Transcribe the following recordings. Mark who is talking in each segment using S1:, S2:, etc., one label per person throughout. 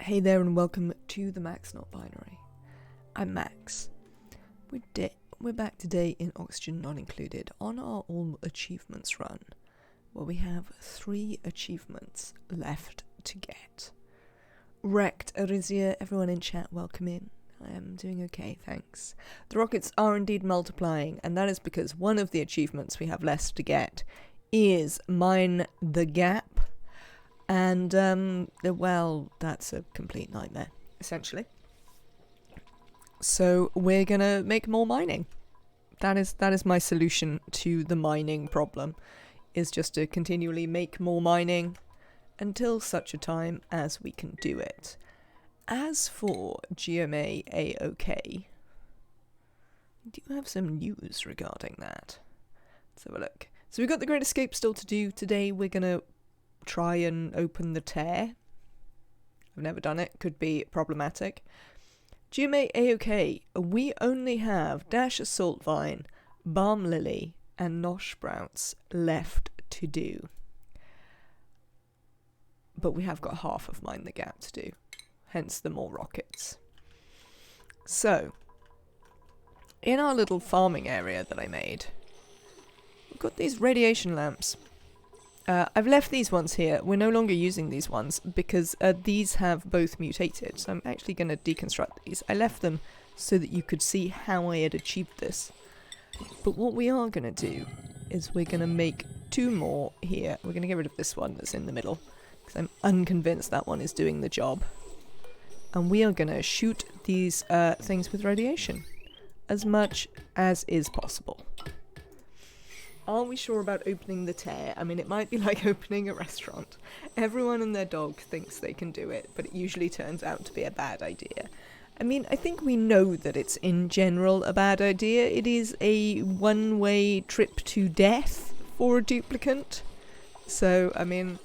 S1: Hey there and welcome to the Max Not Binary. I'm Max. We're back today in Oxygen Not Included on our All Achievements run, where we have 3 achievements left to get. Wrecked Arisia, everyone in chat, welcome in. I am doing okay, thanks. The rockets are indeed multiplying, and that is because one of the achievements we have left to get is Mine the Gap. And, well, that's a complete nightmare, essentially. So we're gonna make more mining. That is my solution to the mining problem, is just to continually make more mining until such a time as we can do it. As for GMA A-OK, do you have some news regarding that? Let's have a look. So we've got the Great Escape still to do. Today we're gonna try and open the tear. I've never done it, could be problematic. GMA A-OK, we only have Dash Assault Vine, Balm Lily, and Nosh Sprouts left to do. But we have got half of Mine the Gap to do, hence the more rockets. So, in our little farming area that I made, we've got these radiation lamps. I've left these ones here. We're no longer using these ones because these have both mutated. So I'm actually going to deconstruct these. I left them so that you could see how I had achieved this. But what we are going to do is we're going to make 2 more here. We're going to get rid of this one that's in the middle because I'm unconvinced that one is doing the job. And we are going to shoot these things with radiation as much as is possible. Are we sure about opening the tear? I mean, it might be like opening a restaurant. Everyone and their dog thinks they can do it, but it usually turns out to be a bad idea. I mean, I think we know that it's in general a bad idea. It is a one-way trip to death for a duplicant. So, I mean,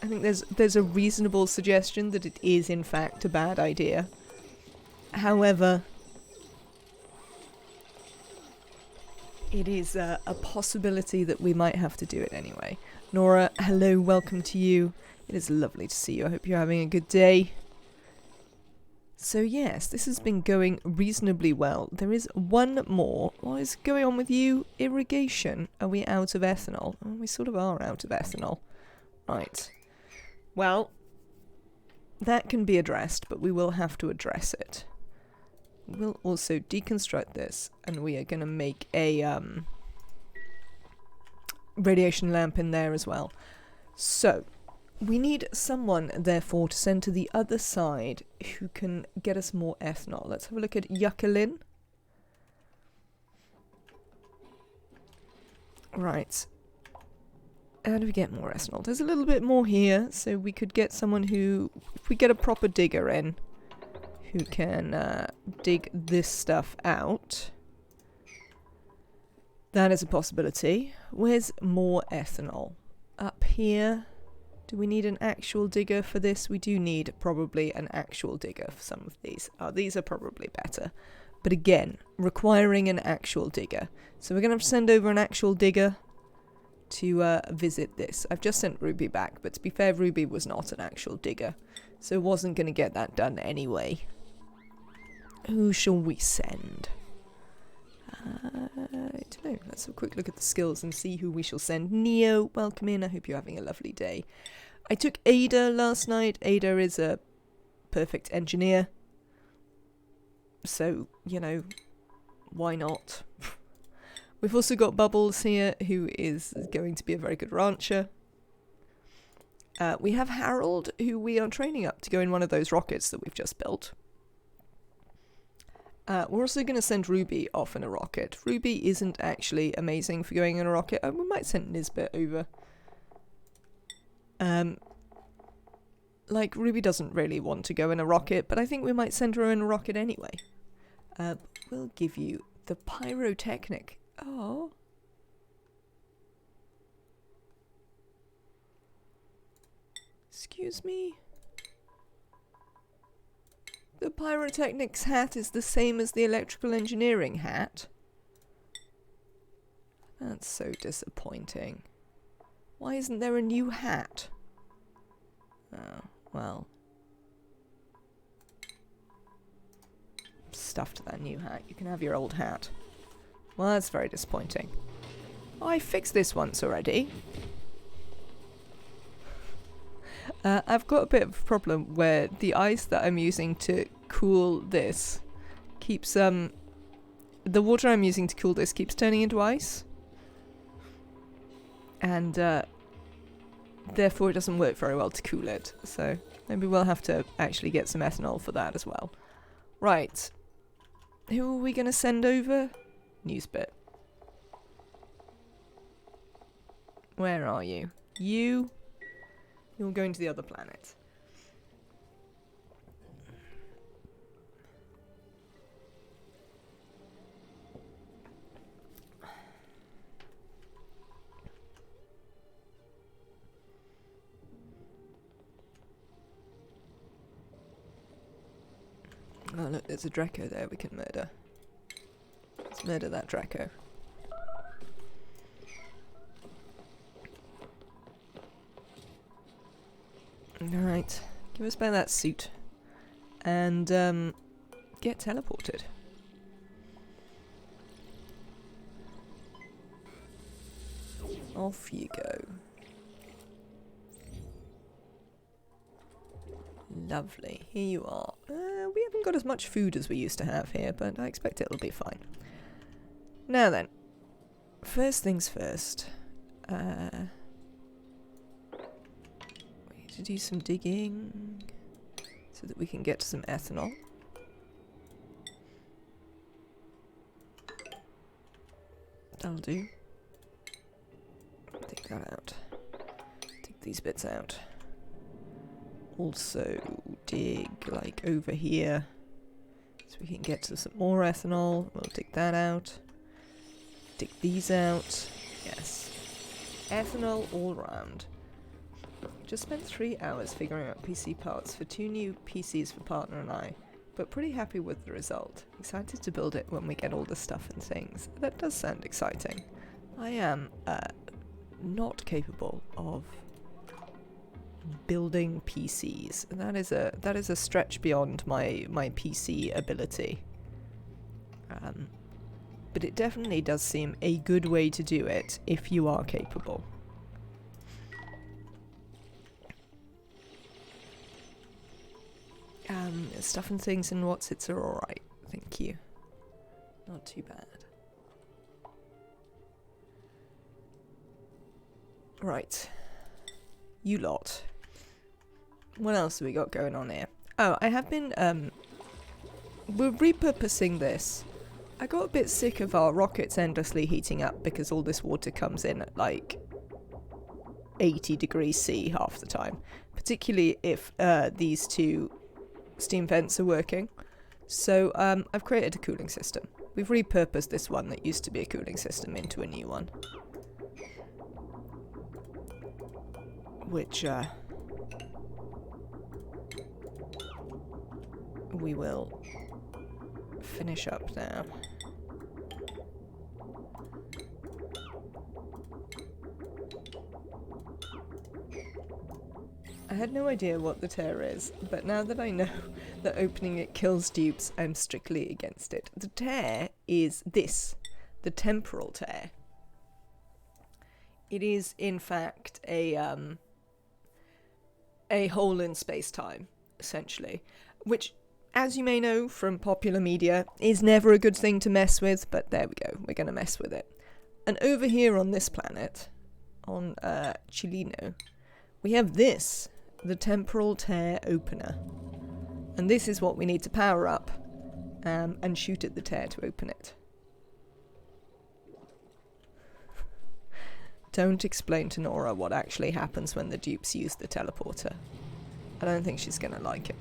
S1: I think there's a reasonable suggestion that it is in fact a bad idea. However, it is a possibility that we might have to do it anyway. Nora, hello, welcome to you. It is lovely to see you. I hope you're having a good day. So yes, this has been going reasonably well. There is one more. What is going on with you? Irrigation. Are we out of ethanol? Oh, we sort of are out of ethanol. Right. Well, that can be addressed, but we will have to address it. We'll also deconstruct this, and we are going to make a radiation lamp in there as well. So, we need someone, therefore, to send to the other side who can get us more ethanol. Let's have a look at Yuckalin. Right. How do we get more ethanol? There's a little bit more here, so we could get someone who, if we get a proper digger in, who can dig this stuff out. That is a possibility. Where's more ethanol? Up here. Do we need an actual digger for this? We do need probably an actual digger for some of these. These are probably better. But again, requiring an actual digger. So we're going to have to send over an actual digger to visit this. I've just sent Ruby back, but to be fair, Ruby was not an actual digger. So wasn't going to get that done anyway. Who shall we send? I don't know. Let's have a quick look at the skills and see who we shall send. Neo, welcome in. I hope you're having a lovely day. I took Ada last night. Ada is a perfect engineer. So, you know, why not? We've also got Bubbles here, who is going to be a very good rancher. We have Harold, who we are training up to go in one of those rockets that we've just built. We're also going to send Ruby off in a rocket. Ruby isn't actually amazing for going in a rocket. We might send Nisbet over. Like, Ruby doesn't really want to go in a rocket, but I think we might send her in a rocket anyway. We'll give you the Pyrotechnic. Oh. Excuse me? The Pyrotechnics hat is the same as the electrical engineering hat. That's so disappointing. Why isn't there a new hat? Oh, well. stuff to that new hat. You can have your old hat. Well, that's very disappointing. Oh, I fixed this once already. I've got a bit of a problem where the ice that I'm using to cool this keeps, the water I'm using to cool this keeps turning into ice. And, therefore it doesn't work very well to cool it. So maybe we'll have to actually get some ethanol for that as well. Right. Who are we going to send over? Newsbit. Where are you? You're going to the other planet. Oh look, there's a Draco there we can murder. Let's murder that Draco. Alright, give us back that suit. And, get teleported. Off you go. Lovely, here you are. We haven't got as much food as we used to have here, but I expect it'll be fine. Now then, first things first. We need to do some digging so that we can get some ethanol. That'll do. Take that out. Take these bits out. Also dig like over here so we can get to some more ethanol. We'll dig that out. Dig these out. Yes. Ethanol all round. Just spent 3 hours figuring out PC parts for 2 new PCs for partner and I, but pretty happy with the result. Excited to build it when we get all the stuff and things. That does sound exciting. I am not capable of building PCs. That is a stretch beyond my PC ability. But it definitely does seem a good way to do it if you are capable. Stuff and things and what's its are alright, thank you. Not too bad. Right. You lot. What else have we got going on here? Oh, I have been, we're repurposing this. I got a bit sick of our rockets endlessly heating up because all this water comes in at like 80 degrees C half the time. Particularly if these two steam vents are working. So I've created a cooling system. We've repurposed this one that used to be a cooling system into a new one. Which we will finish up now. I had no idea what the tear is, but now that I know that opening it kills dupes, I'm strictly against it. The tear is this, the temporal tear. It is, in fact, a hole in space-time, essentially, which, as you may know from popular media, is never a good thing to mess with, but there we go, we're going to mess with it. And over here on this planet, on Chilino, we have this, the temporal tear opener. And this is what we need to power up and shoot at the tear to open it. Don't explain to Nora what actually happens when the dupes use the teleporter. I don't think she's gonna like it.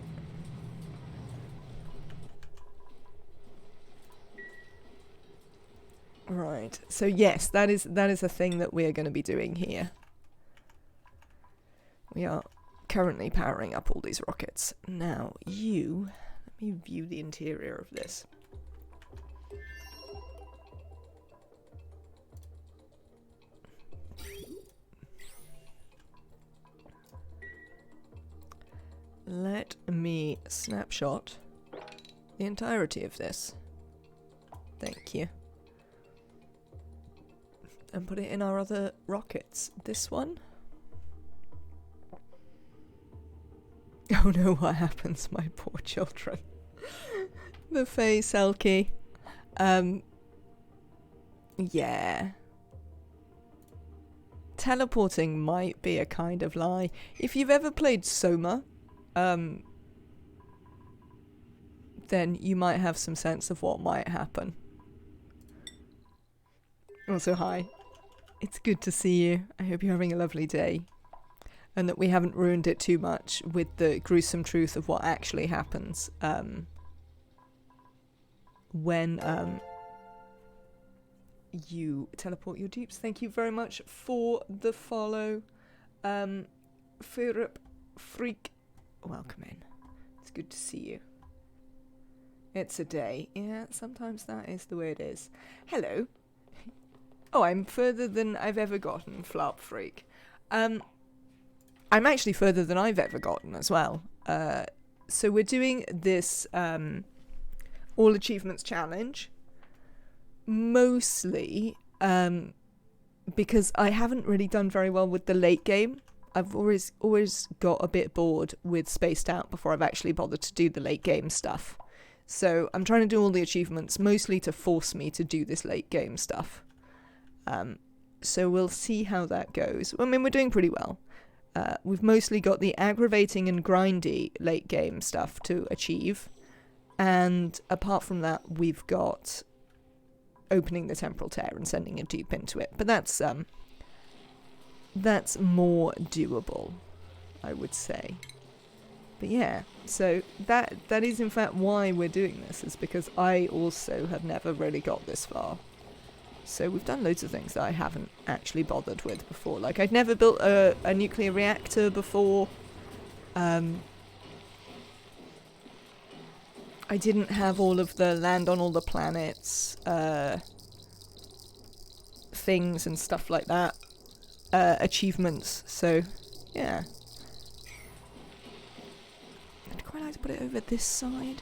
S1: Right, so yes, that is a thing that we are going to be doing here. We are currently powering up all these rockets. Now, let me view the interior of this. Let me snapshot the entirety of this. Thank you. And put it in our other rockets. This one? Oh no, what happens, my poor children? The face, Selkie. Yeah. Teleporting might be a kind of lie. If you've ever played Soma, then you might have some sense of what might happen. Also, hi. It's good to see you. I hope you're having a lovely day. And that we haven't ruined it too much with the gruesome truth of what actually happens when you teleport your dupes. Thank you very much for the follow. Philip Freak, welcome in. It's good to see you. It's a day. Yeah, sometimes that is the way it is. Hello. Oh, I'm further than I've ever gotten, Flop Freak. I'm actually further than I've ever gotten as well. So we're doing this All Achievements Challenge. Mostly because I haven't really done very well with the late game. I've always got a bit bored with Spaced Out before I've actually bothered to do the late game stuff. So I'm trying to do all the achievements mostly to force me to do this late game stuff. So we'll see how that goes. I mean, we're doing pretty well. We've mostly got the aggravating and grindy late game stuff to achieve. And apart from that, we've got opening the temporal tear and sending a dupe into it. But that's more doable, I would say. But yeah, so that is in fact why we're doing this, is because I also have never really got this far. So we've done loads of things that I haven't actually bothered with before. Like, I'd never built a nuclear reactor before. I didn't have all of the land on all the planets things and stuff like that. Achievements. So, yeah. I'd quite like to put it over this side.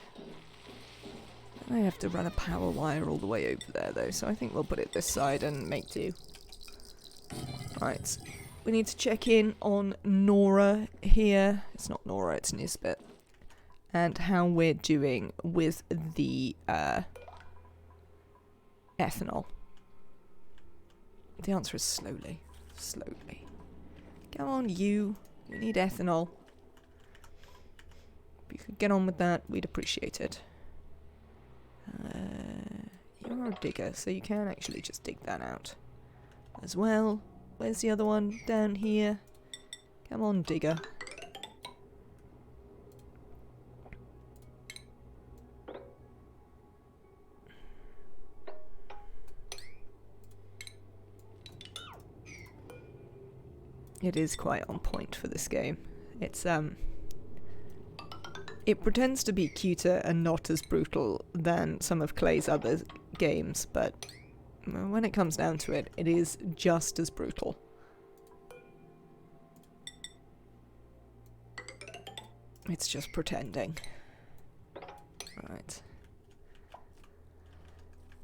S1: I have to run a power wire all the way over there though, so I think we'll put it this side and make do. Right, we need to check in on Nora here. It's not Nora, it's Nisbet. And how we're doing with the ethanol. The answer is slowly. Slowly. Come on, you. We need ethanol. If you could get on with that, we'd appreciate it. You're a digger, so you can actually just dig that out as well. Where's the other one? Down here. Come on, digger. It is quite on point for this game. It's it pretends to be cuter and not as brutal than some of Clay's other games, but when it comes down to it, it is just as brutal. It's just pretending. Right.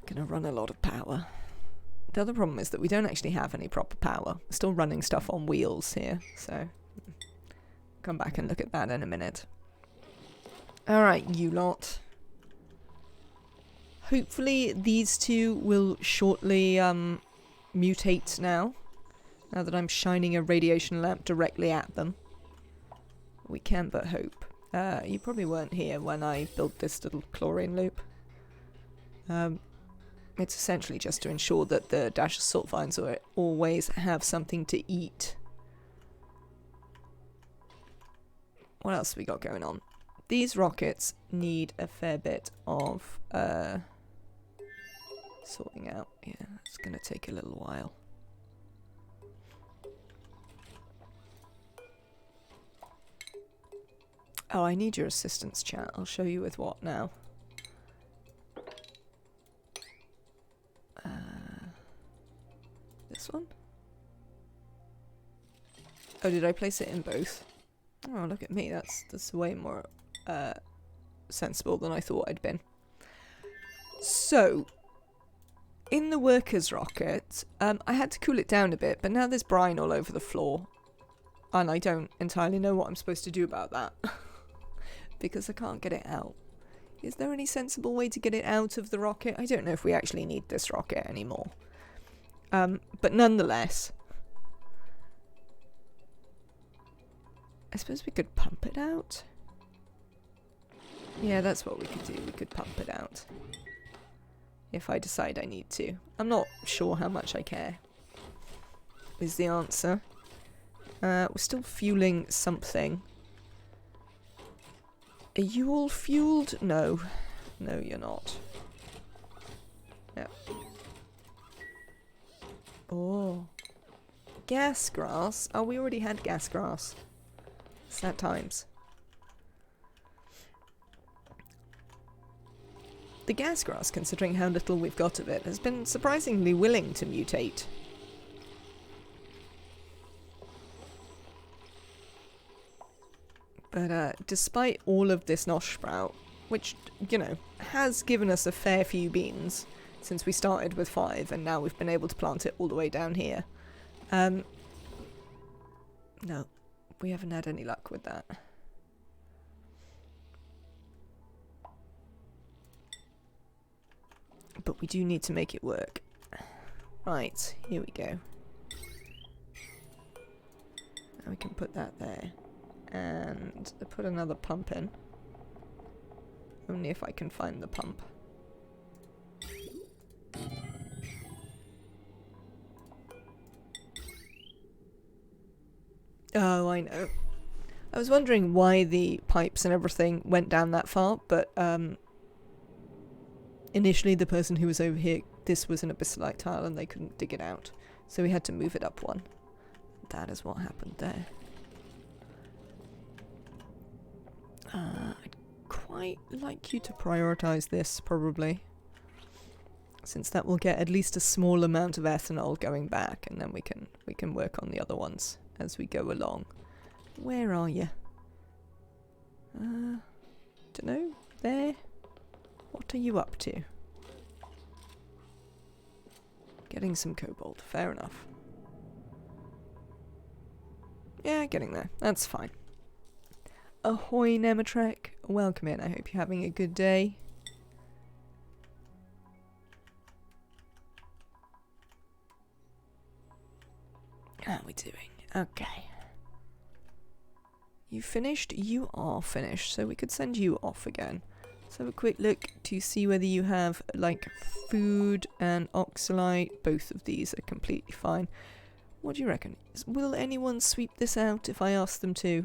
S1: Gonna run a lot of power. The other problem is that we don't actually have any proper power. We're still running stuff on wheels here, so come back and look at that in a minute. Alright, you lot. Hopefully these two will shortly mutate now that I'm shining a radiation lamp directly at them. We can but hope. You probably weren't here when I built this little chlorine loop. It's essentially just to ensure that the dash assault vines always have something to eat. What else have we got going on? These rockets need a fair bit of sorting out. Yeah, it's going to take a little while. Oh, I need your assistance, chat. I'll show you with what now. This one? Oh, did I place it in both? Oh, look at me. That's way more sensible than I thought I'd been. So, in the workers' rocket, I had to cool it down a bit, but now there's brine all over the floor. And I don't entirely know what I'm supposed to do about that. Because I can't get it out. Is there any sensible way to get it out of the rocket? I don't know if we actually need this rocket anymore. But nonetheless, I suppose we could pump it out. Yeah, that's what we could do. We could pump it out. If I decide I need to. I'm not sure how much I care, is the answer. We're still fueling something. Are you all fueled? No. No, you're not. Yep. Oh. Gas grass? Oh, we already had gas grass. Sad times. The gas grass, considering how little we've got of it, has been surprisingly willing to mutate. But despite all of this nosh sprout, which, you know, has given us a fair few beans since we started with 5 and now we've been able to plant it all the way down here. No, we haven't had any luck with that. But we do need to make it work. Right, here we go. Now we can put that there. And put another pump in. Only if I can find the pump. Oh, I know. I was wondering why the pipes and everything went down that far, but initially the person who was over here, this was an abyssalite tile and they couldn't dig it out. So we had to move it up one. That is what happened there. I'd quite like you to prioritize this, probably. Since that will get at least a small amount of ethanol going back, and then we can work on the other ones as we go along. Where are you? Dunno. There? What are you up to? Getting some cobalt. Fair enough. Yeah, getting there. That's fine. Ahoy, Nematrek. Welcome in. I hope you're having a good day. How are we doing? Okay. You finished? You are finished, so we could send you off again. Let's have a quick look to see whether you have, like, food and oxalite. Both of these are completely fine. What do you reckon? Will anyone sweep this out if I ask them to?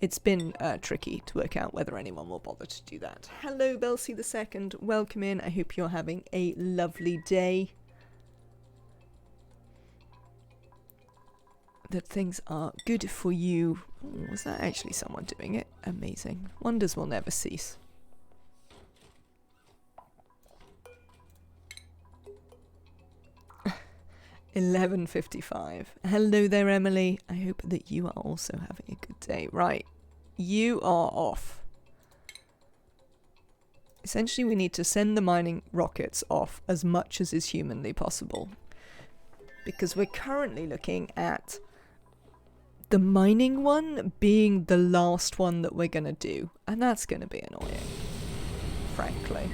S1: It's been tricky to work out whether anyone will bother to do that. Hello, Belsie II. Welcome in. I hope you're having a lovely day. That things are good for you. Oh, was that actually someone doing it? Amazing. Wonders will never cease. $11:55. Hello there, Emily. I hope that you are also having a good day. Right. You are off. Essentially, we need to send the mining rockets off as much as is humanly possible. Because we're currently looking at the mining one being the last one that we're going to do. And that's going to be annoying, frankly.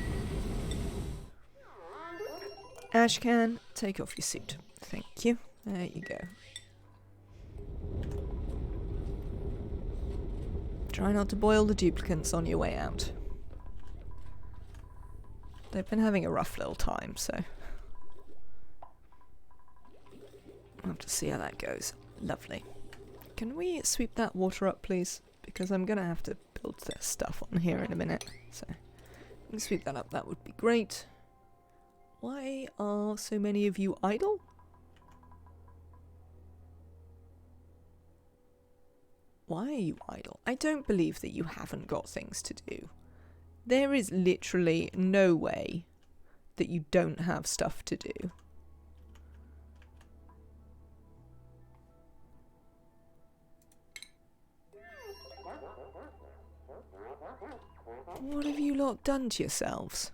S1: Ashcan, take off your suit. Thank you. There you go. Try not to boil the duplicants on your way out. They've been having a rough little time, so we'll have to see how that goes. Lovely. Can we sweep that water up, please? Because I'm going to have to build this stuff on here in a minute. So, if we can sweep that up, that would be great. Why are so many of you idle? Why are you idle? I don't believe that you haven't got things to do. There is literally no way that you don't have stuff to do. What have you lot done to yourselves?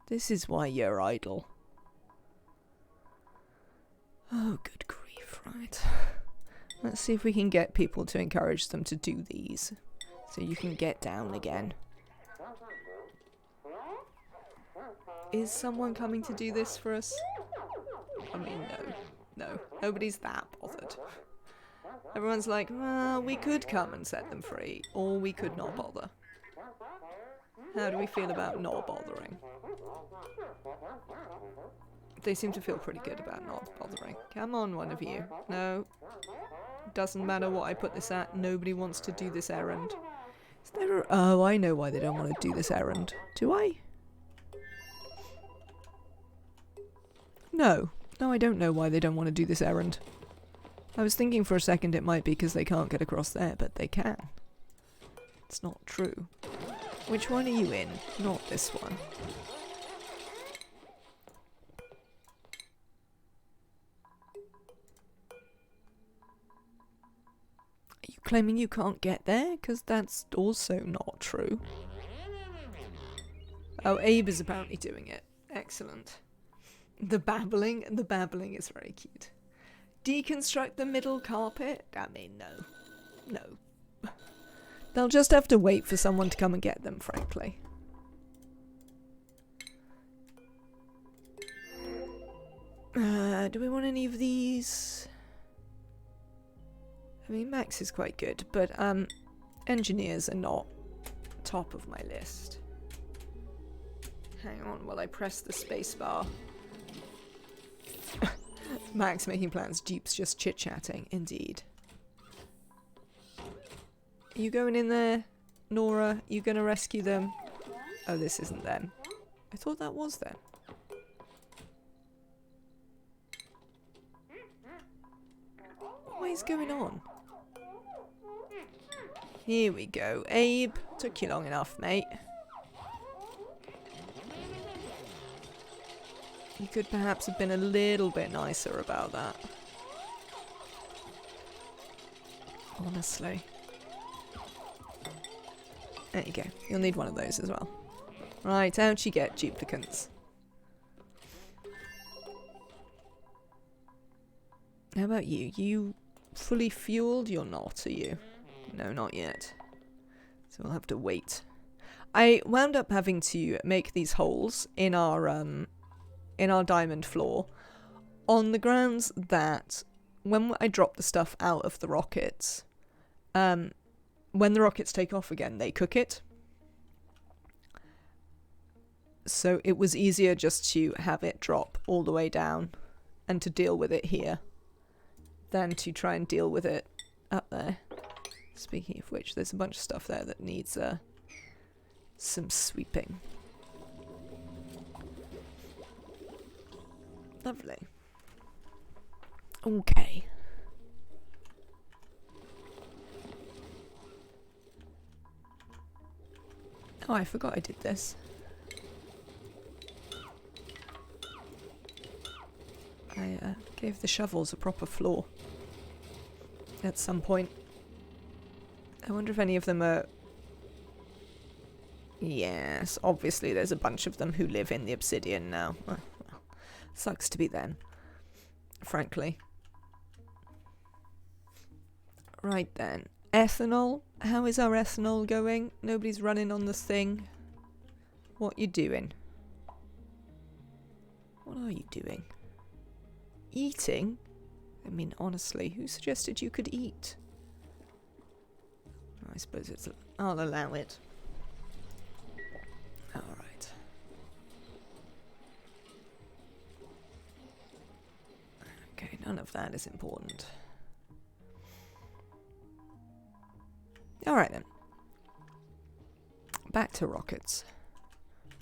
S1: This is why you're idle. Oh, good grief, right. Let's see if we can get people to encourage them to do these. So you can get down again. Is someone coming to do this for us? I mean, no. Nobody's that bothered. Everyone's like, well, we could come and set them free, or we could not bother. How do we feel about not bothering? They seem to feel pretty good about not bothering. Come on, one of you. No. Doesn't matter what I put this at, nobody wants to do this errand. Is there a... Oh, I know why they don't want to do this errand. Do I? No. No, I don't know why they don't want to do this errand. I was thinking for a second it might be because they can't get across there, but they can. It's not true. Which one are you in? Not this one. Are you claiming you can't get there? Because that's also not true. Oh, Abe is apparently doing it. Excellent. The babbling is very cute. Deconstruct the middle carpet? I mean, no. No. They'll just have to wait for someone to come and get them, frankly. Do we want any of these? I mean, Max is quite good, but engineers are not top of my list. Hang on while I press the spacebar. Max making plans, Jeep's just chit-chatting, indeed. Are you going in there, Nora? You gonna rescue them? Oh, this isn't them. I thought that was them. What is going on? Here we go. Abe, took you long enough, mate. You could perhaps have been a little bit nicer about that. Honestly. There you go. You'll need one of those as well. Right, out you get, duplicants. How about you? You fully fueled? You're not, are you? No, not yet. So we'll have to wait. I wound up having to make these holes in our diamond floor on the grounds that when I drop the stuff out of the rockets, when the rockets take off again, they cook it. So it was easier just to have it drop all the way down and to deal with it here than to try and deal with it up there. Speaking of which, there's a bunch of stuff there that needs some sweeping. Lovely. Okay. Oh, I forgot I did this. I gave the shovels a proper floor at some point. I wonder if any of them are... Yes, obviously there's a bunch of them who live in the obsidian now. Well, sucks to be them, frankly. Right then. Ethanol? How is our ethanol going? Nobody's running on this thing. What you doing? What are you doing? Eating? I mean, honestly, who suggested you could eat? I suppose it's... I'll allow it. Alright. Okay, none of that is important. Alright then. Back to rockets.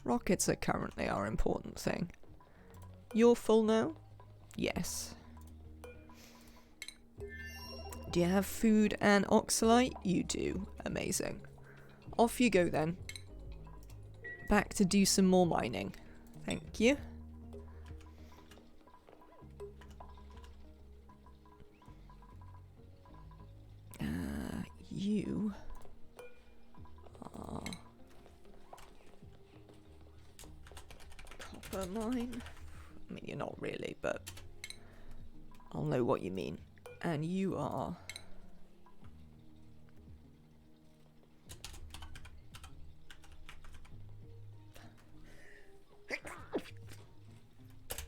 S1: Rockets are currently our important thing. You're full now? Yes. Do you have food and oxalite? You do. Amazing. Off you go then. Back to do some more mining. Thank you. You are copper mine. I mean, you're not really, but I'll know what you mean. And you are...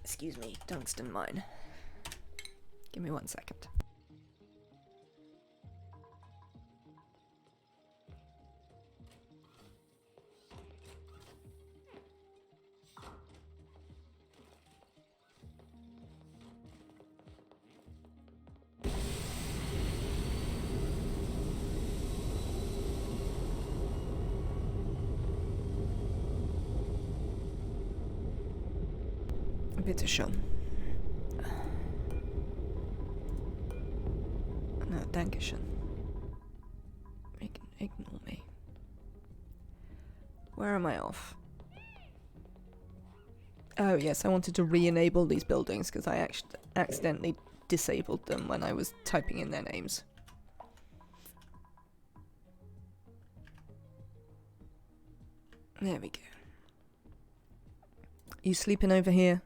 S1: Excuse me, tungsten mine. Give me 1 second. Bitte schön. No, dankeschön. Ignore me. Where am I off? Oh yes, I wanted to re-enable these buildings because I accidentally disabled them when I was typing in their names. There we go. You sleeping over here?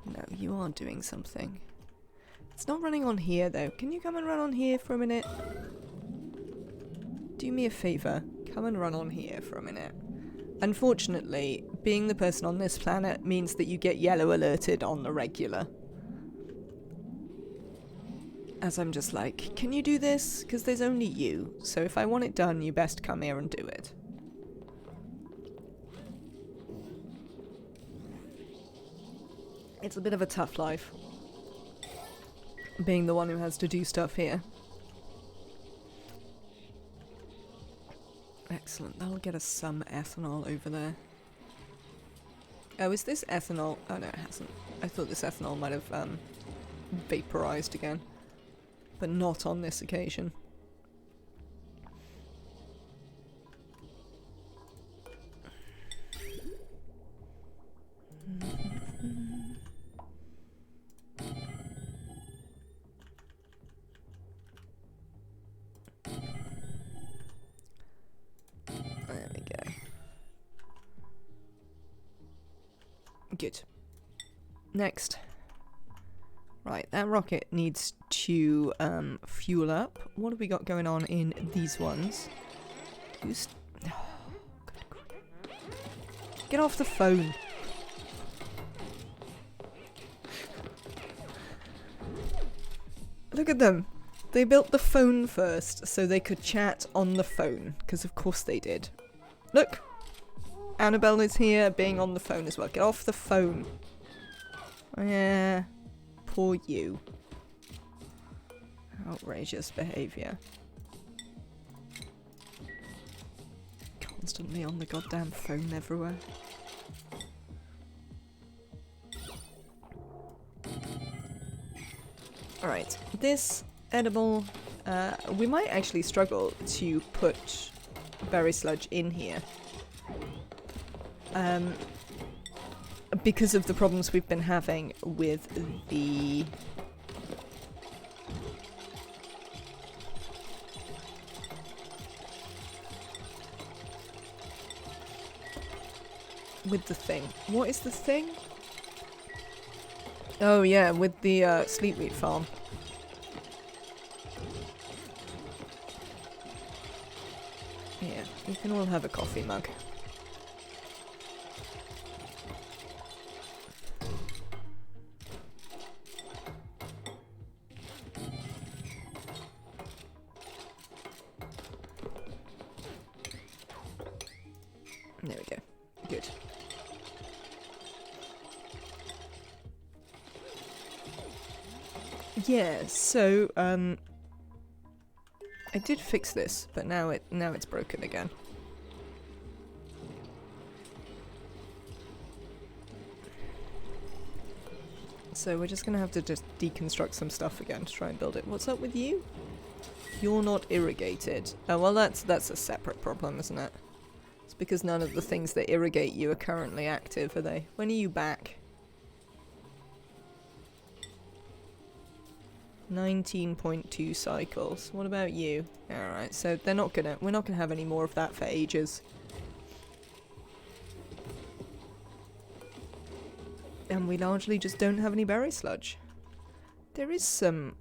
S1: No, you are doing something. It's not running on here though. Can you come and run on here for a minute? Do me a favour. Come and run on here for a minute. Unfortunately, being the person on this planet means that you get yellow alerted on the regular. As I'm just like, can you do this? Because there's only you. So if I want it done, you best come here and do it. It's a bit of a tough life, being the one who has to do stuff here. Excellent, that'll get us some ethanol over there. Oh, is this ethanol? Oh no, it hasn't. I thought this ethanol might have vaporized again, but not on this occasion. There we go. Good. Next. Right, that rocket needs to fuel up. What have we got going on in these ones? Get off the phone. Look at them. They built the phone first so they could chat on the phone, because of course they did. Look! Annabelle is here being on the phone as well. Get off the phone. Oh, yeah. Poor you. Outrageous behaviour. Constantly on the goddamn phone everywhere. Alright, this edible... we might actually struggle to put berry sludge in here. Because of the problems we've been having with the... with the thing. What is the thing? Oh yeah, with the sleepweed farm. Here, you can all have a coffee mug. There we go. Good. Yeah, so I did fix this, but now it's broken again. So we're just gonna have to just deconstruct some stuff again to try and build it. What's up with you? You're not irrigated. Oh well, that's a separate problem, isn't it? It's because none of the things that irrigate you are currently active, are they? When are you back? 19.2 cycles. What about you? Alright, so we're not gonna have any more of that for ages. And we largely just don't have any berry sludge. There is some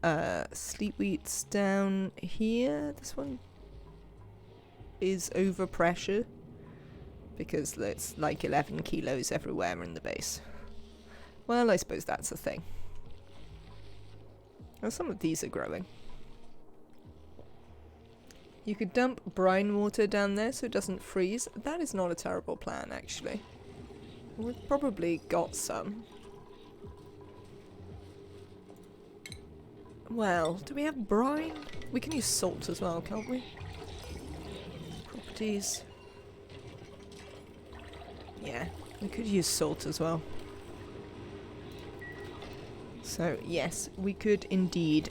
S1: sleet wheats down here. This one is over pressure because it's like 11 kilos everywhere in the base. Well, I suppose that's a thing. Well, some of these are growing. You could dump brine water down there so it doesn't freeze. That is not a terrible plan, actually. We've probably got some. Well, do we have brine? We can use salt as well, can't we? Properties. Yeah, we could use salt as well. So, yes, we could indeed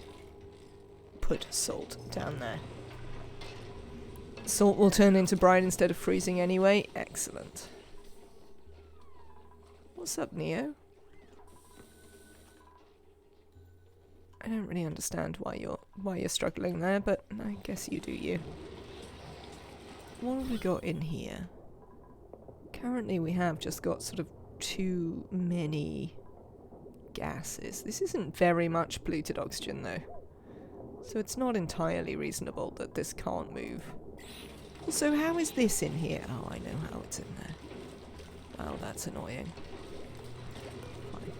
S1: put salt down there. Salt will turn into brine instead of freezing anyway. Excellent. What's up, Neo? I don't really understand why you're struggling there, but I guess you do you. What have we got in here? Currently we have just got sort of too many gases. This isn't very much polluted oxygen though. So it's not entirely reasonable that this can't move. Also, how is this in here? Oh, I know how it's in there. Oh, that's annoying. Fine.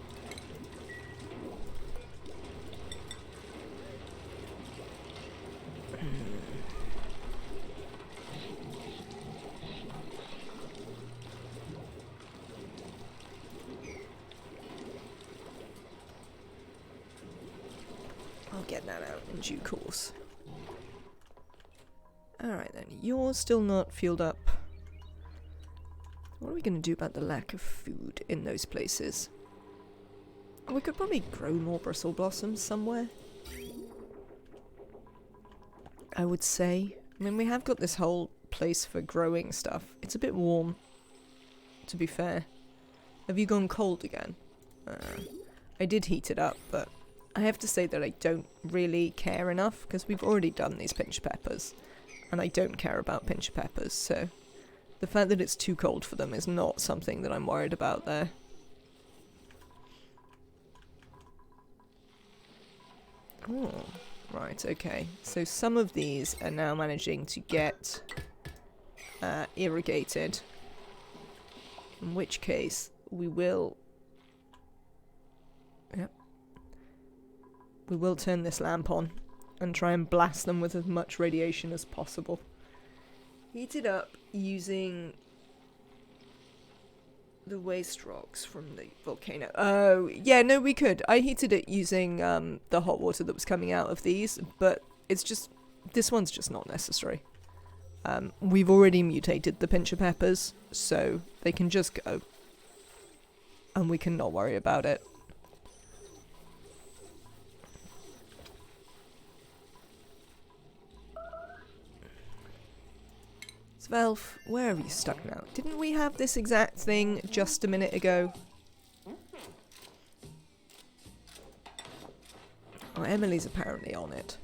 S1: I'll get that out in due course. Alright then, you're still not fueled up. What are we going to do about the lack of food in those places? Oh, we could probably grow more bristle blossoms somewhere. I would say. I mean, we have got this whole place for growing stuff. It's a bit warm, to be fair. Have you gone cold again? I did heat it up, but I have to say that I don't really care enough, because we've already done these pinch peppers. And I don't care about pinch peppers, so the fact that it's too cold for them is not something that I'm worried about there. Oh, right, okay. So some of these are now managing to get irrigated, in which case we will... Yep. We will turn this lamp on and try and blast them with as much radiation as possible. Heat it up using the waste rocks from the volcano. Oh, yeah, no, we could. I heated it using the hot water that was coming out of these, but it's just... this one's just not necessary. We've already mutated the pincher peppers, so they can just go. And we can not worry about it. Velf, where are you stuck now? Didn't we have this exact thing just a minute ago? Oh, Emily's apparently on it.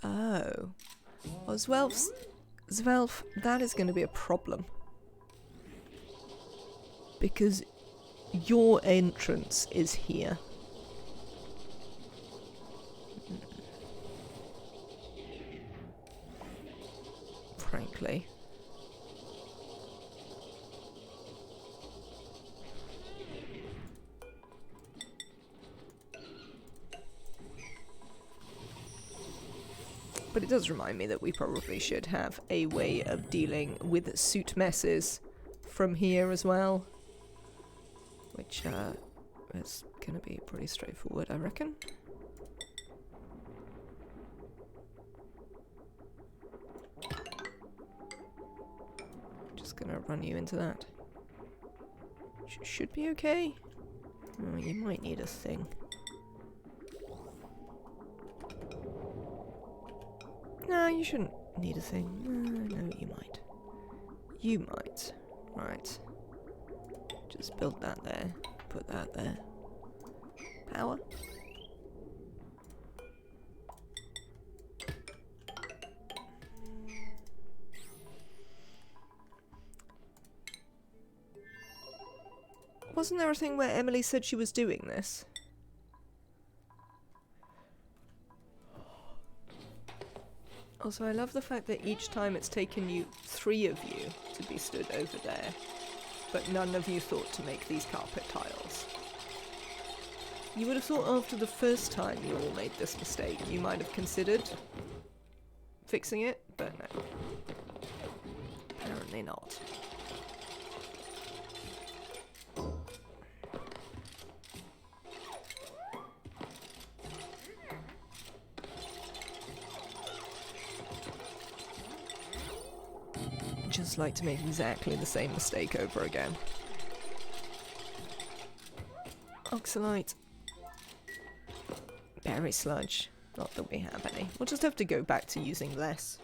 S1: Oh. Oh, Zvelf, that is going to be a problem. Because your entrance is here. Frankly. But it does remind me that we probably should have a way of dealing with soot messes from here as well. Which is going to be pretty straightforward, I reckon. Gonna run you into that. Should be okay. Oh, you might need a thing. No, you shouldn't need a thing. No, you might. You might. Right. Just build that there. Put that there. Power. Wasn't there a thing where Emily said she was doing this? Also, I love the fact that each time it's taken you 3 of you to be stood over there, but none of you thought to make these carpet tiles. You would have thought after the first time you all made this mistake, you might have considered fixing it, but no. Apparently not. Just like to make exactly the same mistake over again. Oxalite. Berry sludge. Not that we have any. We'll just have to go back to using less.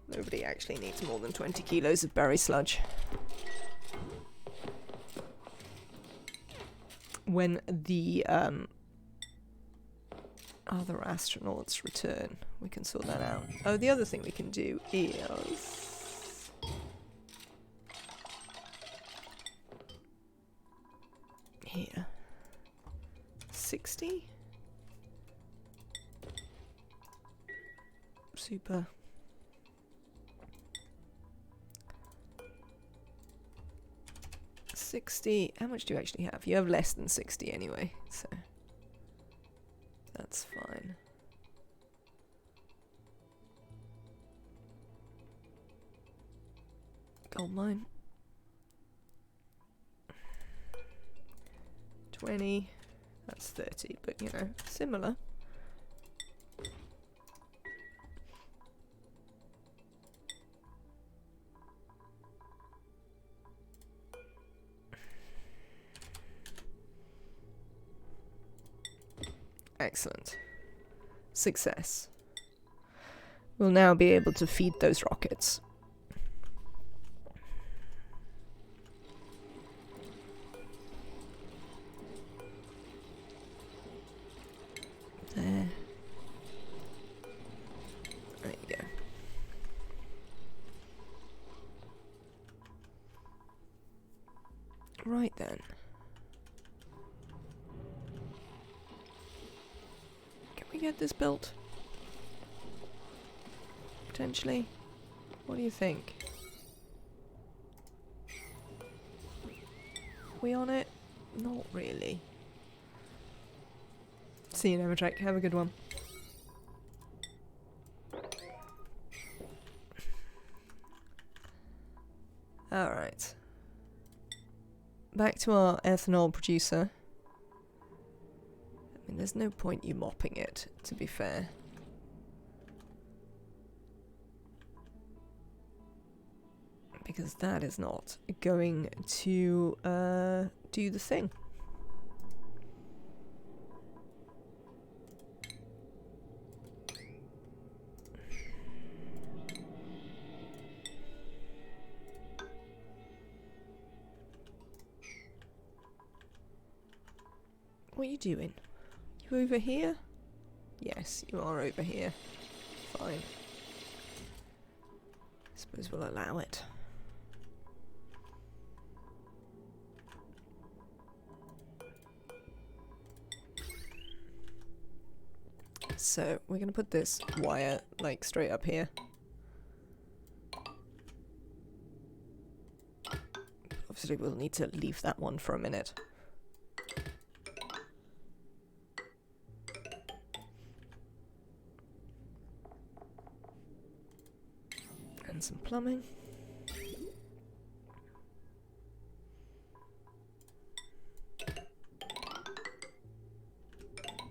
S1: Nobody actually needs more than 20 kilos of berry sludge. When the other astronauts return, we can sort that out. Oh, the other thing we can do is... here. 60? Super. $60. How much do you actually have? You have less than 60 anyway, so that's fine. Gold mine. 20. That's 30, but you know, similar. Excellent. Success. We'll now be able to feed those rockets. There. There you go. Right then. Can we get this built? Potentially? What do you think? We on it? Not really. See you, Nemetrek. Have a good one. Alright. Back to our ethanol producer. I mean, there's no point you mopping it, to be fair. Because that is not going to do the thing. What are you doing? You over here? Yes, you are over here. Fine. I suppose we'll allow it. So, we're going to put this wire, like, straight up here. Obviously, we'll need to leave that one for a minute. And some plumbing.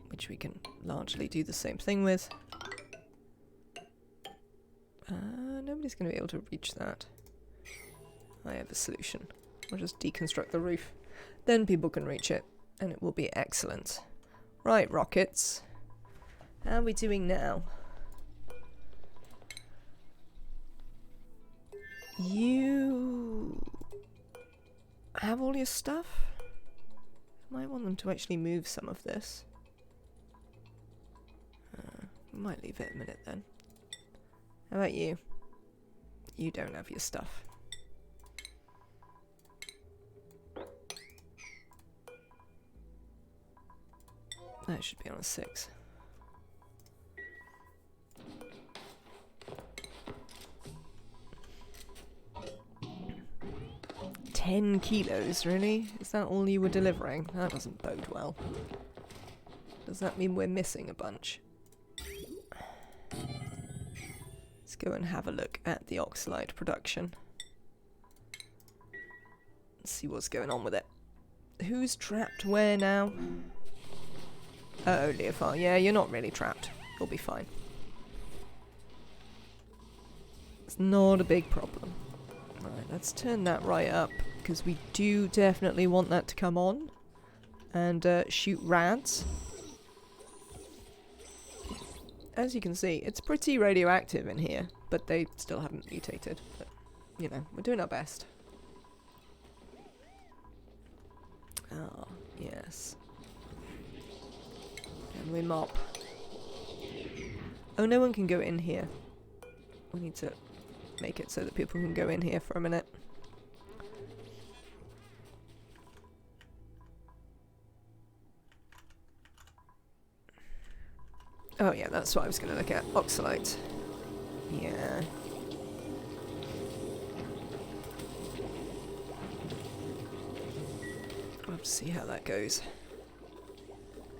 S1: Which we can largely do the same thing with. Nobody's going to be able to reach that. I have a solution. We'll just deconstruct the roof. Then people can reach it, and it will be excellent. Right, rockets. How are we doing now? You have all your stuff? I might want them to actually move some of this. We might leave it a minute then. How about you? You don't have your stuff. That should be on a 6. $10 kilos, really? Is that all you were delivering? That doesn't bode well. Does that mean we're missing a bunch? Let's go and have a look at the oxalide production. Let's see what's going on with it. Who's trapped where now? Oh, Leofar. Yeah, you're not really trapped. You'll be fine. It's not a big problem. Right, let's turn that right up, because we do definitely want that to come on. And shoot rads. As you can see, it's pretty radioactive in here, but they still haven't mutated. But, you know, we're doing our best. Ah, yes. And we mop. Oh, no one can go in here. We need to make it so that people can go in here for a minute. Oh yeah, that's what I was going to look at. Oxalite. Yeah. We'll have to see how that goes.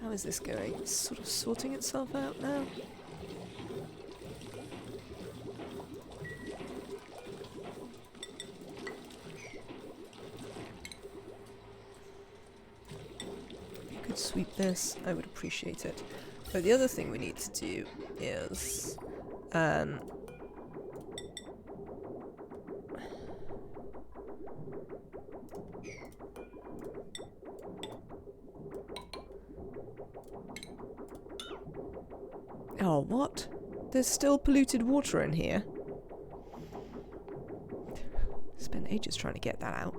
S1: How is this going? It's sort of sorting itself out now. If you could sweep this, I would appreciate it. But the other thing we need to do is oh, what? There's still polluted water in here. Spent ages trying to get that out.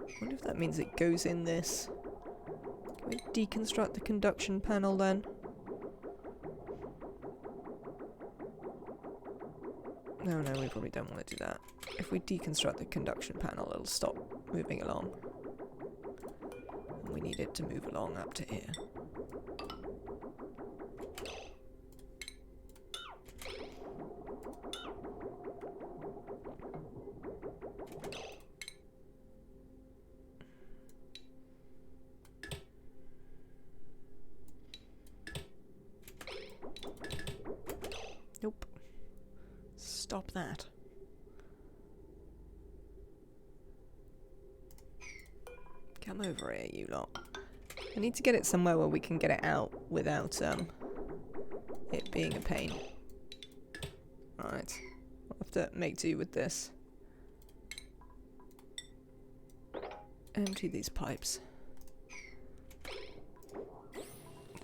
S1: I wonder if that means it goes in this. Can we deconstruct the conduction panel then? No, we probably don't want to do that. If we deconstruct the conduction panel, it'll stop moving along. And we need it to move along up to here. Nope. Stop that. Come over here, you lot. I need to get it somewhere where we can get it out without it being a pain. Right. I'll have to make do with this. Empty these pipes.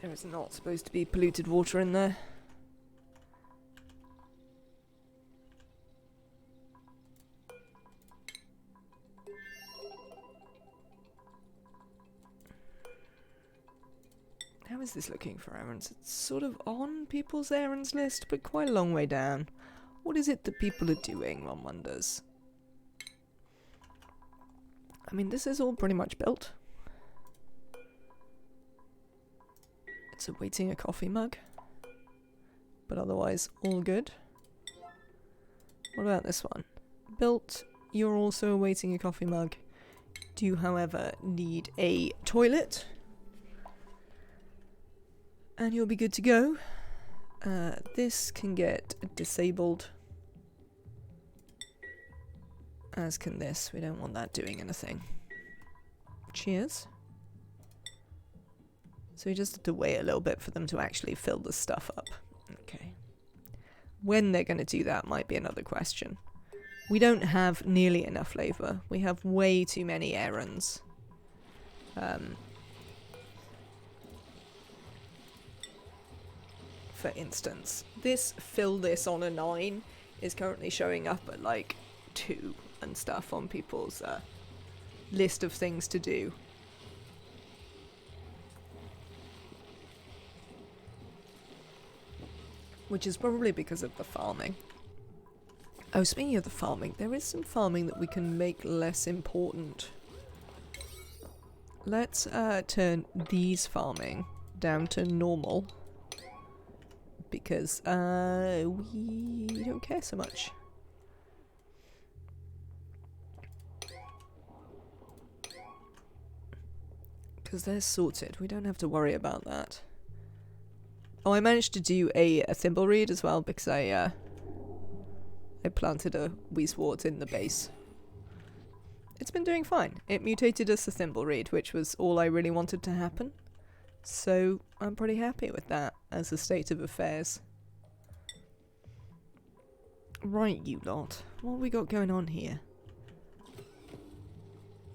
S1: There is not supposed to be polluted water in there. How is this looking for errands? It's sort of on people's errands list, but quite a long way down. What is it that people are doing, one wonders? I mean, this is all pretty much built. It's awaiting a coffee mug. But otherwise, all good. What about this one? Built. You're also awaiting a coffee mug. Do you, however, need a toilet? And you'll be good to go. This can get disabled. As can this. We don't want that doing anything. Cheers. So we just have to wait a little bit for them to actually fill the stuff up. Okay. When they're going to do that might be another question. We don't have nearly enough labour. We have way too many errands. For instance, fill this on a 9 is currently showing up at like 2 and stuff on people's list of things to do. Which is probably because of the farming. Oh, speaking of the farming, there is some farming that we can make less important. let's turn these farming down to normal. Because we don't care so much. Because they're sorted. We don't have to worry about that. Oh, I managed to do a thimbleweed as well because I planted a weezewort in the base. It's been doing fine. It mutated as a thimbleweed, which was all I really wanted to happen. So I'm pretty happy with that as a state of affairs. Right, you lot. What have we got going on here?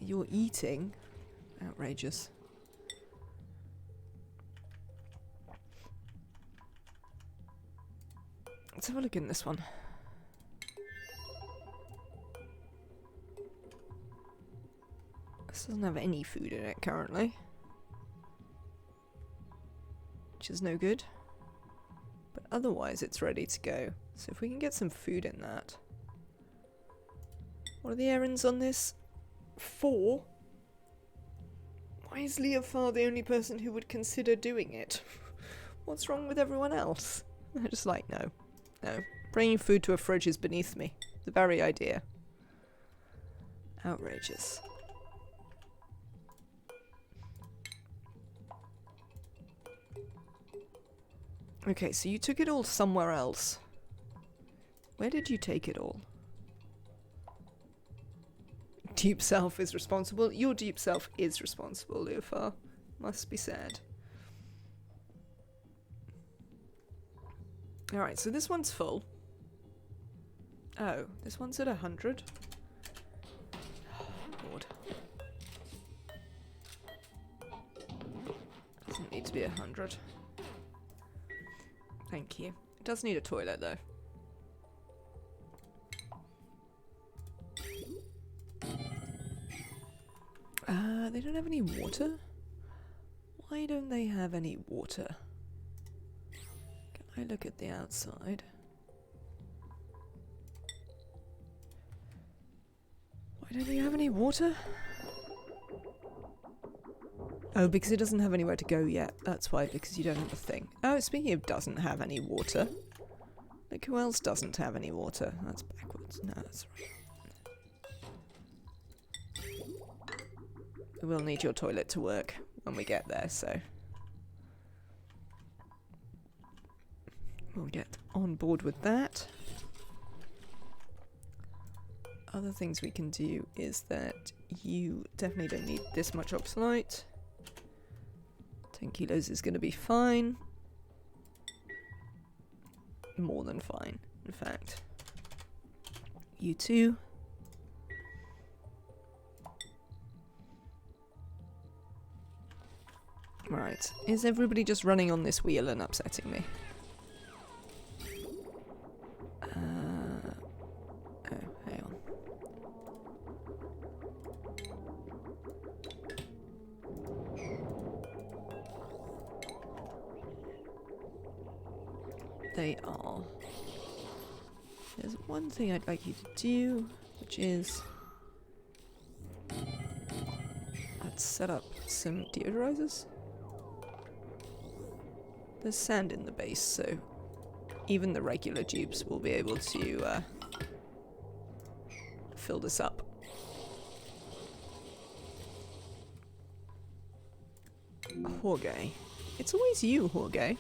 S1: You're eating? Outrageous. Let's have a look in this one. This doesn't have any food in it currently. Which is no good. But otherwise it's ready to go. So if we can get some food in that. What are the errands on this? 4? Why is Leofar the only person who would consider doing it? What's wrong with everyone else? They're just like, no. No. Bringing food to a fridge is beneath me. The very idea. Outrageous. Okay, so you took it all somewhere else. Where did you take it all? Deep Self is responsible. Your Deep Self is responsible, Leofar. Must be said. Alright, so this one's full. Oh, this one's at 100. Oh, Lord. Doesn't need to be 100. Thank you. It does need a toilet, though. They don't have any water? Why don't they have any water? Can I look at the outside? Why don't they have any water? Oh, because it doesn't have anywhere to go yet. That's why, because you don't have a thing. Oh, speaking of doesn't have any water. Look who else doesn't have any water. That's backwards. No, that's right. We'll need your toilet to work when we get there, so we'll get on board with that. Other things we can do is that you definitely don't need this much oxalite. 10 kilos is going to be fine. More than fine, in fact. You too. Right, is everybody just running on this wheel and upsetting me? Oh, hang on. They are. There's one thing I'd like you to do, which is let's set up some deodorizers. There's sand in the base, so even the regular dupes will be able to fill this up. Jorge. It's always you, Jorge.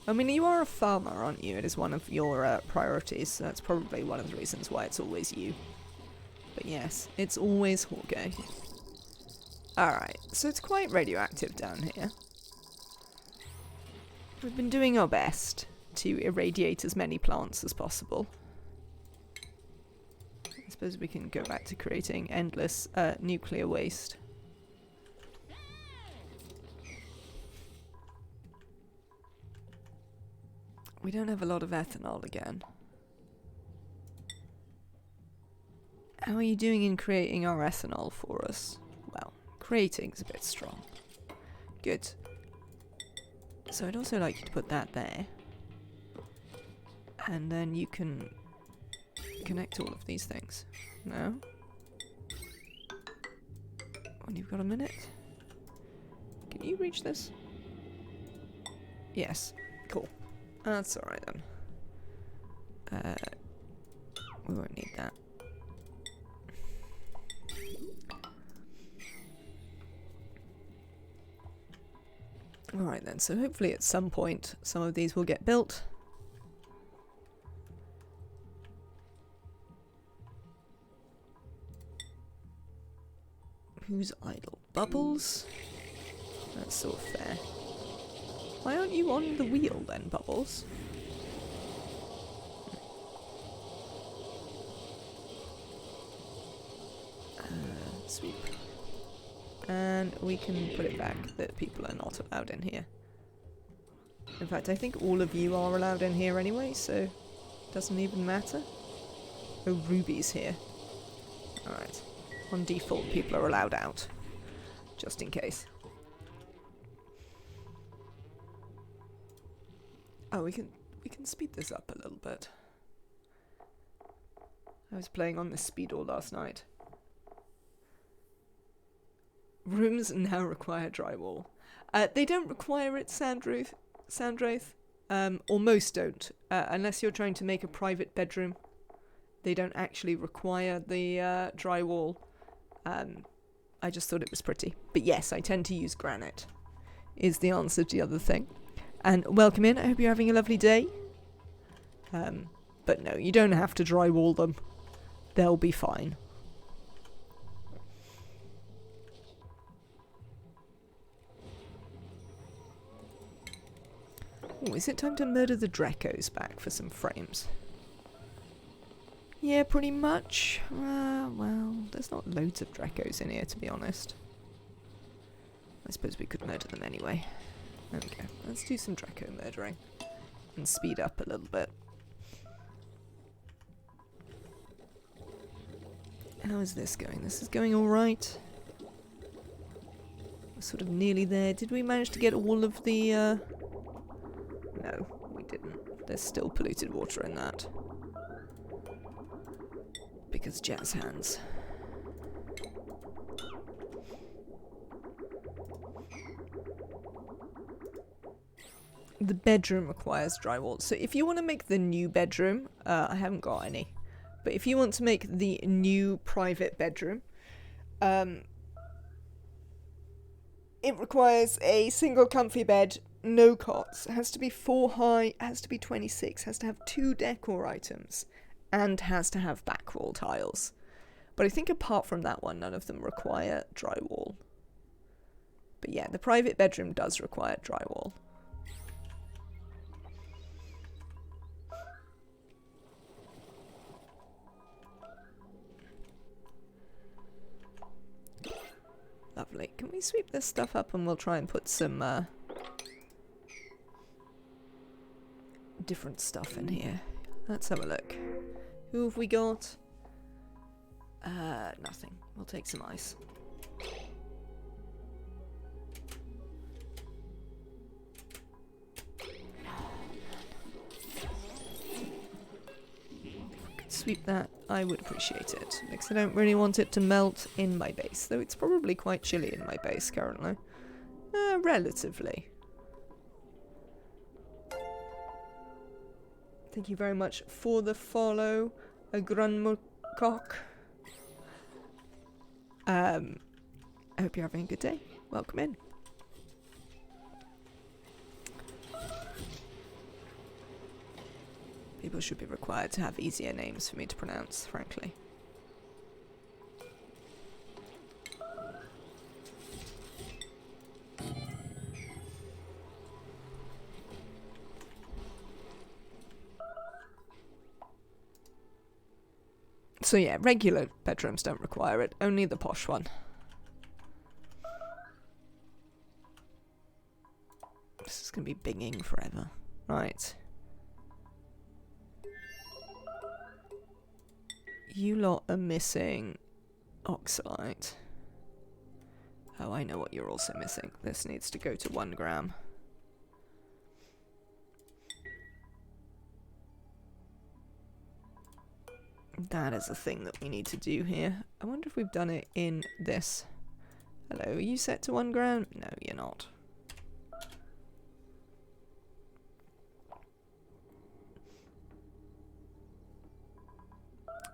S1: I mean, you are a farmer, aren't you? It is one of your priorities, so that's probably one of the reasons why it's always you. But yes, it's always Jorge. Alright, so it's quite radioactive down here. We've been doing our best to irradiate as many plants as possible. I suppose we can go back to creating endless nuclear waste. We don't have a lot of ethanol again. How are you doing in creating our ethanol for us? Well, creating's a bit strong. Good. So I'd also like you to put that there. And then you can connect all of these things. No? When you've got a minute. Can you reach this? Yes. Cool. That's alright then. We won't need that. Alright then, so hopefully at some point some of these will get built. Who's idle? Bubbles? That's sort of fair. Why aren't you on the wheel then, Bubbles? Sweep. And we can put it back that people are not allowed in here. In fact, I think all of you are allowed in here anyway, so it doesn't even matter. Oh, Ruby's here. Alright. On default, people are allowed out. Just in case. Oh, we can speed this up a little bit. I was playing on this speed all last night. Rooms now require drywall. They don't require it, Sandraith, or most don't, unless you're trying to make a private bedroom. They don't actually require the drywall. I just thought it was pretty. But yes, I tend to use granite, is the answer to the other thing. And welcome in, I hope you're having a lovely day. But no, you don't have to drywall them. They'll be fine. Oh, is it time to murder the Drekos back for some frames? Yeah, pretty much. Well, there's not loads of Drekos in here, to be honest. I suppose we could murder them anyway. There we go. Let's do some Dreko murdering. And speed up a little bit. How is this going? This is going alright. We're sort of nearly there. Did we manage to get all of the... No, we didn't. There's still polluted water in that. Because jazz hands. The bedroom requires drywall. So if you want to make the new bedroom, I haven't got any. But if you want to make the new private bedroom, it requires a single comfy bed, no cots. It has to be 4 high, it has to be 26, has to have 2 decor items, and has to have back wall tiles. But I think apart from that one, none of them require drywall. But yeah, the private bedroom does require drywall. Lovely. Can we sweep this stuff up and we'll try and put some different stuff in here. Let's have a look. Who have we got? Nothing. We'll take some ice. Sweep that, I would appreciate it, because I don't really want it to melt in my base, though it's probably quite chilly in my base currently. Relatively. Thank you very much for the follow, a Grunmucock. I hope you're having a good day. Welcome in. People should be required to have easier names for me to pronounce, frankly. So yeah, regular bedrooms don't require it, only the posh one. This is going to be binging forever. Right. You lot are missing oxalite. Oh, I know what you're also missing. This needs to go to 1 gram. That is a thing that we need to do here. I wonder if we've done it in this. Hello, are you set to one ground? No, you're not.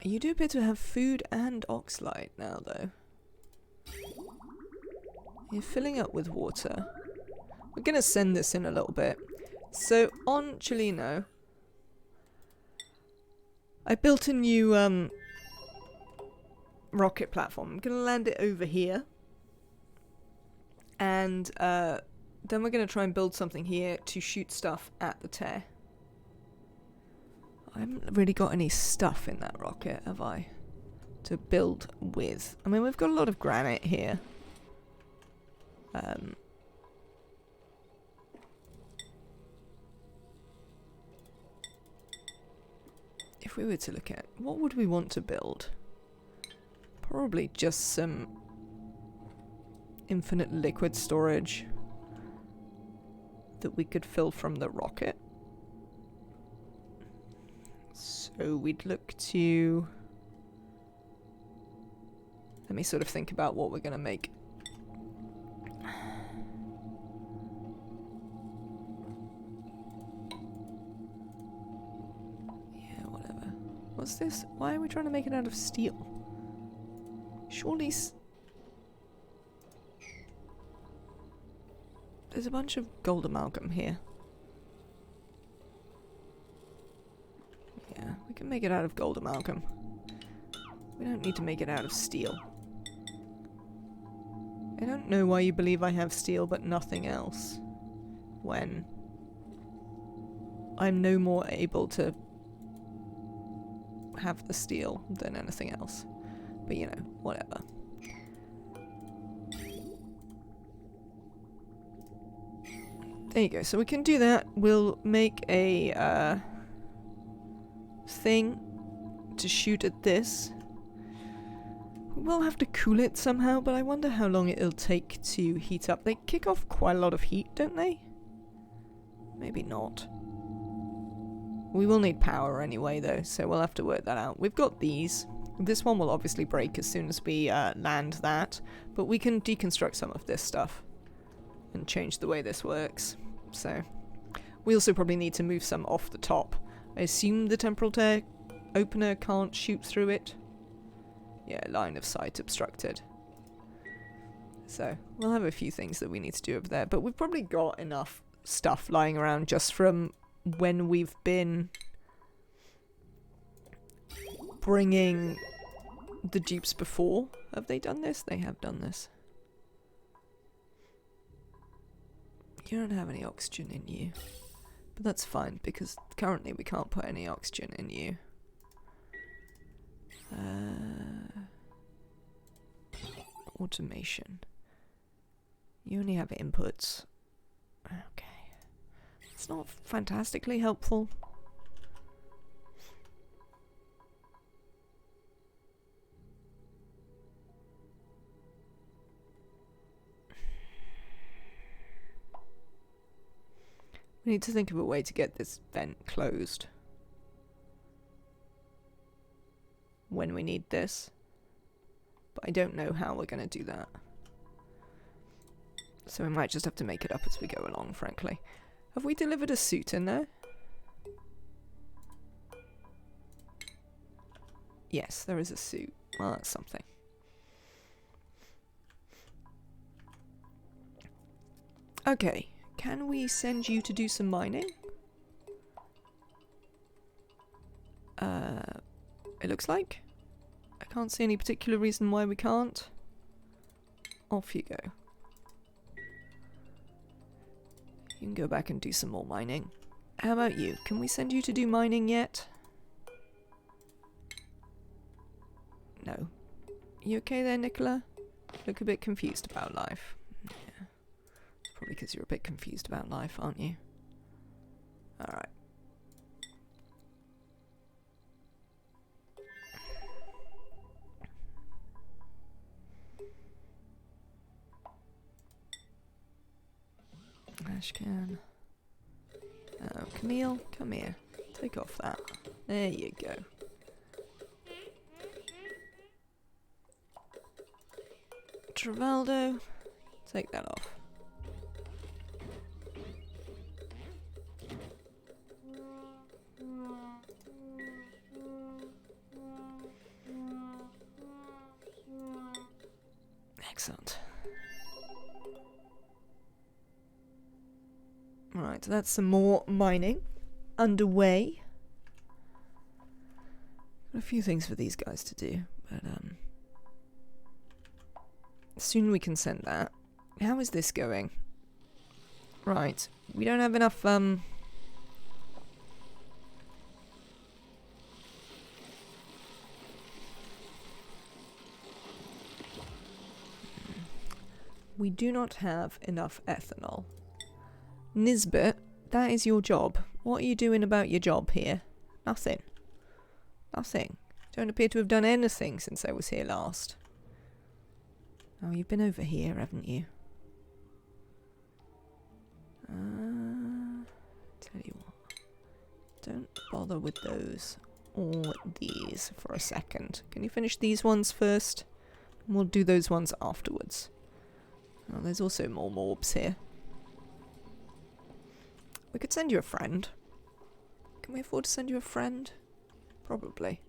S1: You do appear to have food and oxlight now, though. You're filling up with water. We're gonna send this in a little bit. So, on Chelino, I built a new, rocket platform. I'm gonna land it over here. And, then we're gonna try and build something here to shoot stuff at the tear. I haven't really got any stuff in that rocket, have I? To build with. I mean, we've got a lot of granite here. If we were to look at what would we want to build? Probably just some infinite liquid storage that we could fill from the rocket. So we'd look to... Let me sort of think about what we're going to make. Yeah, whatever. What's this? Why are we trying to make it out of steel? Surely... There's a bunch of gold amalgam here. Yeah, we can make it out of gold amalgam. We don't need to make it out of steel. I don't know why you believe I have steel but nothing else, when I'm no more able to have the steel than anything else. But you know, whatever. There you go, so we can do that. We'll make a thing to shoot at this. We'll have to cool it somehow, but I wonder how long it'll take to heat up. They kick off quite a lot of heat, don't they? Maybe not. We will need power anyway, though, so we'll have to work that out. We've got these. This one will obviously break as soon as we land that, but we can deconstruct some of this stuff and change the way this works. So, we also probably need to move some off the top. I assume the temporal tear opener can't shoot through it. Yeah, line of sight obstructed. So, we'll have a few things that we need to do over there, but we've probably got enough stuff lying around just from when we've been bringing the dupes before. Have they done this? They have done this. You don't have any oxygen in you. But that's fine, because currently we can't put any oxygen in you. Automation. You only have inputs. Okay. It's not fantastically helpful. We need to think of a way to get this vent closed when we need this, but I don't know how we're going to do that. So we might just have to make it up as we go along, frankly. Have we delivered a suit in there? Yes, there is a suit. Well, that's something. Okay. Can we send you to do some mining? It looks like. I can't see any particular reason why we can't. Off you go. You can go back and do some more mining. How about you? Can we send you to do mining yet? No. You okay there, Nicola? Look a bit confused about life. Yeah. Probably because you're a bit confused about life, aren't you? Alright. Ashcan. Oh, Camille, come here. Take off that. There you go. Travaldo, take that off. Excellent. Right, so that's some more mining underway. Got a few things for these guys to do, but soon we can send that. How is this going? Right, we don't have enough we do not have enough ethanol. Nisbet, that is your job. What are you doing about your job here? Nothing. Nothing. Don't appear to have done anything since I was here last. Oh, you've been over here, haven't you? Tell you what. Don't bother with those or these for a second. Can you finish these ones first? And we'll do those ones afterwards. Oh, there's also more morbs here. We could send you a friend. Can we afford to send you a friend? Probably.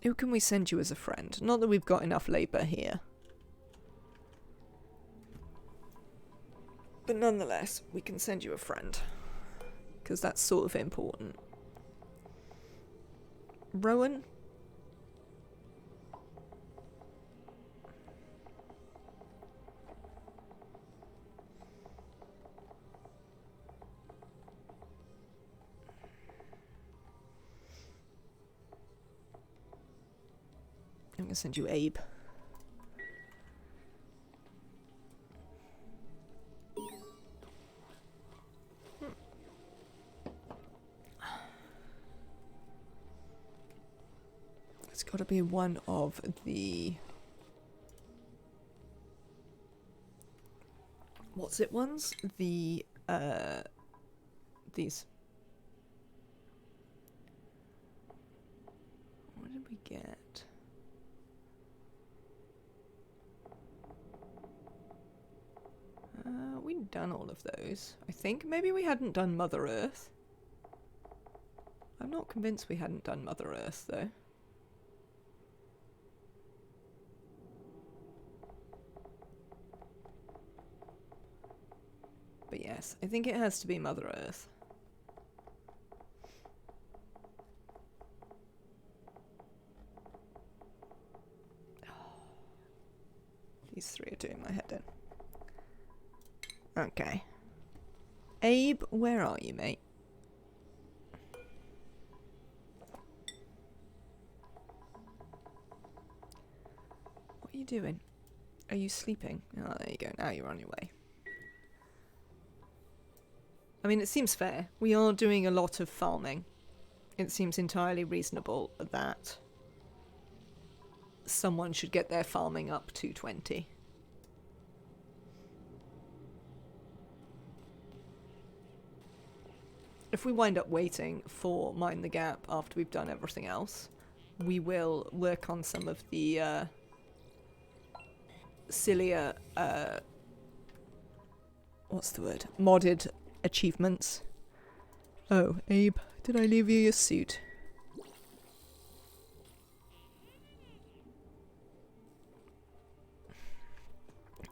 S1: Who can we send you as a friend? Not that we've got enough labour here. But nonetheless, we can send you a friend. Because that's sort of important. Rowan? I'm going to send you Abe. It's got to be one of the... What's it ones? The, these. What did we get? We'd done all of those, I think. Maybe we hadn't done Mother Earth. I'm not convinced we hadn't done Mother Earth, though. But yes, I think it has to be Mother Earth. These three are doing my head in. Okay. Abe, where are you, mate? What are you doing? Are you sleeping? Oh, there you go. Now you're on your way. I mean, it seems fair. We are doing a lot of farming. It seems entirely reasonable that someone should get their farming up to 20. If we wind up waiting for Mind the Gap after we've done everything else, we will work on some of the sillier, what's the word? Modded achievements. Oh, Abe, did I leave you your suit?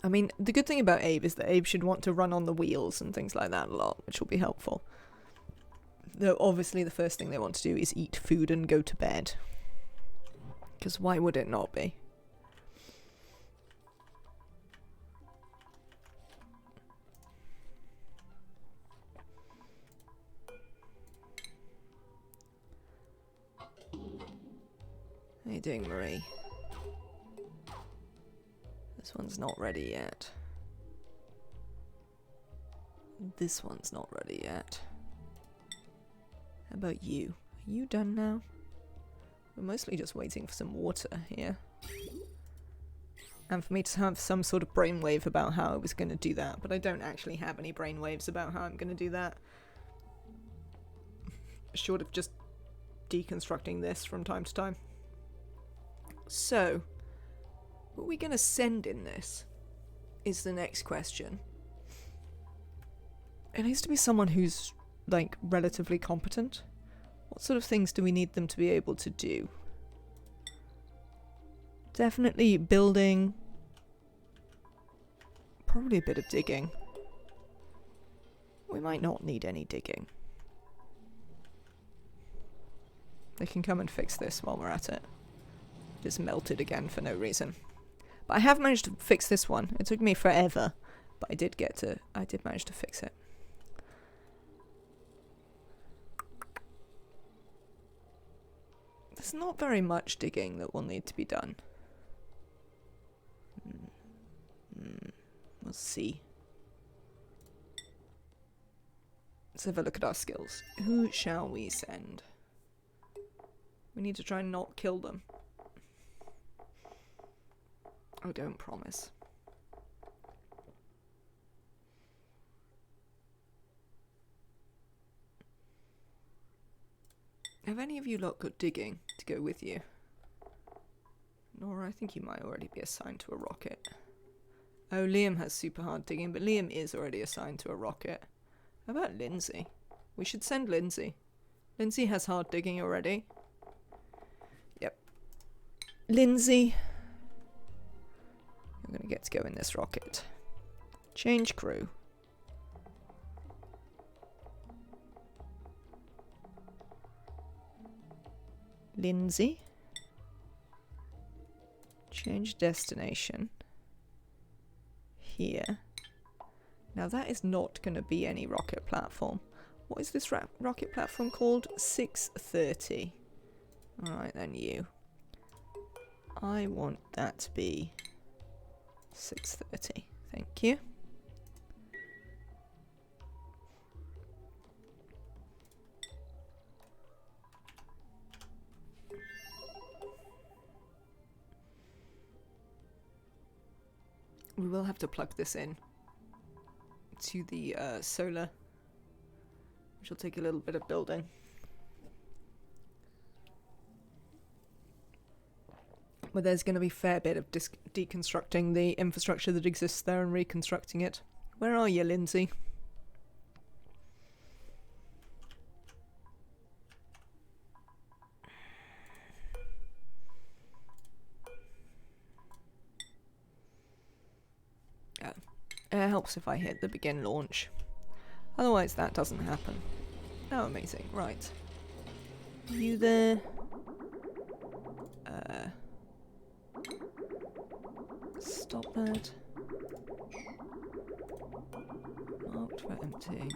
S1: I mean, the good thing about Abe is that Abe should want to run on the wheels and things like that a lot, which will be helpful. Though obviously the first thing they want to do is eat food and go to bed. Because why would it not be? How you doing, Marie? This one's not ready yet. This one's not ready yet. How about you? Are you done now? We're mostly just waiting for some water here. And for me to have some sort of brainwave about how I was going to do that, but I don't actually have any brainwaves about how I'm going to do that. Short of just deconstructing this from time to time. So, what are we going to send in this? Is the next question. It needs to be someone who's, like, relatively competent. What sort of things do we need them to be able to do? Definitely building. Probably a bit of digging. We might not need any digging. They can come and fix this while we're at it. It's melted again for no reason. But I have managed to fix this one. It took me forever, but I did manage to fix it. There's not very much digging that will need to be done. We'll see. Let's have a look at our skills. Who shall we send? We need to try and not kill them. Oh, don't promise. Have any of you lot got digging to go with you? Nora, I think you might already be assigned to a rocket. Oh, Liam has super hard digging, but Liam is already assigned to a rocket. How about Lindsay? We should send Lindsay. Lindsay has hard digging already. Yep. Lindsay. You're gonna get to go in this rocket. Change crew. Lindsay. Change destination. Here. Now that is not going to be any rocket platform. What is this rocket platform called? 630. Alright then, you. I want that to be 630. Thank you. We will have to plug this in to the solar, which will take a little bit of building. But there's going to be a fair bit of deconstructing the infrastructure that exists there and reconstructing it. Where are you, Lindsay? It helps if I hit the begin launch. Otherwise that doesn't happen. Oh, amazing. Right. You there? Stop that. Marked for emptying.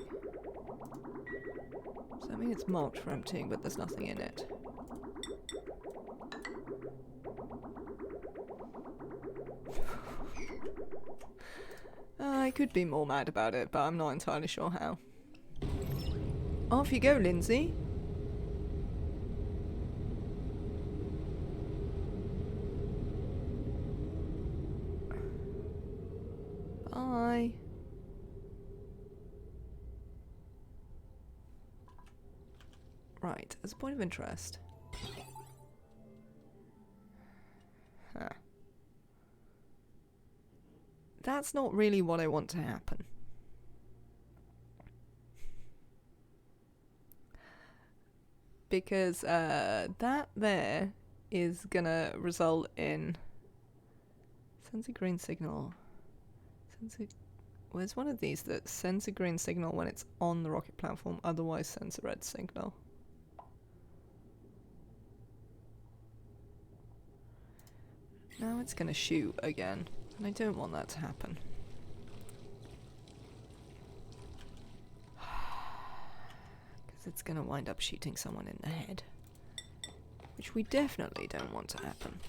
S1: Does that mean it's marked for emptying, but there's nothing in it? I could be more mad about it, but I'm not entirely sure how. Off you go, Lindsay. Bye. Right, as a point of interest. Huh. That's not really what I want to happen. Because that there is gonna result in sends a green signal. Where's one of these that sends a green signal when it's on the rocket platform, otherwise sends a red signal? Now it's gonna shoot again. And I don't want that to happen. Because it's going to wind up shooting someone in the head. Which we definitely don't want to happen.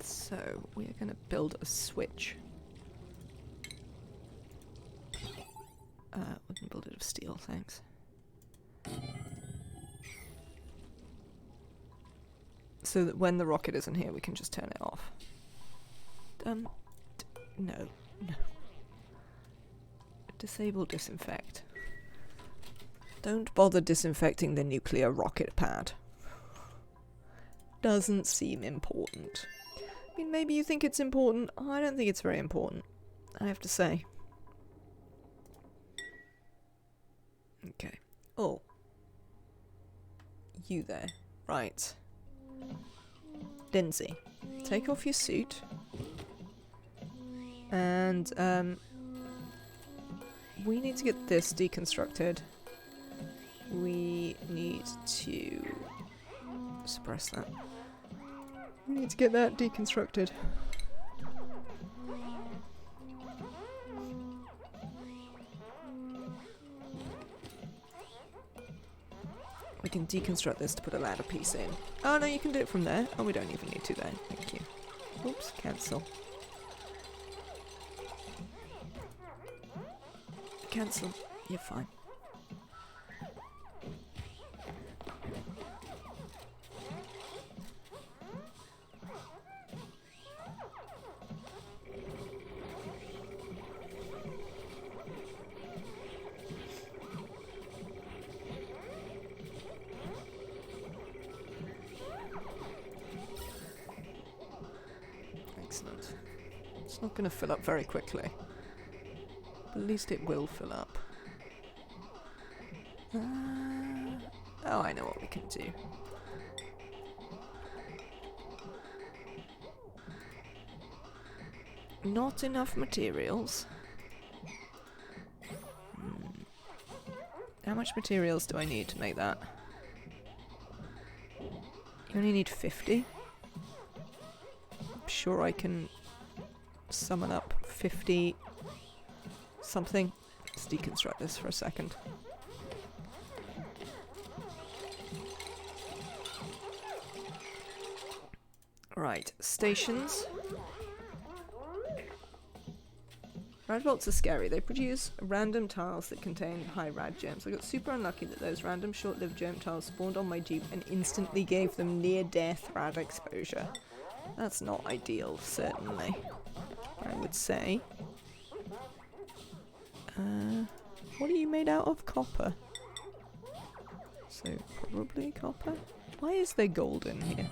S1: So, we are going to build a switch. We can build it of steel, thanks. So that when the rocket isn't here, we can just turn it off. No. Disable disinfect. Don't bother disinfecting the nuclear rocket pad. Doesn't seem important. I mean, maybe you think it's important. I don't think it's very important, I have to say. Okay. Oh. You there. Right. Lindsay, take off your suit. And, we need to get this deconstructed. We need to suppress that. We need to get that deconstructed. We can deconstruct this to put a ladder piece in. Oh no, you can do it from there. Oh, we don't even need to then. Thank you. Oops, cancel. Cancel. You're fine. Excellent. It's not going to fill up very quickly. But at least it will fill up. Oh, I know what we can do. Not enough materials. How much materials do I need to make that? You only need 50. I'm sure I can summon up 50 something. Let's deconstruct this for a second. Right, stations. Rad bolts are scary. They produce random tiles that contain high rad gems. I got super unlucky that those random short-lived gem tiles spawned on my Jeep and instantly gave them near-death rad exposure. That's not ideal, certainly, I would say. What are you made out of? Copper. So, probably copper? Why is there gold in here?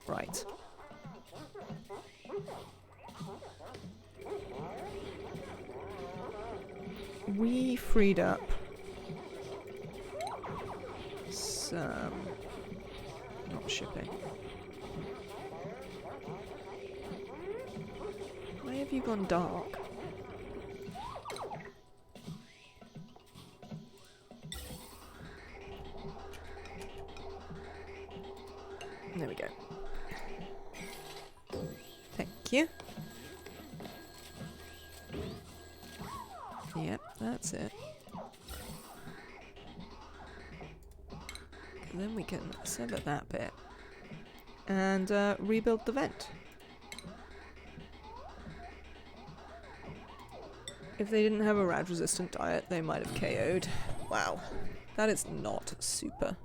S1: Right. We freed up some... not shipping. Why have you gone dark? There we go. Thank you. Yep, that's it. And then we can sever that bit and rebuild the vent. If they didn't have a rad resistant diet, they might have KO'd. Wow, that is not super.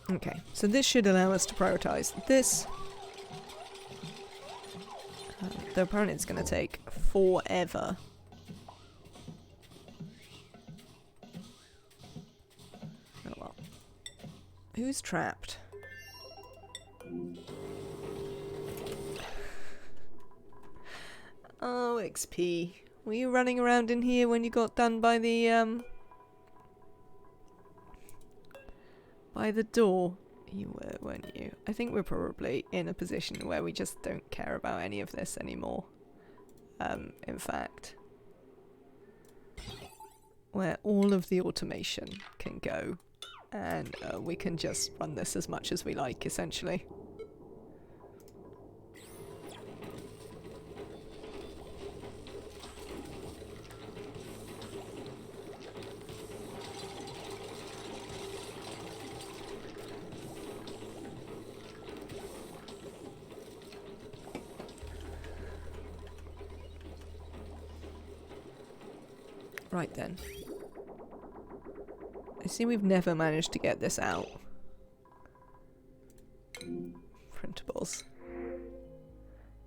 S1: Okay, so this should allow us to prioritize this. Though apparently it's going to take forever. Oh well. Who's trapped? Oh, XP. Were you running around in here when you got done by the door? You were, weren't you? I think we're probably in a position where we just don't care about any of this anymore. In fact, where all of the automation can go, and we can just run this as much as we like, essentially. Right then. I see we've never managed to get this out. Printables.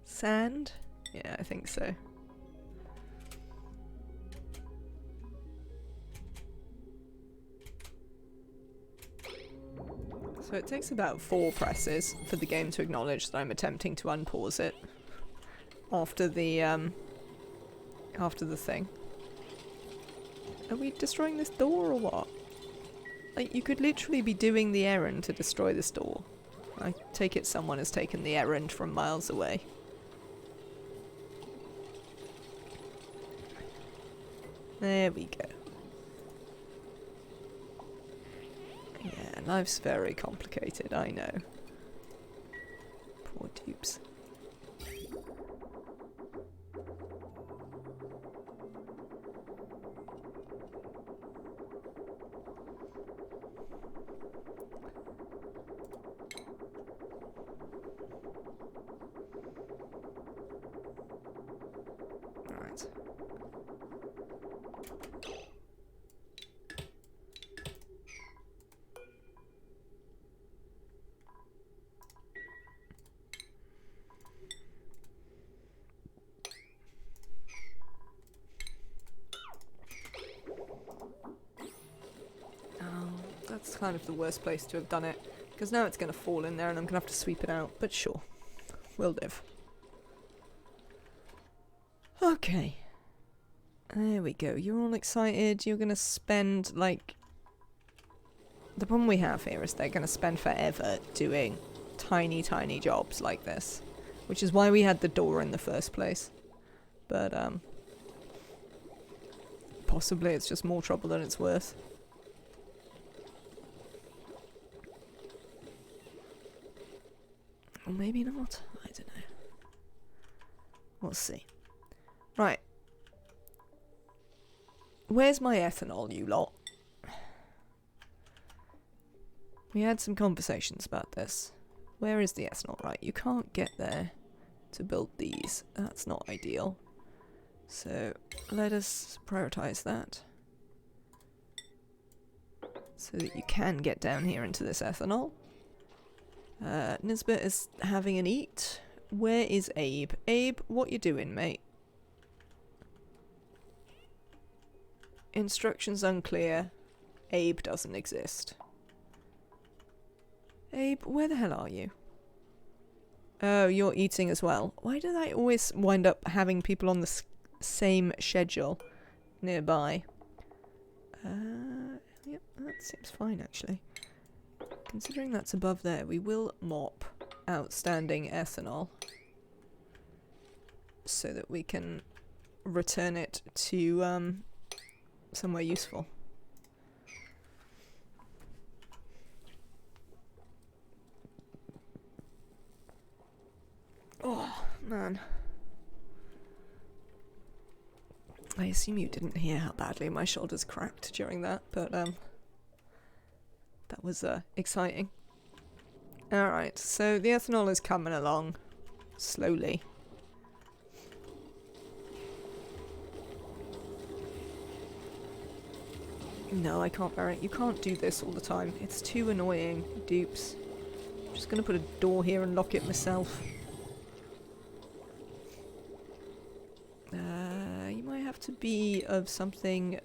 S1: Sand? Yeah, I think so. So it takes about 4 presses for the game to acknowledge that I'm attempting to unpause it after the thing. Are we destroying this door or what? Like, you could literally be doing the errand to destroy this door. I take it someone has taken the errand from miles away. There we go. Yeah, life's very complicated, I know. Poor dupes. Right. That's kind of the worst place to have done it, because now it's going to fall in there and I'm going to have to sweep it out, but sure, we'll live. Okay. There we go. You're all excited. You're going to spend, like... The problem we have here is they're going to spend forever doing tiny, tiny jobs like this, which is why we had the door in the first place. But, possibly it's just more trouble than it's worth. Or maybe not. I don't know. We'll see. Right. Where's my ethanol, you lot? We had some conversations about this. Where is the ethanol? Right, you can't get there to build these. That's not ideal. So, let us prioritize that. So that you can get down here into this ethanol. Nisbet is having an eat. Where is Abe? Abe, what you doing, mate? Instructions unclear. Abe doesn't exist. Abe, where the hell are you? Oh, you're eating as well. Why do I always wind up having people on the same schedule nearby? Yep, that seems fine, actually. Considering that's above there, we will mop outstanding ethanol so that we can return it to somewhere useful. Oh, man. I assume you didn't hear how badly my shoulders cracked during that, but that was exciting. Alright, so the ethanol is coming along slowly. No, I can't bear it. You can't do this all the time. It's too annoying, dupes. I'm just gonna put a door here and lock it myself. You might have to be of something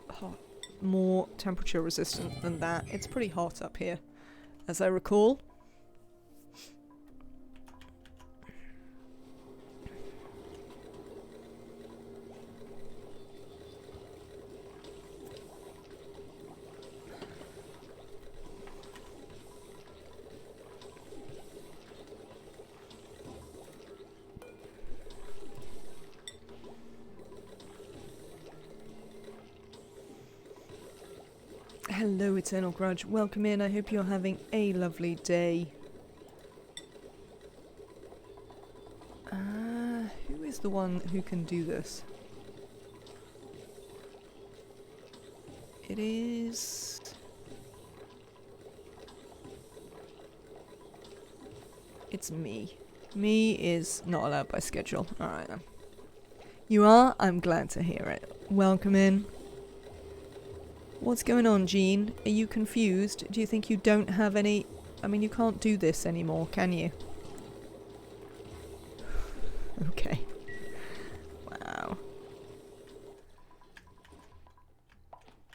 S1: hot, more temperature resistant than that. It's pretty hot up here, as I recall. Hello, Eternal Grudge. Welcome in. I hope you're having a lovely day. Who is the one who can do this? It is... It's me. Me is not allowed by schedule. Alright then. You are? I'm glad to hear it. Welcome in. What's going on, Jean? Are you confused? Do you think you don't have any... I mean, you can't do this anymore, can you? Okay. Wow.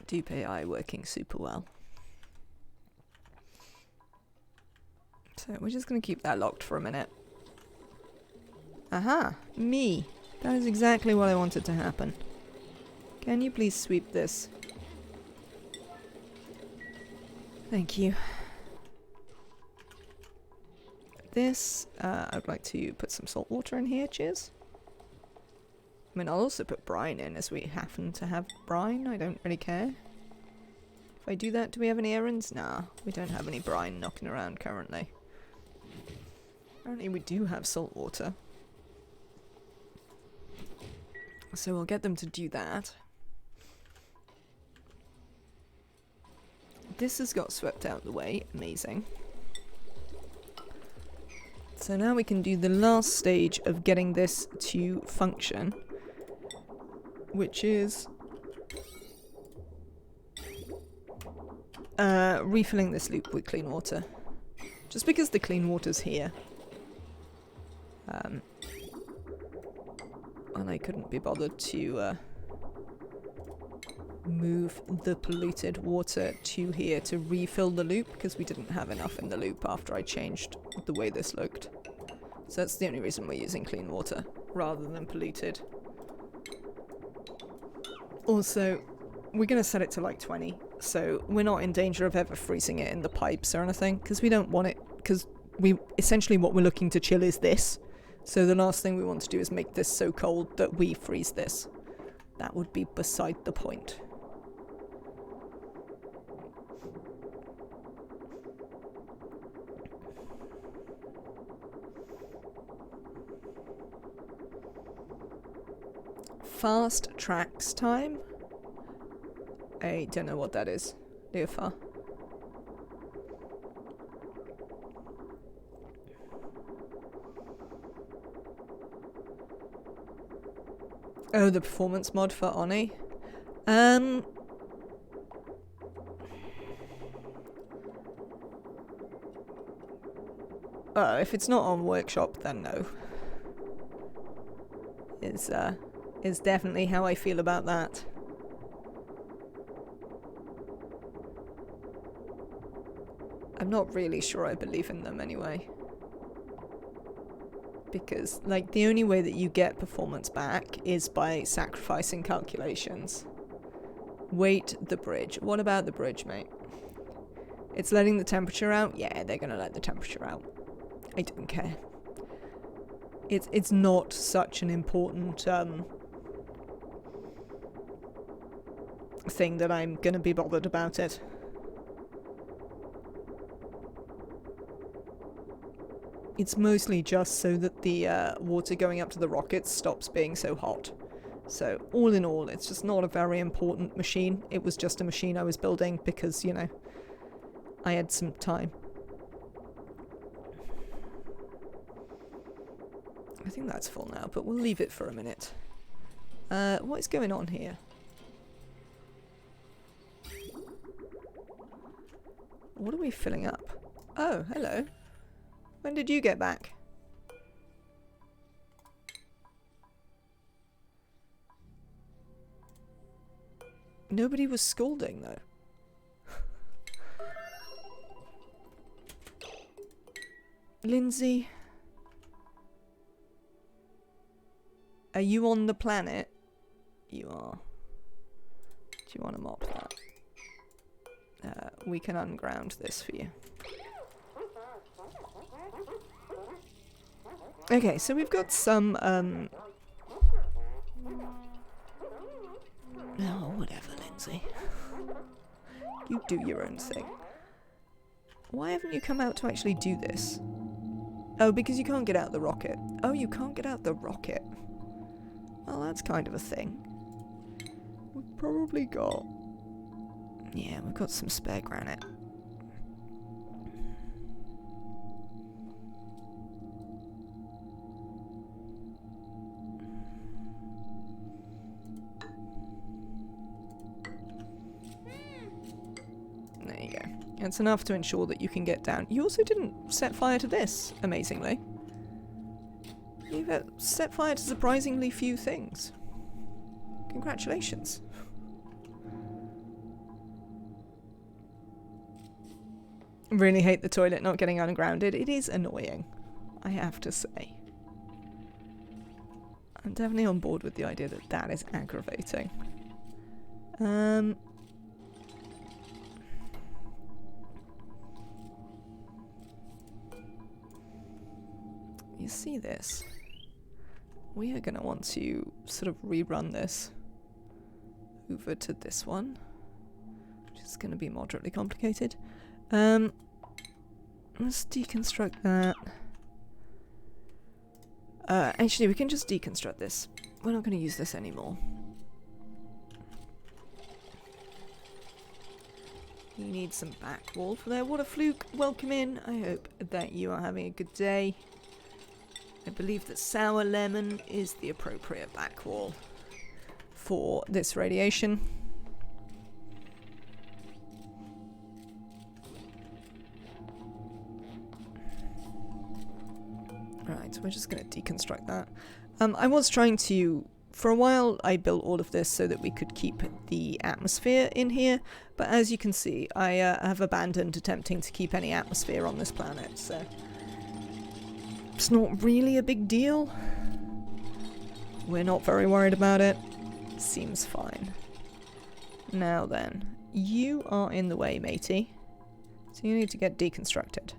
S1: Dupe AI working super well. So we're just going to keep that locked for a minute. Aha! Me! That is exactly what I wanted to happen. Can you please sweep this? Thank you. This, I'd like to put some salt water in here, cheers. I mean, I'll also put brine in as we happen to have brine, I don't really care. If I do that, do we have any errands? Nah, we don't have any brine knocking around currently. Apparently we do have salt water. So we'll get them to do that. This has got swept out of the way, amazing. So now we can do the last stage of getting this to function, which is refilling this loop with clean water. Just because the clean water's here. And I couldn't be bothered to move the polluted water to here to refill the loop because we didn't have enough in the loop after I changed the way this looked. So that's the only reason we're using clean water rather than polluted. Also, we're going to set it to like 20, so we're not in danger of ever freezing it in the pipes or anything because we don't want it, because we essentially what we're looking to chill is this. So the last thing we want to do is make this so cold that we freeze this. That would be beside the point. Fast tracks time? I don't know what that is. Leofar. Oh, the performance mod for Oni? If it's not on Workshop, then no. Is definitely how I feel about that. I'm not really sure I believe in them anyway. Because, like, the only way that you get performance back is by sacrificing calculations. Wait, the bridge. What about the bridge, mate? It's letting the temperature out? Yeah, they're gonna let the temperature out. I don't care. It's not such an important thing that I'm gonna be bothered about it. It's mostly just so that the water going up to the rockets stops being so hot. So, all in all, it's just not a very important machine. It was just a machine I was building because, you know, I had some time. I think that's full now, but we'll leave it for a minute. What is going on here? What are we filling up? Oh, hello. When did you get back? Nobody was scolding, though. Lindsay? Are you on the planet? You are. Do you want to mop that? We can unground this for you. Okay, so we've got some, oh, whatever, Lindsay. You do your own thing. Why haven't you come out to actually do this? Oh, because you can't get out the rocket. Oh, you can't get out the rocket. Well, that's kind of a thing. We've probably got... Yeah, we've got some spare granite. It's enough to ensure that you can get down. You also didn't set fire to this, amazingly. You've set fire to surprisingly few things. Congratulations. Really hate the toilet not getting ungrounded. It is annoying, I have to say. I'm definitely on board with the idea that that is aggravating. You see this? We are going to want to sort of rerun this over to this one, which is going to be moderately complicated. Let's deconstruct that. Actually, we can just deconstruct this. We're not going to use this anymore. You need some back wall for there. What a fluke. Welcome in. I hope that you are having a good day. I believe that sour lemon is the appropriate back wall for this radiation. Right, so we're just going to deconstruct that. I was trying to... For a while, I built all of this so that we could keep the atmosphere in here, but as you can see, I have abandoned attempting to keep any atmosphere on this planet, so... It's not really a big deal. We're not very worried about it. Seems fine. Now then, you are in the way, matey. So you need to get deconstructed.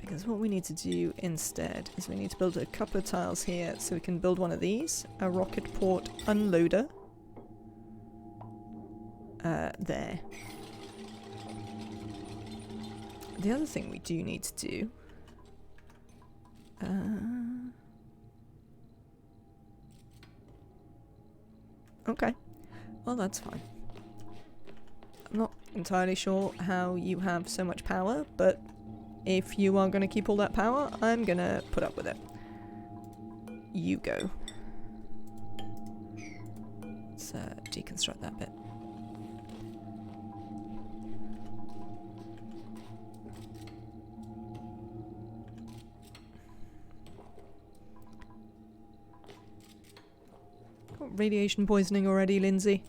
S1: Because what we need to do instead is we need to build a couple of tiles here so we can build one of these. A rocket port unloader. There. The other thing we do need to do... Okay. Well, that's fine. I'm not entirely sure how you have so much power, but if you are going to keep all that power, I'm going to put up with it. You go. Let's deconstruct that bit. Got radiation poisoning already, Lindsay.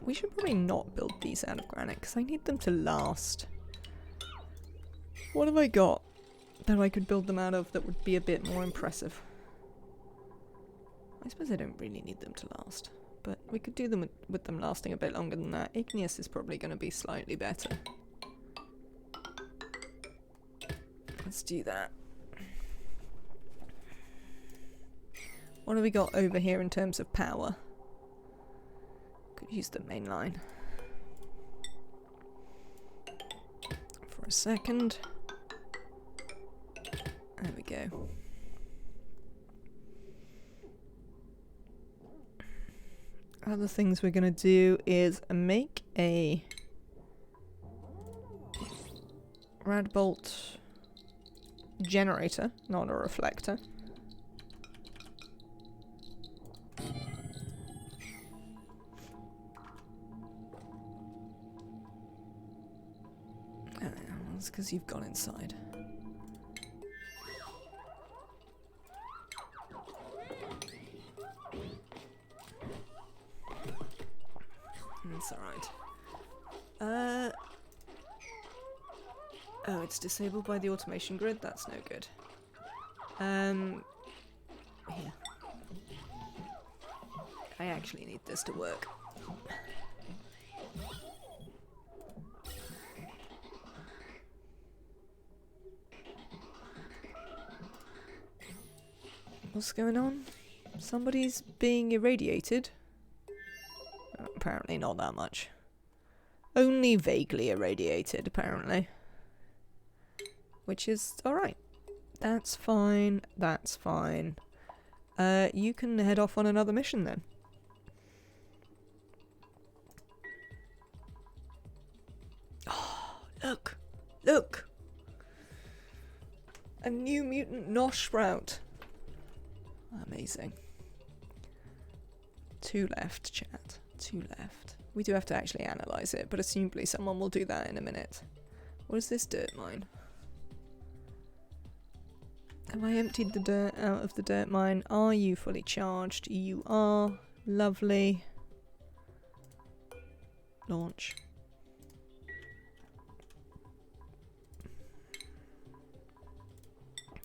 S1: We should probably not build these out of granite because I need them to last. What have I got that I could build them out of that would be a bit more impressive? I suppose I don't really need them to last, but we could do them with them lasting a bit longer than that. Igneous is probably going to be slightly better. Let's do that. What have we got over here in terms of power? Could use the main line. For a second. There we go. Other things we're going to do is make a Radbolt generator, not a reflector. That's because you've gone inside. That's alright. Oh, it's disabled by the automation grid? That's no good. Here. I actually need this to work. What's going on? Somebody's being irradiated? Apparently not that much. Only vaguely irradiated, apparently. Which is alright. That's fine, that's fine. you can head off on another mission then. Oh, look! Look! A new mutant Nosh Sprout. Amazing. 2 left, chat. 2 left. We do have to actually analyse it, but assumably someone will do that in a minute. What is this dirt mine? Have I emptied the dirt out of the dirt mine? Are you fully charged? You are. Lovely. Launch.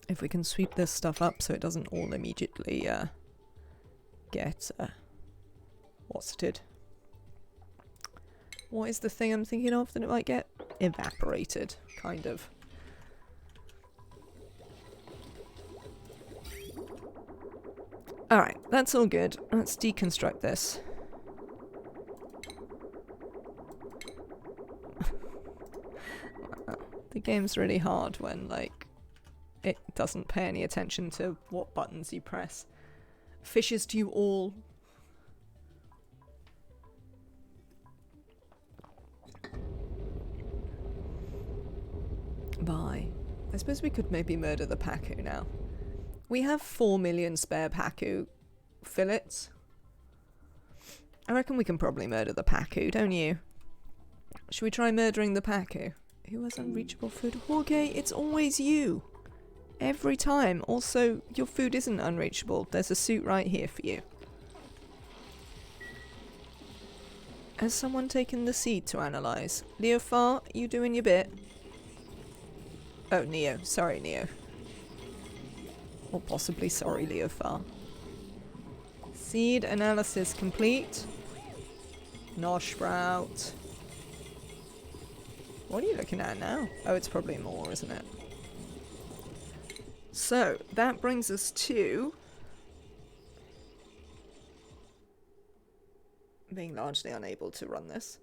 S1: If we can sweep this stuff up so it doesn't all immediately get what's-ted. What is the thing I'm thinking of that it might get? Evaporated, kind of. Alright, that's all good. Let's deconstruct this. The game's really hard when, like, it doesn't pay any attention to what buttons you press. Fishes to you all. Bye. I suppose we could maybe murder the Pacu now. We have 4 million spare Pacu fillets. I reckon we can probably murder the Pacu, don't you? Should we try murdering the Pacu? Who has unreachable food? Jorge, it's always you. Every time. Also, your food isn't unreachable. There's a suit right here for you. Has someone taken the seed to analyse? Leofar, you doing your bit? Oh, Neo. Sorry, Neo. Or possibly sorry, Leofar. Seed analysis complete. Nosh Sprout. What are you looking at now? Oh, it's probably more, isn't it? So, that brings us to being largely unable to run this.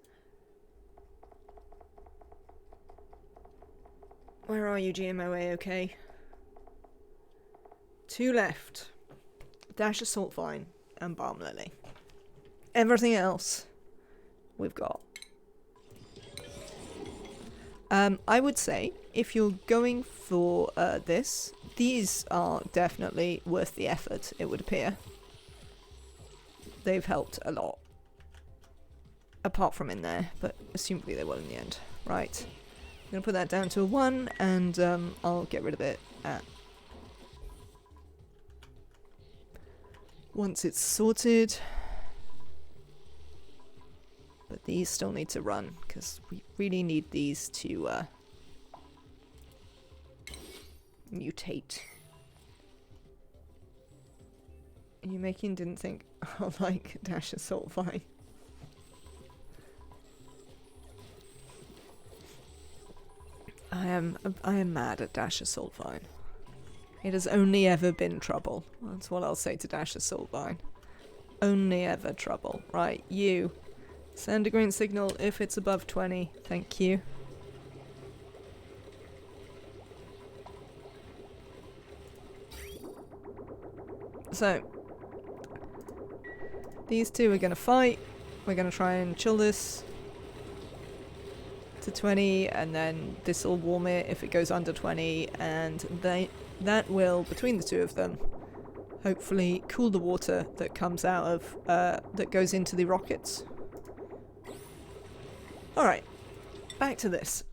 S1: Where are you, GMOA? Okay. 2 left. Dash Assault Vine and Balm Lily. Everything else we've got. I would say, if you're going for this, these are definitely worth the effort, it would appear. They've helped a lot. Apart from in there, but assumably they will in the end. Right. I'm going to put that down to a 1, and I'll get rid of it at... once it's sorted. But these still need to run, because we really need these to mutate. You making didn't think I'll like Dash Assault Vine. I am mad at Dash Assault Vine. It has only ever been trouble. That's what I'll say to Dash Assault Vine. Only ever trouble. Right, you. Send a green signal if it's above 20. Thank you. So, these two are going to fight. We're going to try and chill this to 20, and then this will warm it if it goes under 20, and that will, between the two of them, hopefully cool the water that comes out of, that goes into the rockets. Alright, back to this.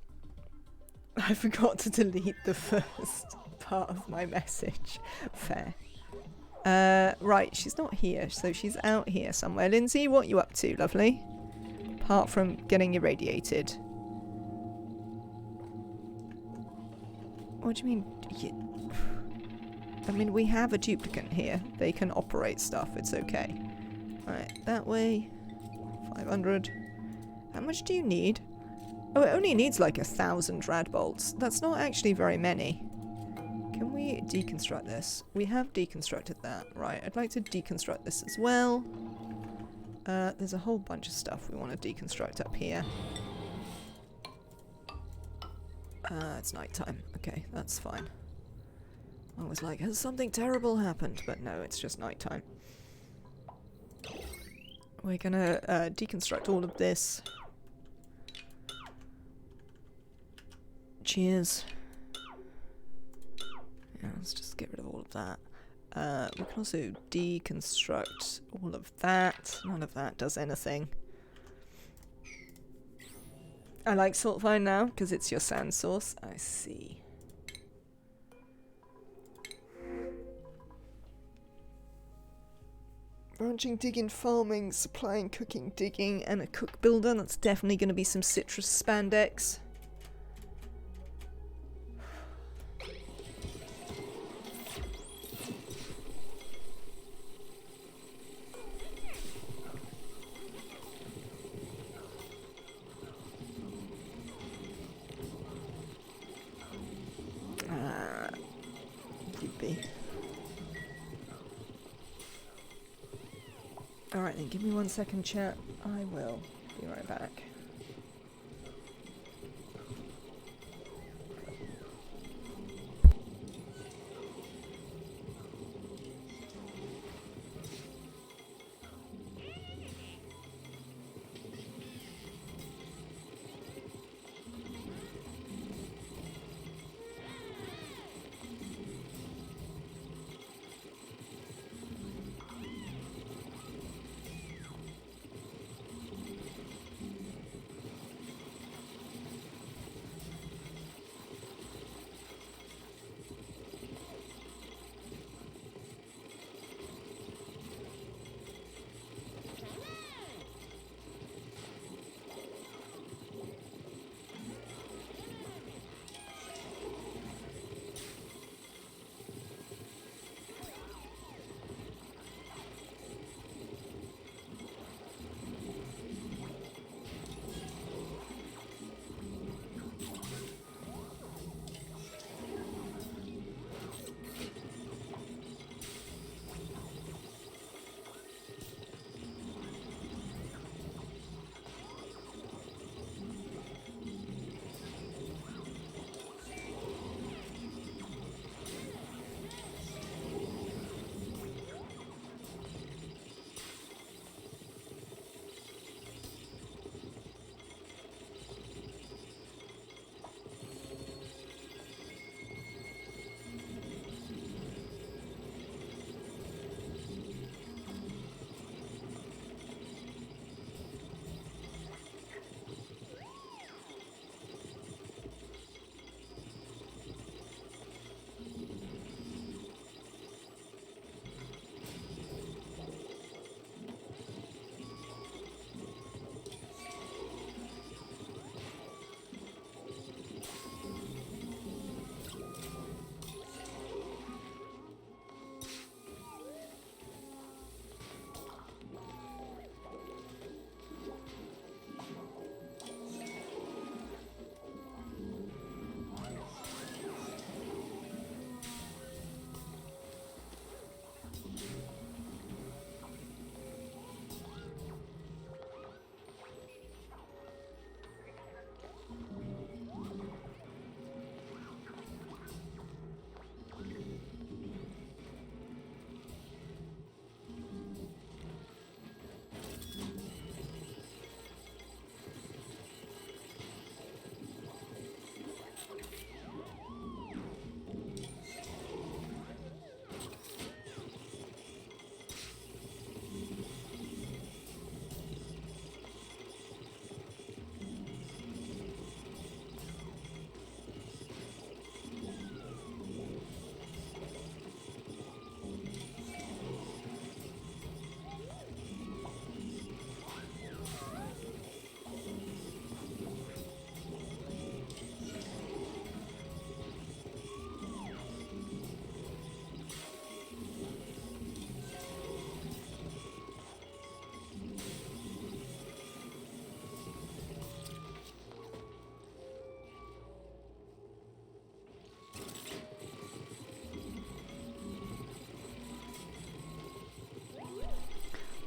S1: I forgot to delete the first part of my message. Fair. Right, she's not here, so she's out here somewhere. Lindsay, what are you up to, lovely? Apart from getting irradiated. What do you mean? I mean, we have a duplicate here. They can operate stuff, it's okay. Alright, that way. 500. How much do you need? Oh, it only needs like 1,000 rad bolts. That's not actually very many. Can we deconstruct this? We have deconstructed that. Right, I'd like to deconstruct this as well. There's a whole bunch of stuff we want to deconstruct up here. It's nighttime. Okay, that's fine. I was like, has something terrible happened? But no, it's just nighttime. We're gonna deconstruct all of this. Cheers. Yeah, let's just get rid of all of that. We can also deconstruct all of that. None of that does anything. I like Saltfine now because it's your sand source. I see. Ranching, digging, farming, supplying, cooking, digging, and a cook builder. That's definitely going to be some citrus spandex. Would be. Alright then, give me 1 second, chat. I will be right back.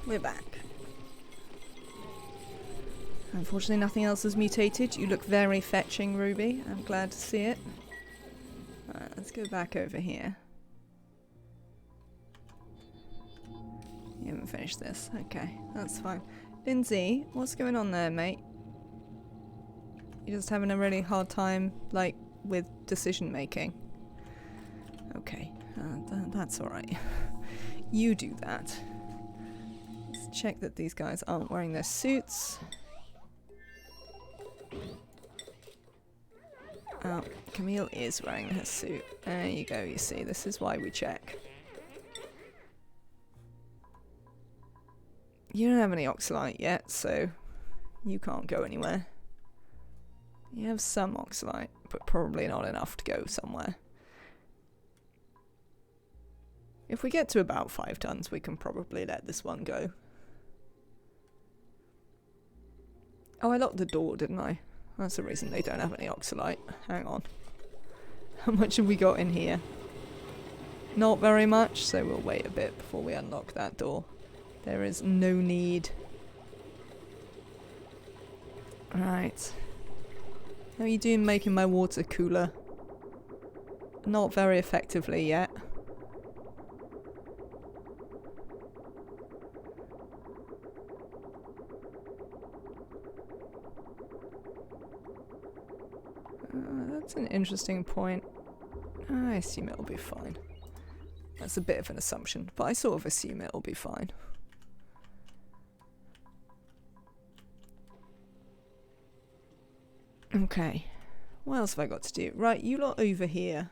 S1: We're back. Unfortunately, nothing else has mutated. You look very fetching, Ruby. I'm glad to see it. Alright, let's go back over here. You haven't finished this. Okay, that's fine. Lindsay, what's going on there, mate? You're just having a really hard time, like, with decision making. Okay, that's alright. You do that. Let's check that these guys aren't wearing their suits. Oh, Camille is wearing her suit. There you go, you see, this is why we check. You don't have any Oxalite yet, so you can't go anywhere. You have some Oxalite, but probably not enough to go somewhere. If we get to about 5 tons, we can probably let this one go. Oh, I locked the door, didn't I? That's the reason they don't have any Oxalite. Hang on. How much have we got in here? Not very much, so we'll wait a bit before we unlock that door. There is no need. Right. How are you doing making my water cooler? Not very effectively yet. That's an interesting point. I assume it'll be fine. That's a bit of an assumption, but I sort of assume it'll be fine. Okay. What else have I got to do? Right, you lot over here.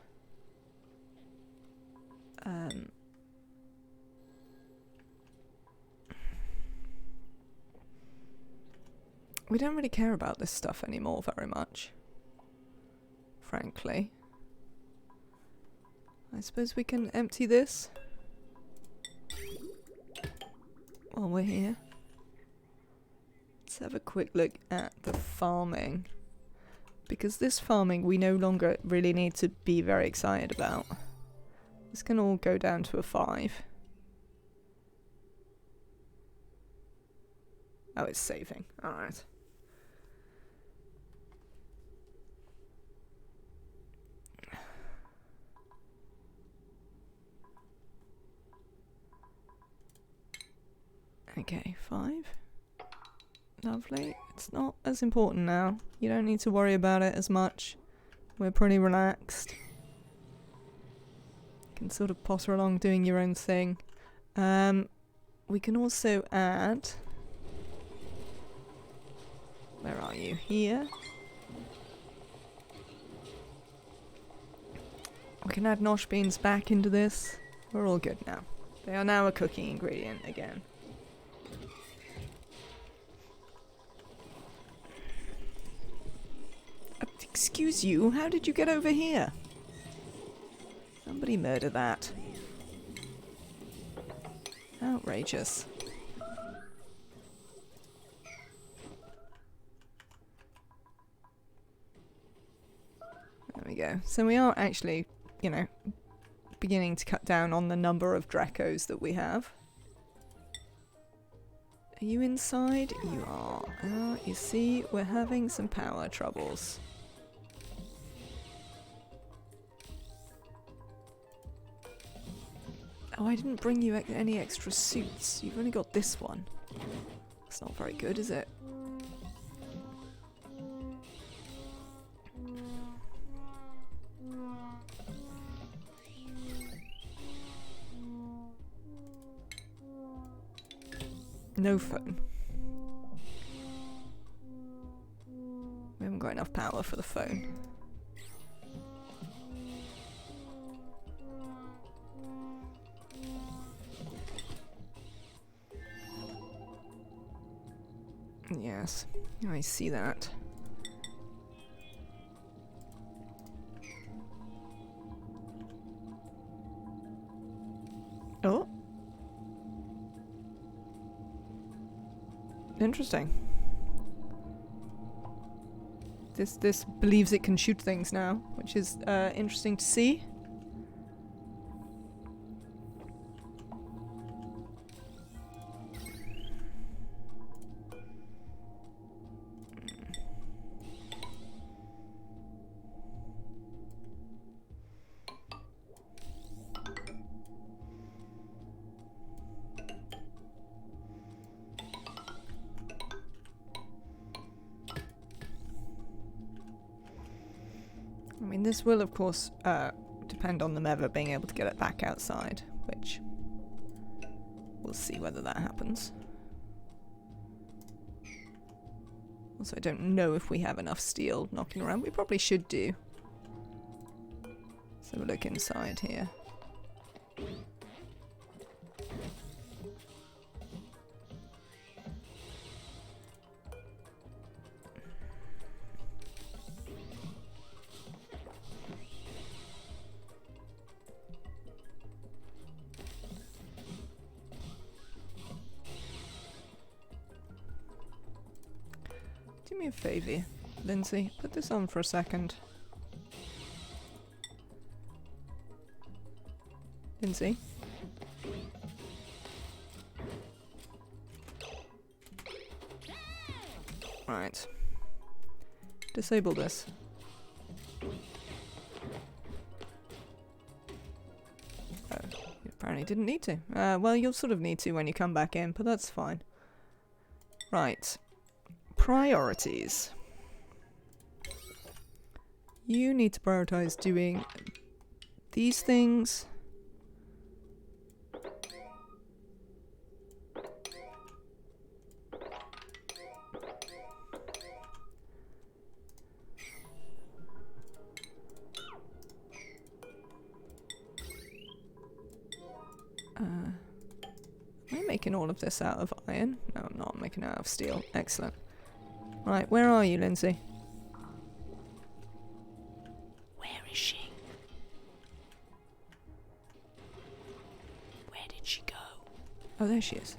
S1: We don't really care about this stuff anymore very much. Frankly. I suppose we can empty this while we're here. Let's have a quick look at the farming. Because this farming we no longer really need to be very excited about. This can all go down to a 5. Oh, it's saving. Alright. Okay, 5. Lovely. It's not as important now. You don't need to worry about it as much. We're pretty relaxed. You can sort of potter along doing your own thing. We can also add... Where are you? Here. We can add nosh beans back into this. We're all good now. They are now a cooking ingredient again. Excuse you, how did you get over here? Somebody murder that. Outrageous. There we go. So we are actually, you know, beginning to cut down on the number of Dracos that we have. Are you inside? You are. You see, we're having some power troubles. Oh, I didn't bring you any extra suits. You've only got this one. That's not very good, is it? No phone. We haven't got enough power for the phone. Yes, I see that. Oh. Interesting. This believes it can shoot things now, which is interesting to see. I mean, this will, of course, depend on them ever being able to get it back outside, which we'll see whether that happens. Also, I don't know if we have enough steel knocking around. We probably should do. Let's have a look inside here. Do me a favour, Lindsay. Put this on for a second. Lindsay? Right. Disable this. Oh, you apparently didn't need to. Well, you'll sort of need to when you come back in, but that's fine. Right. Priorities. You need to prioritize doing these things. Am I making all of this out of iron? No, I'm not. I'm making it out of steel. Excellent. Right, where are you, Lindsay? Where is she? Where did she go? Oh, there she is.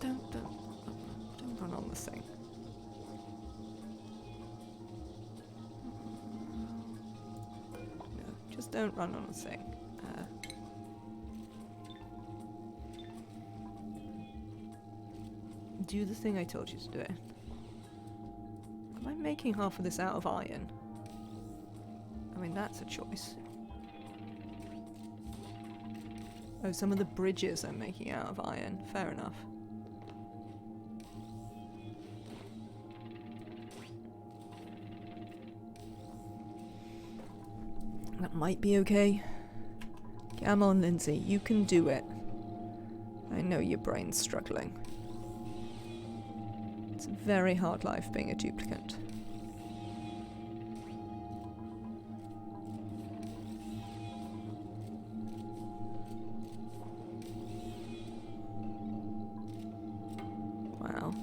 S1: Don't run on this thing. No, just don't run on this thing. Do the thing I told you to do. Am I making half of this out of iron? I mean, that's a choice. Oh, some of the bridges I'm making out of iron. Fair enough. That might be okay. Come on, Lindsay, you can do it. I know your brain's struggling. It's a very hard life being a duplicant. Wow.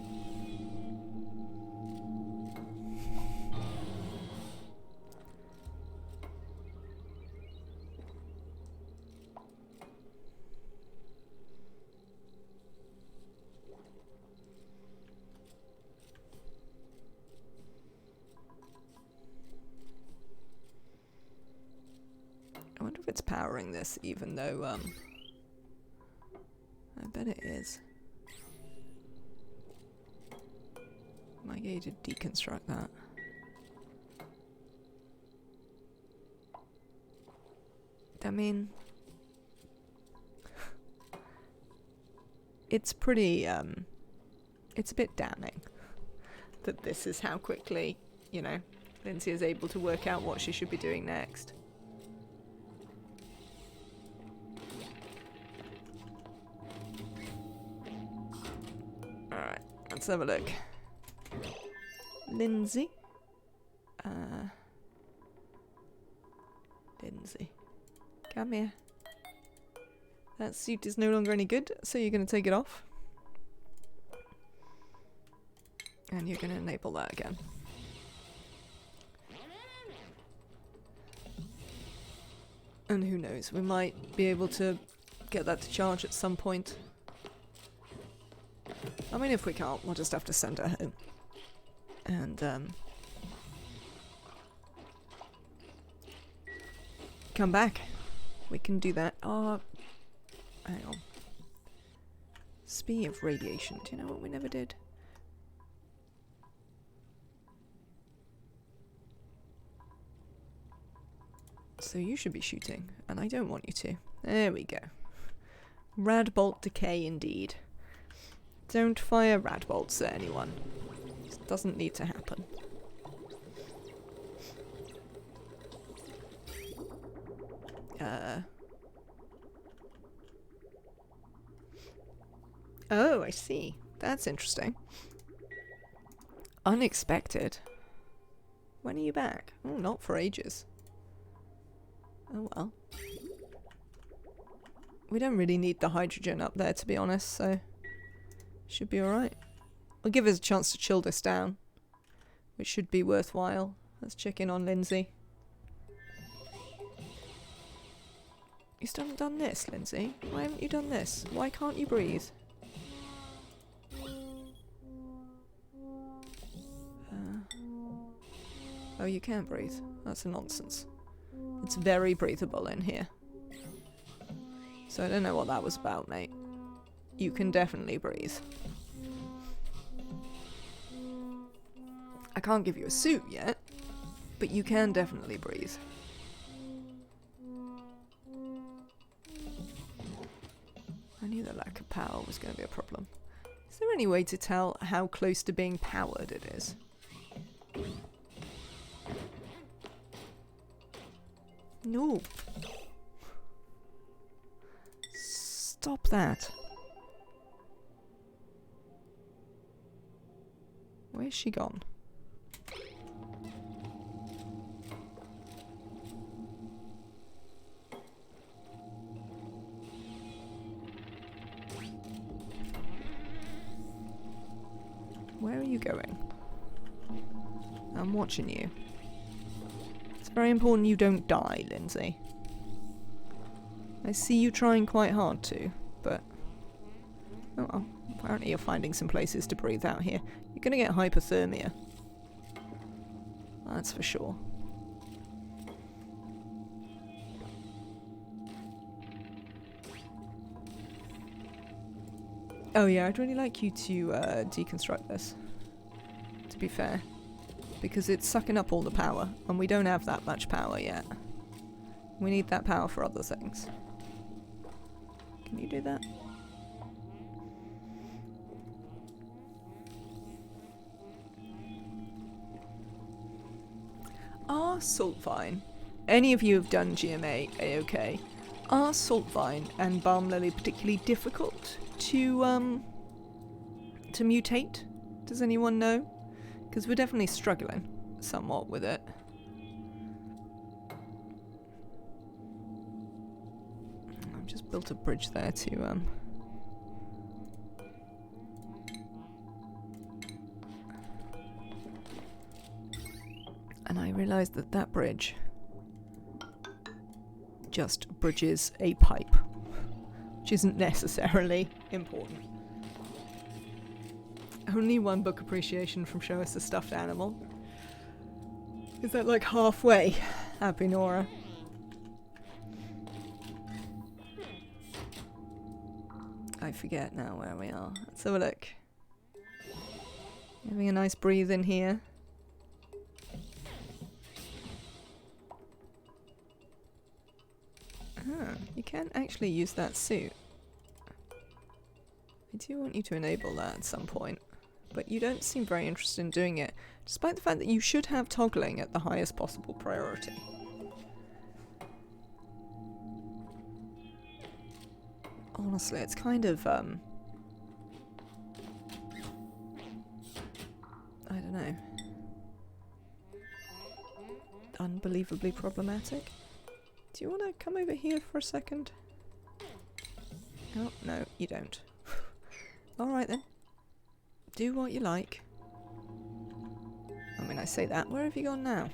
S1: I wonder if it's powering this, even though, I bet it is. Am I going to deconstruct that? I mean, it's pretty, it's a bit damning that this is how quickly, you know, Lindsay is able to work out what she should be doing next. Alright, let's have a look. Lindsay. Lindsay. Come here. That suit is no longer any good, so you're going to take it off. And you're going to enable that again. And who knows, we might be able to get that to charge at some point. I mean, if we can't, we'll just have to send her home. And, come back. We can do that. Oh, hang on. Speaking of radiation, do you know what we never did? So you should be shooting, and I don't want you to. There we go. Radbolt decay indeed. Don't fire radbolts at anyone. This doesn't need to happen. Oh, I see. That's interesting. Unexpected. When are you back? Oh, not for ages. Oh well. We don't really need the hydrogen up there, to be honest, so should be alright. We'll give us a chance to chill this down, which should be worthwhile. Let's check in on Lindsay. You still haven't done this, Lindsay? Why haven't you done this? Why can't you breathe? Oh, you can breathe. That's a nonsense. It's very breathable in here. So I don't know what that was about, mate. You can definitely breathe. I can't give you a suit yet, but you can definitely breathe. I knew the lack of power was going to be a problem. Is there any way to tell how close to being powered it is? No. Stop that. Where's she gone? Where are you going? I'm watching you. It's very important you don't die, Lindsay. I see you trying quite hard to, but... oh well, apparently you're finding some places to breathe out here. You're gonna get hypothermia. That's for sure. Oh yeah, I'd really like you to deconstruct this, to be fair. Because it's sucking up all the power, and we don't have that much power yet. We need that power for other things. Can you do that? Are Saltvine, any of you have done GMA A-OK, are Saltvine and Balm Lily particularly difficult to mutate? Does anyone know? Because we're definitely struggling somewhat with it. I've just built a bridge there to and I realised that that bridge just bridges a pipe, which isn't necessarily important. Only one book appreciation from Show Us a Stuffed Animal. Is that like halfway? Happy Nora. I forget now where we are. Let's have a look. Having a nice breathe in here. Ah, you can actually use that suit. I do want you to enable that at some point, but you don't seem very interested in doing it, despite the fact that you should have toggling at the highest possible priority. Honestly, it's kind of, I don't know, unbelievably problematic. Do you want to come over here for a second? Oh, no, you don't. Alright then. Do what you like. I mean, I say that. Where have you gone now?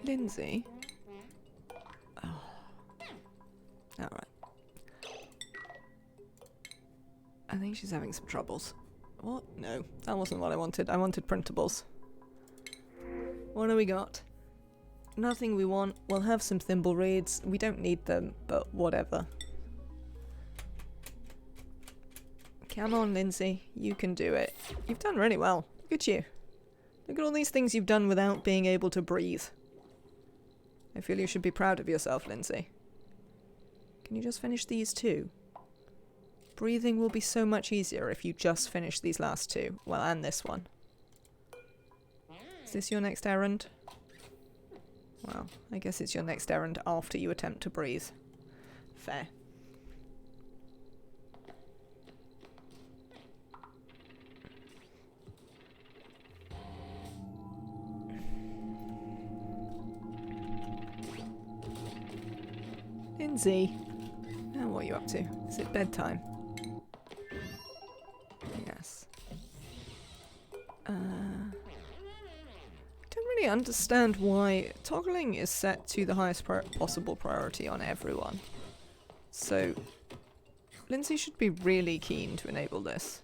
S1: Lindsay? Oh. Alright. I think she's having some troubles. What? No, that wasn't what I wanted. I wanted printables. What do we got? Nothing we want. We'll have some thimble reeds. We don't need them, but whatever. Come on, Lindsay. You can do it. You've done really well. Look at you. Look at all these things you've done without being able to breathe. I feel you should be proud of yourself, Lindsay. Can you just finish these two? Breathing will be so much easier if you just finish these last two. Well, and this one. Is this your next errand? Well, I guess it's your next errand after you attempt to breathe. Fair. Lindsay, now what are you up to? Is it bedtime? Yes. Don't really understand why toggling is set to the highest possible priority on everyone. So, Lindsay should be really keen to enable this.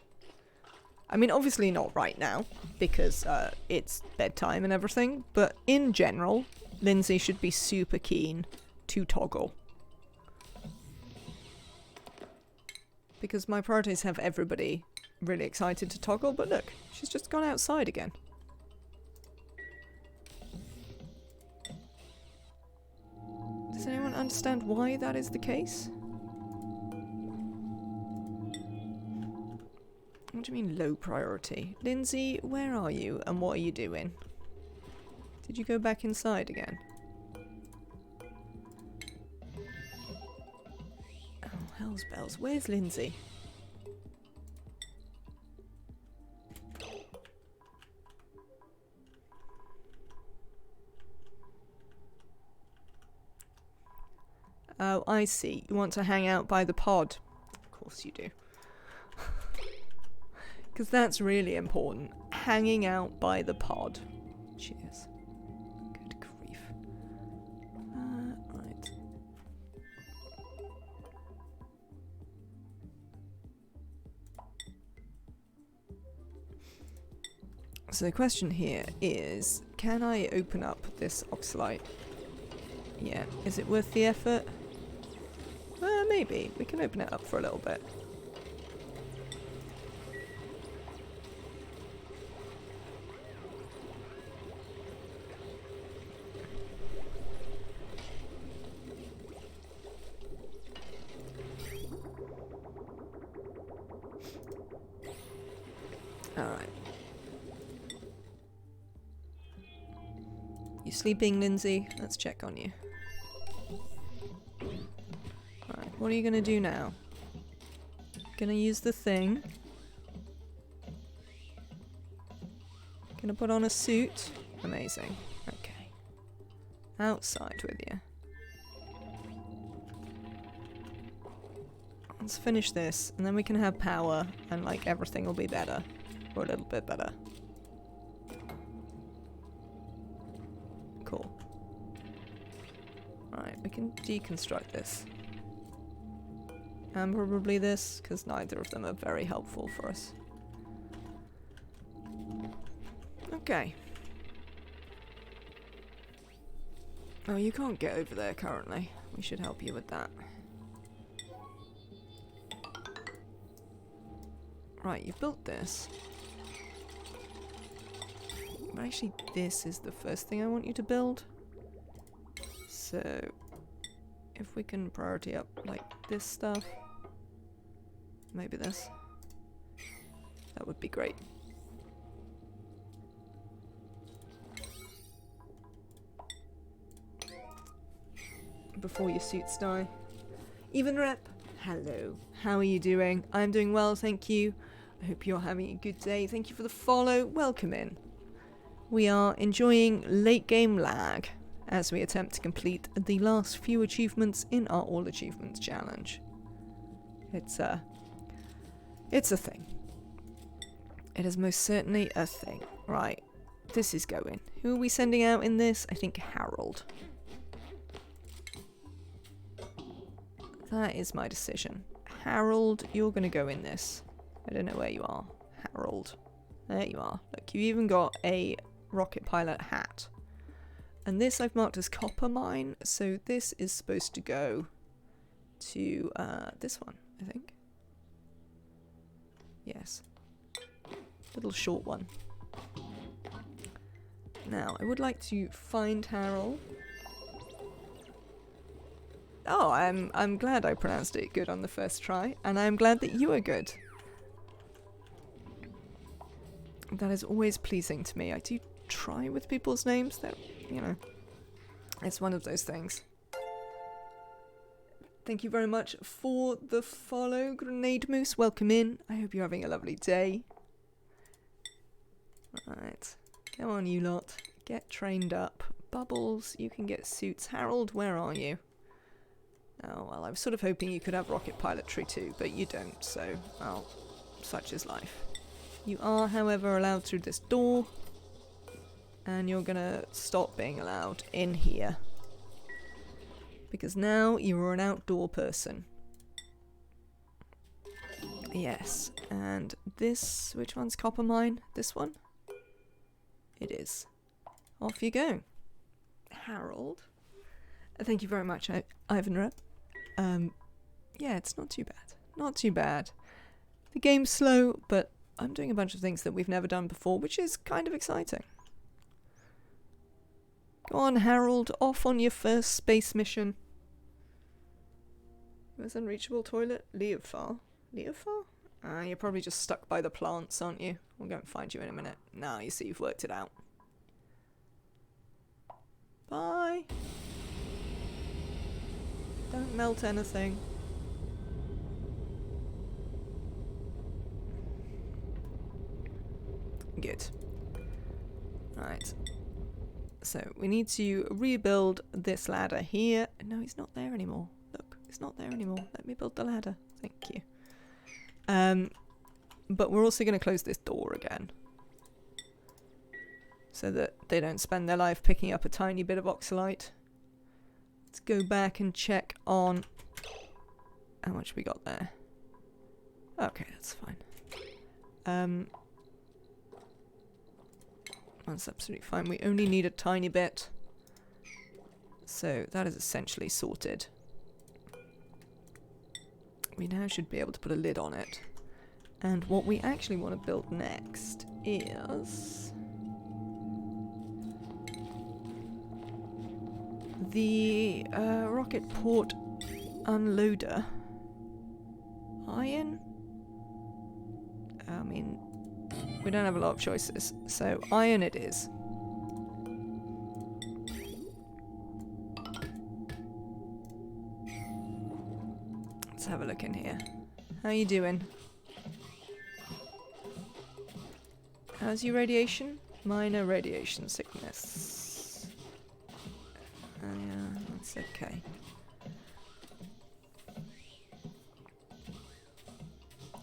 S1: I mean, obviously not right now, because it's bedtime and everything, but in general, Lindsay should be super keen to toggle. Because my priorities have everybody really excited to toggle, but look, she's just gone outside again. Does anyone understand why that is the case? What do you mean low priority? Lindsay, where are you and what are you doing? Did you go back inside again? Hell's bells. Where's Lindsay? Oh, I see. You want to hang out by the pod. Of course you do. Because that's really important. Hanging out by the pod. Cheers. Good grief. Right. So the question here is, can I open up this Oxalite? Yeah. Is it worth the effort? Maybe. We can open it up for a little bit. Alright. You sleeping, Lindsay? Let's check on you. Alright, what are you gonna do now? Gonna use the thing. Gonna put on a suit. Amazing. Okay. Outside with you. Let's finish this, and then we can have power, and like everything will be better. Or a little bit better. Cool. Right, we can deconstruct this. And probably this, because neither of them are very helpful for us. Okay. Oh, you can't get over there currently. We should help you with that. Right, you've built this. But actually, this is the first thing I want you to build. So, if we can priority up, like, this stuff. Maybe this. That would be great. Before your suits die. Even Rep, hello. How are you doing? I'm doing well, thank you. I hope you're having a good day. Thank you for the follow. Welcome in. We are enjoying late game lag as we attempt to complete the last few achievements in our All Achievements Challenge. It's a thing. It is most certainly a thing. Right, this is going. Who are we sending out in this? I think Harold. That is my decision. Harold, you're going to go in this. I don't know where you are. Harold. There you are. Look, you even got a rocket pilot hat. And this I've marked as copper mine, so this is supposed to go to this one, I think. Yes. Little short one. Now, I would like to find Harold. Oh, I'm glad I pronounced it good on the first try, and I'm glad that you are good. That is always pleasing to me. I do try with people's names, that, you know, it's one of those things. Thank you very much for the follow, Grenade Moose. Welcome in. I hope you're having a lovely day. Right. Come on, you lot. Get trained up. Bubbles, you can get suits. Harold, where are you? Oh, well, I was sort of hoping you could have rocket pilotry too, but you don't, so, well, such is life. You are, however, allowed through this door, and you're gonna stop being allowed in here. Because now you are an outdoor person. Yes, and this, which one's copper mine? This one? It is. Off you go. Harold. Thank you very much, Ivan Rep. Yeah, it's not too bad. Not too bad. The game's slow, but I'm doing a bunch of things that we've never done before, which is kind of exciting. Go on, Harold, off on your first space mission. Where's Unreachable Toilet? Leofar. Leofar? You're probably just stuck by the plants, aren't you? We'll go and find you in a minute. Now you see you've worked it out. Bye. Don't melt anything. Good. Right. So, we need to rebuild this ladder here. No, it's not there anymore. Look, it's not there anymore. Let me build the ladder. Thank you. But we're also going to close this door again. So that they don't spend their life picking up a tiny bit of oxalite. Let's go back and check on how much we got there. Okay, that's fine. That's absolutely fine. We only need a tiny bit. So that is essentially sorted. We now should be able to put a lid on it. And what we actually want to build next is the rocket port unloader. Iron? I mean, we don't have a lot of choices, so iron it is. Let's have a look in here. How you doing? How's your radiation? Minor radiation sickness. Yeah, that's okay.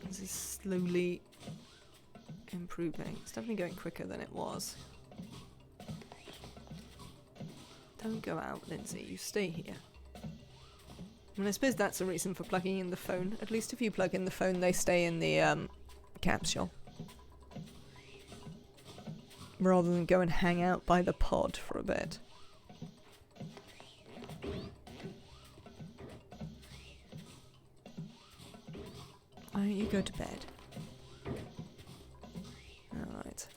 S1: This is slowly improving. It's definitely going quicker than it was. Don't go out, Lindsay. You stay here. I mean, I suppose that's a reason for plugging in the phone. At least if you plug in the phone, they stay in the capsule. Rather than go and hang out by the pod for a bit. Why don't you go to bed? Alright.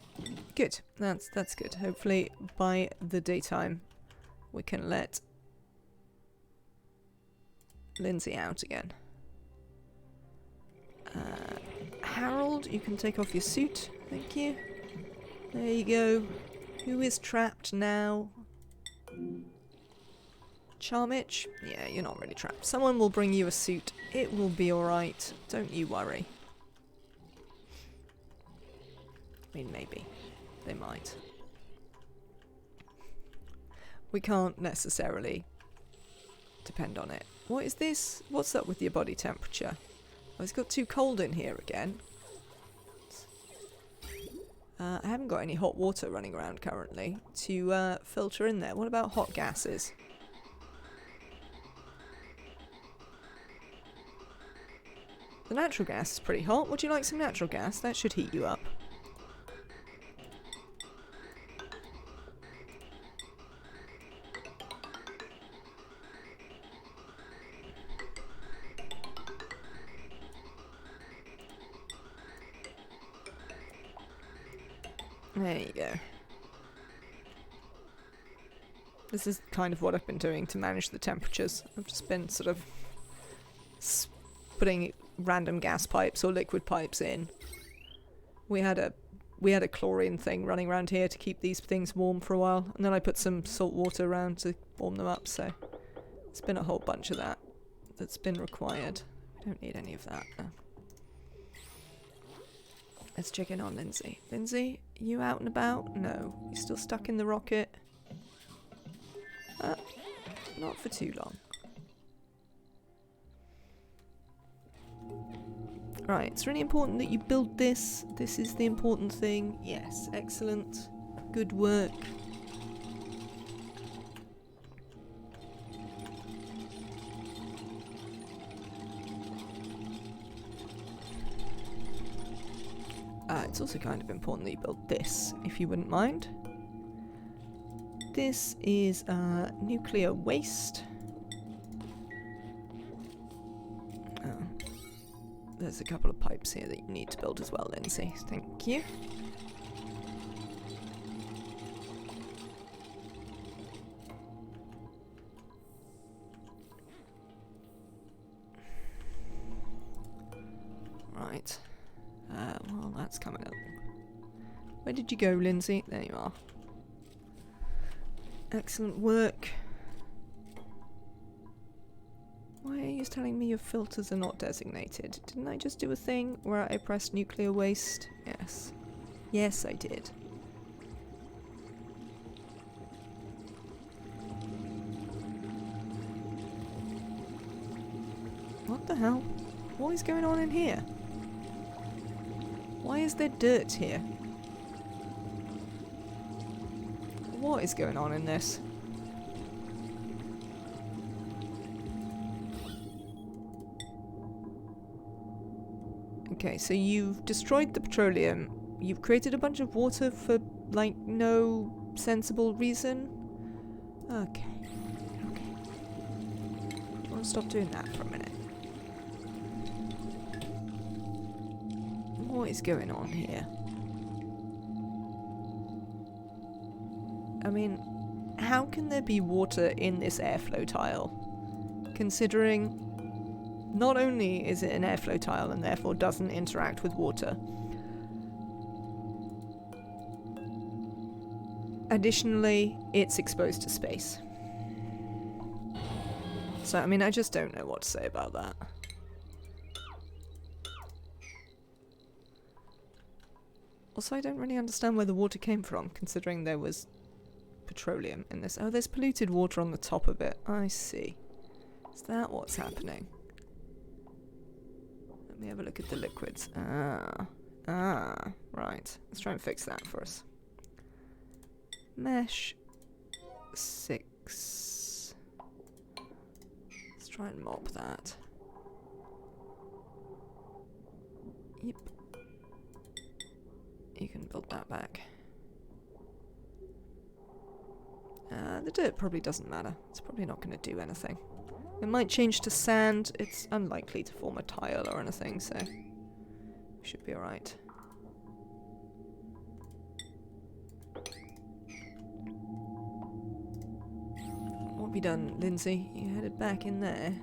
S1: Good. That's good. Hopefully by the daytime we can let Lindsay out again. Harold, you can take off your suit. Thank you. There you go. Who is trapped now? Charmich? Yeah, you're not really trapped. Someone will bring you a suit. It will be alright. Don't you worry. I mean, maybe. They might. We can't necessarily depend on it. What is this? What's up with your body temperature? Oh, it's got too cold in here again. I haven't got any hot water running around currently to filter in there. What about hot gases? The natural gas is pretty hot. Would you like some natural gas? That should heat you up. There you go. This is kind of what I've been doing to manage the temperatures. I've just been sort of putting random gas pipes or liquid pipes in. We had a chlorine thing running around here to keep these things warm for a while, and then I put some salt water around to warm them up, so it's been a whole bunch of that's been required. We don't need any of that now. Let's check in on Lindsay. Lindsay, you out and about? No. You still stuck in the rocket? Not for too long. Right, it's really important that you build this. This is the important thing. Yes, excellent. Good work. It's also kind of important that you build this, if you wouldn't mind. This is nuclear waste. Oh. There's a couple of pipes here that you need to build as well, Lindsay. Thank you. Right. Well, that's coming up. Where did you go, Lindsay? There you are. Excellent work. Why are you telling me your filters are not designated? Didn't I just do a thing where I pressed nuclear waste? Yes. Yes, I did. What the hell? What is going on in here? Why is there dirt here? What is going on in this? Okay, so you've destroyed the petroleum. You've created a bunch of water for, like, no sensible reason? Okay. Okay. Do you want to stop doing that for a minute? What is going on here? I mean, how can there be water in this airflow tile? Considering not only is it an airflow tile and therefore doesn't interact with water, additionally, it's exposed to space. So, I mean, I just don't know what to say about that. Also, I don't really understand where the water came from, considering there was petroleum in this. Oh, there's polluted water on the top of it. I see. Is that what's happening? Let me have a look at the liquids. Right. Let's try and fix that for us. Mesh 6. Let's try and mop that. Yep. You can build that back. The dirt probably doesn't matter. It's probably not going to do anything. It might change to sand. It's unlikely to form a tile or anything, so we should be alright. What have you done, Lindsay? You headed back in there.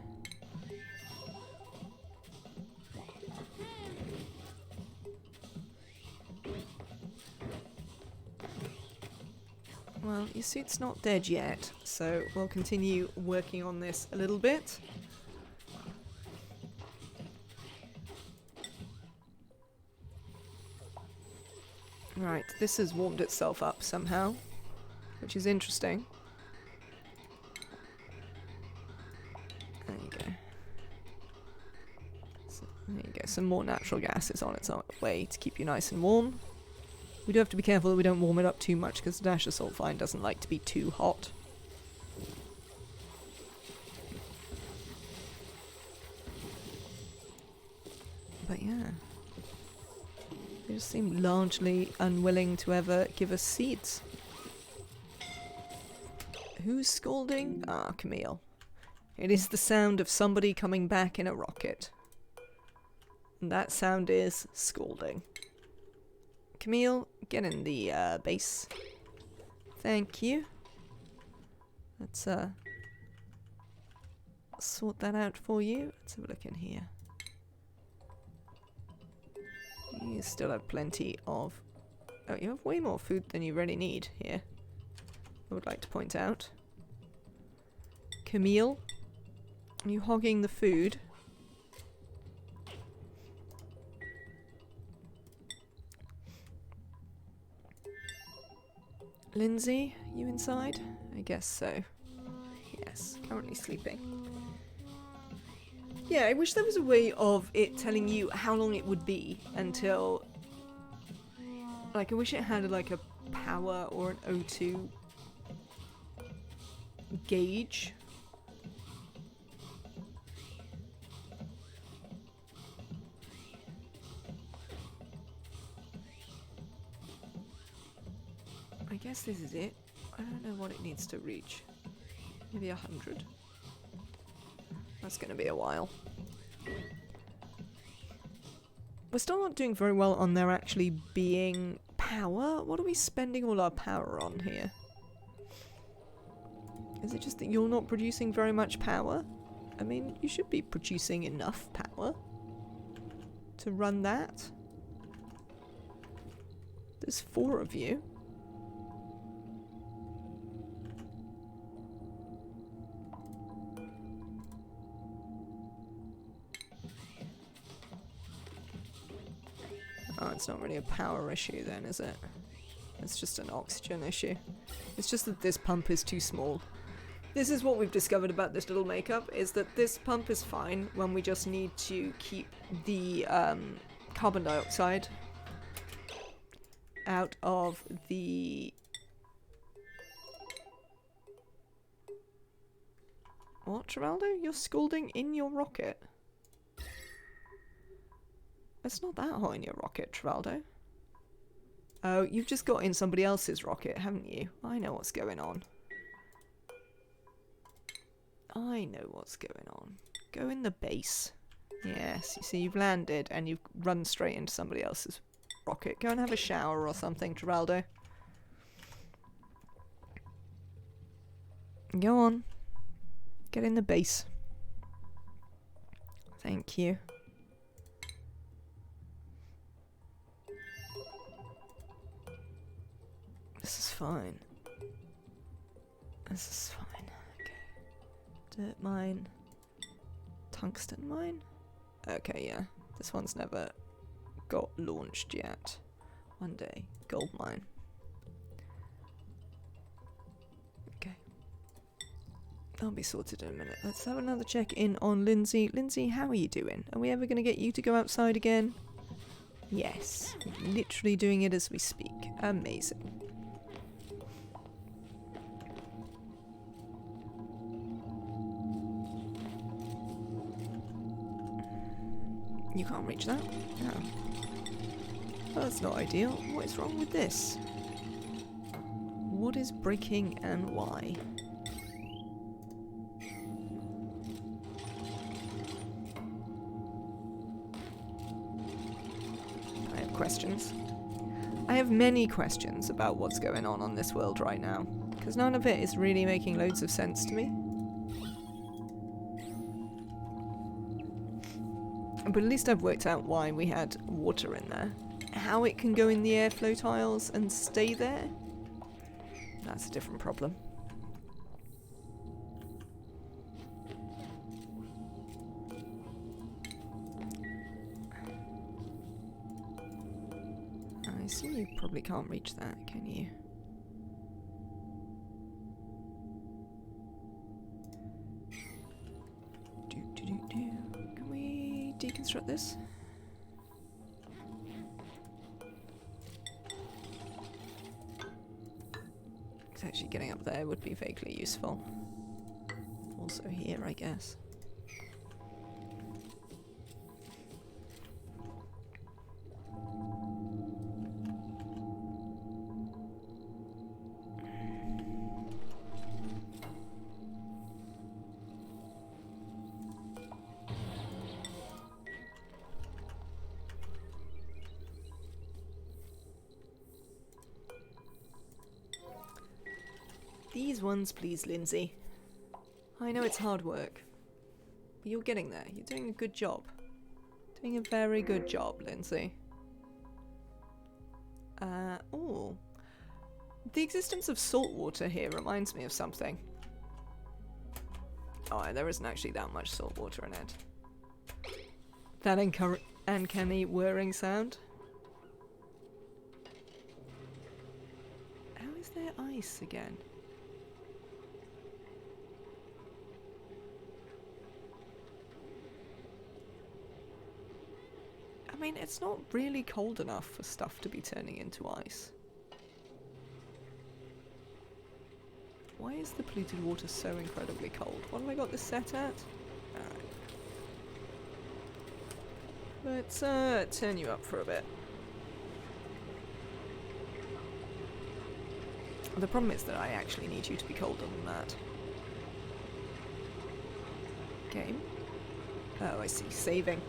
S1: Well, your suit's not dead yet, so we'll continue working on this a little bit. Right, this has warmed itself up somehow, which is interesting. There you go. So, there you go, some more natural gas is on its way to keep you nice and warm. We do have to be careful that we don't warm it up too much, because the Dash Assault Fine doesn't like to be too hot. But yeah. They just seem largely unwilling to ever give us seeds. Who's scolding? Ah, Camille. It is the sound of somebody coming back in a rocket. And that sound is scolding. Camille, get in the base. Thank you. Let's sort that out for you. Let's have a look in here. You still have plenty of... Oh, you have way more food than you really need here, I would like to point out. Camille, are you hogging the food? Lindsay, you inside? I guess so. Yes, currently sleeping. Yeah, I wish there was a way of it telling you how long it would be until... Like, I wish it had like a power or an O2 gauge. I guess this is it. I don't know what it needs to reach. Maybe 100. That's going to be a while. We're still not doing very well on there actually being power. What are we spending all our power on here? Is it just that you're not producing very much power? I mean, you should be producing enough power to run that. There's 4 of you. Oh, it's not really a power issue then, is it? It's just an oxygen issue. It's just that this pump is too small. This is what we've discovered about this little makeup, is that this pump is fine when we just need to keep the carbon dioxide out of the... What, Geraldo? You're scalding in your rocket? It's not that hot in your rocket, Geraldo. Oh, you've just got in somebody else's rocket, haven't you? I know what's going on. I know what's going on. Go in the base. Yes, you see, you've landed and you've run straight into somebody else's rocket. Go and have a shower or something, Geraldo. Go on. Get in the base. Thank you. This is fine. This is fine. Okay. Dirt mine. Tungsten mine? Okay, yeah. This one's never got launched yet. One day. Gold mine. Okay. That'll be sorted in a minute. Let's have another check in on Lindsay. Lindsay, how are you doing? Are we ever going to get you to go outside again? Yes. Literally doing it as we speak. Amazing. You can't reach that? No. Well, that's not ideal. What is wrong with this? What is breaking and why? I have questions. I have many questions about what's going on this world right now, because none of it is really making loads of sense to me. But at least I've worked out why we had water in there. How it can go in the airflow tiles and stay there? That's a different problem. I assume you probably can't reach that, can you? Can we deconstruct this? Because actually getting up there would be vaguely useful. Also here, I guess. These ones, please, Lindsay. I know it's hard work, but you're getting there. You're doing a good job. Doing a very good job, Lindsay. Oh. The existence of salt water here reminds me of something. Oh, there isn't actually that much salt water in it. That uncanny whirring sound. How is there ice again? I mean, it's not really cold enough for stuff to be turning into ice. Why is the polluted water so incredibly cold? What have I got this set at? Alright. Let's turn you up for a bit. The problem is that I actually need you to be colder than that. Game? Oh, I see. Saving.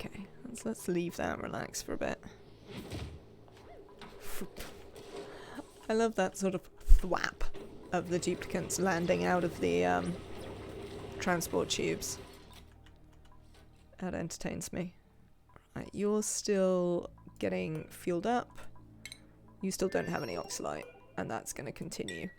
S1: Okay, let's leave that and relax for a bit. I love that sort of thwap of the duplicants landing out of the transport tubes. That entertains me. Right, you're still getting fueled up. You still don't have any oxalite, and that's going to continue.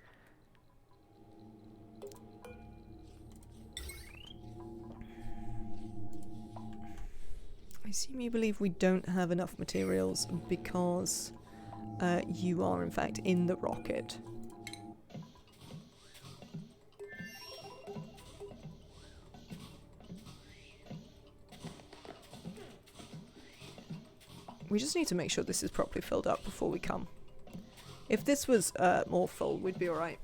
S1: I assume you believe we don't have enough materials because you are in fact in the rocket. We just need to make sure this is properly filled up before we come. If this was more full, we'd be alright.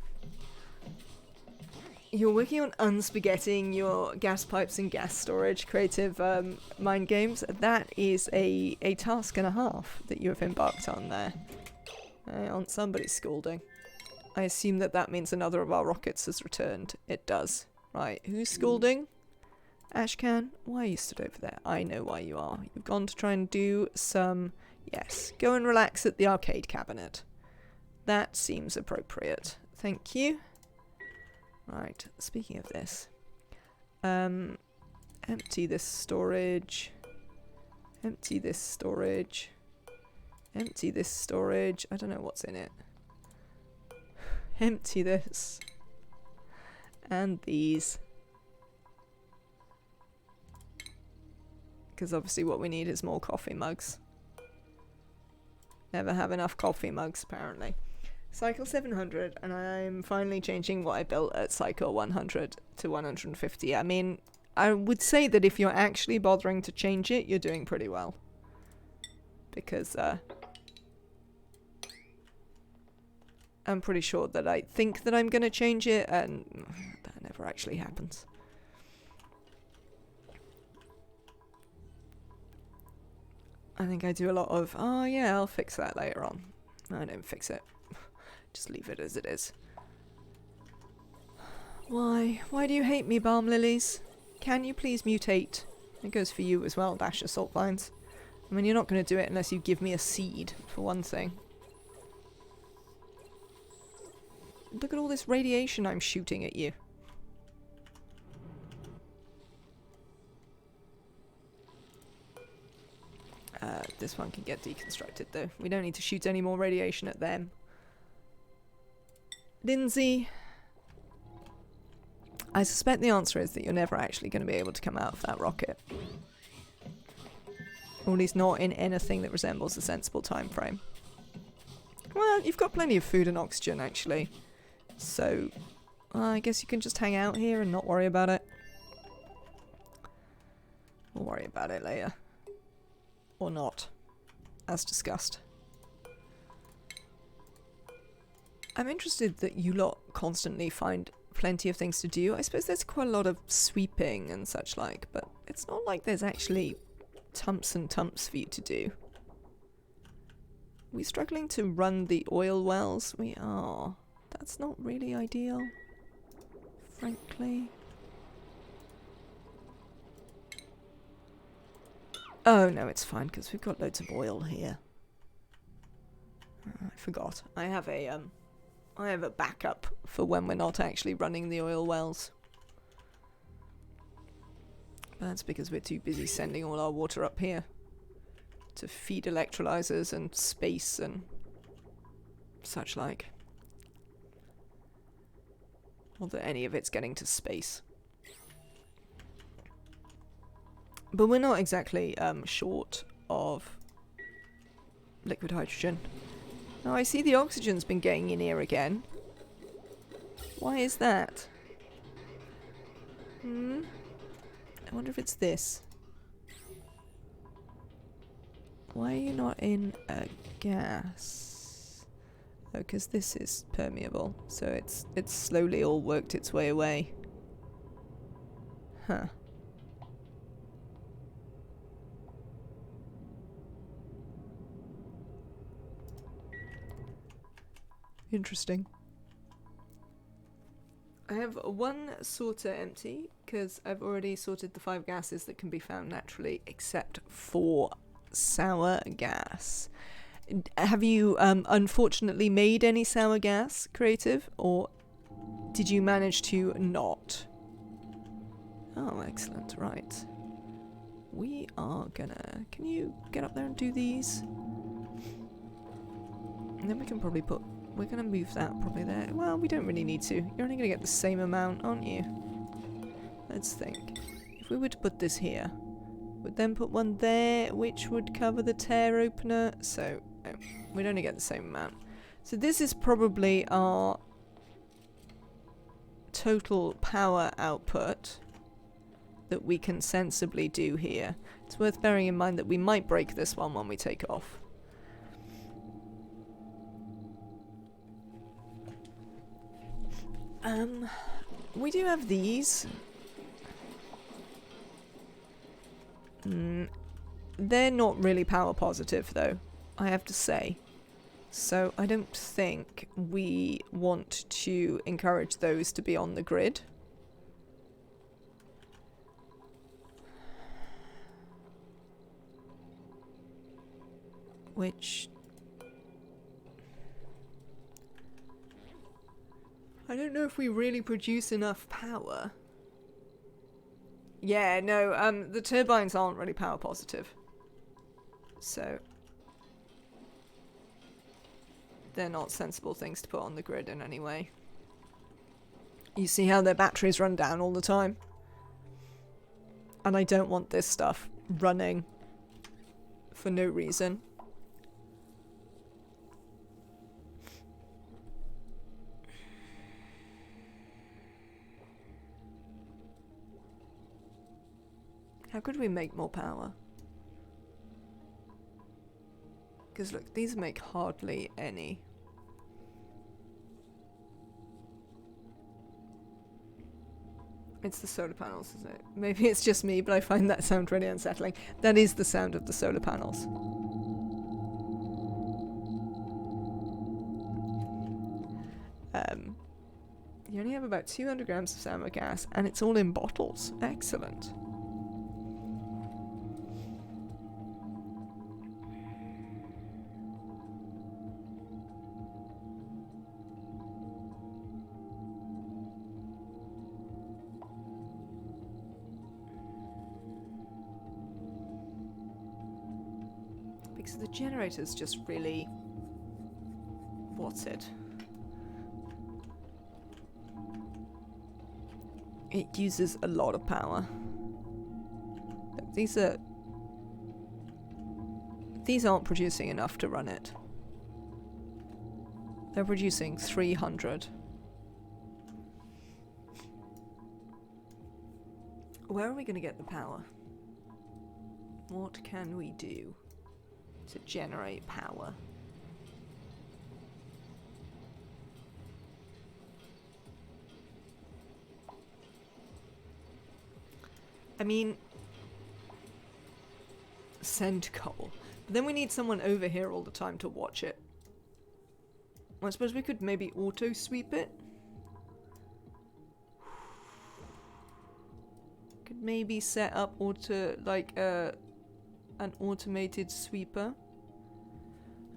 S1: You're working on unspaghetting your gas pipes and gas storage creative mind games. That is a task and a half that you have embarked on there. On somebody's scalding. I assume that means another of our rockets has returned. It does. Right, who's scalding? Ashcan, why are you stood over there? I know why you are. You've gone to try and do some... Yes, go and relax at the arcade cabinet. That seems appropriate. Thank you. Right, speaking of this. Empty this storage. Empty this storage. Empty this storage. I don't know what's in it. Empty this. And these. Because obviously what we need is more coffee mugs. Never have enough coffee mugs, apparently. Cycle 700, and I'm finally changing what I built at Cycle 100 to 150. I mean, I would say that if you're actually bothering to change it, you're doing pretty well. Because, I'm pretty sure that I think that I'm going to change it, and that never actually happens. I think I do a lot of, oh yeah, I'll fix that later on. I don't fix it. Just leave it as it is. Why? Why do you hate me, Balm Lilies? Can you please mutate? It goes for you as well, Dasher Salt Vines. I mean, you're not going to do it unless you give me a seed, for one thing. Look at all this radiation I'm shooting at you. This one can get deconstructed though. We don't need to shoot any more radiation at them. Lindsay, I suspect the answer is that you're never actually going to be able to come out of that rocket. Or at least not in anything that resembles a sensible time frame. Well, you've got plenty of food and oxygen actually. So, I guess you can just hang out here and not worry about it. We'll worry about it later. Or not, as discussed. I'm interested that you lot constantly find plenty of things to do. I suppose there's quite a lot of sweeping and such like, but it's not like there's actually tumps and tumps for you to do. We're struggling to run the oil wells. We are. That's not really ideal, frankly. Oh, no, it's fine, because we've got loads of oil here. I forgot. I have a backup for when we're not actually running the oil wells. But that's because we're too busy sending all our water up here to feed electrolyzers and space and such like. Not that any of it's getting to space. But we're not exactly short of liquid hydrogen. Now I see the oxygen's been getting in here again. Why is that? I wonder if it's this. Why are you not in a gas? Oh, because this is permeable, so it's slowly all worked its way away. Huh. Interesting. I have one sorter empty, because I've already sorted the 5 gases that can be found naturally, except for sour gas. Have you unfortunately made any sour gas, Creative, or did you manage to not? Oh, excellent, right. We are gonna... Can you get up there and do these? And then we can probably put... We're gonna move that probably there. Well, we don't really need to. You're only gonna get the same amount, aren't you? Let's think. If we were to put this here, we'd then put one there, which would cover the tear opener. So, oh, we'd only get the same amount. So this is probably our total power output that we can sensibly do here. It's worth bearing in mind that we might break this one when we take off. We do have these. They're not really power positive though, I have to say. So I don't think we want to encourage those to be on the grid. Which... I don't know if we really produce enough power. Yeah, no, the turbines aren't really power positive. So... they're not sensible things to put on the grid in any way. You see how their batteries run down all the time? And I don't want this stuff running for no reason. How could we make more power? Because look, these make hardly any. It's the solar panels, isn't it? Maybe it's just me, but I find that sound really unsettling. That is the sound of the solar panels. You only have about 200 grams of sour gas, and it's all in bottles. Excellent. Because the generator's just really... what's it? It uses a lot of power. Look, these aren't producing enough to run it. They're producing 300. Where are we going to get the power? What can we do to generate power? I mean, send coal. But then we need someone over here all the time to watch it. I suppose we could maybe auto-sweep it. Could maybe set up auto, like, an automated sweeper.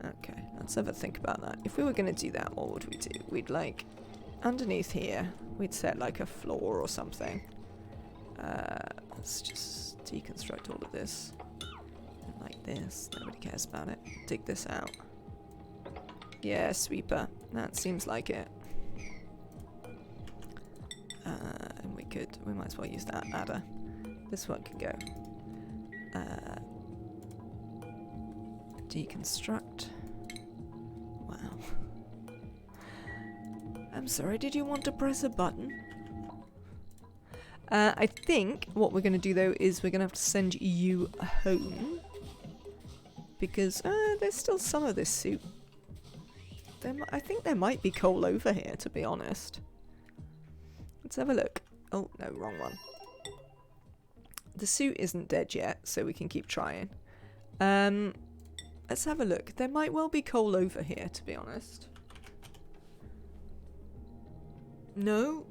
S1: Okay, let's have a think about that. If we were going to do that, what would we do? We'd like, underneath here, we'd set like a floor or something. Let's just deconstruct all of this. Like this, nobody cares about it. Dig this out. Yeah, sweeper. That seems like it. And we might as well use that adder. This one can go. Deconstruct. Wow. I'm sorry, did you want to press a button? I think what we're going to do though is we're going to have to send you home. Because there's still some of this soup. I think there might be coal over here, to be honest. Let's have a look. Oh, no, wrong one. The suit isn't dead yet, so we can keep trying. Let's have a look. There might well be coal over here, to be honest. No?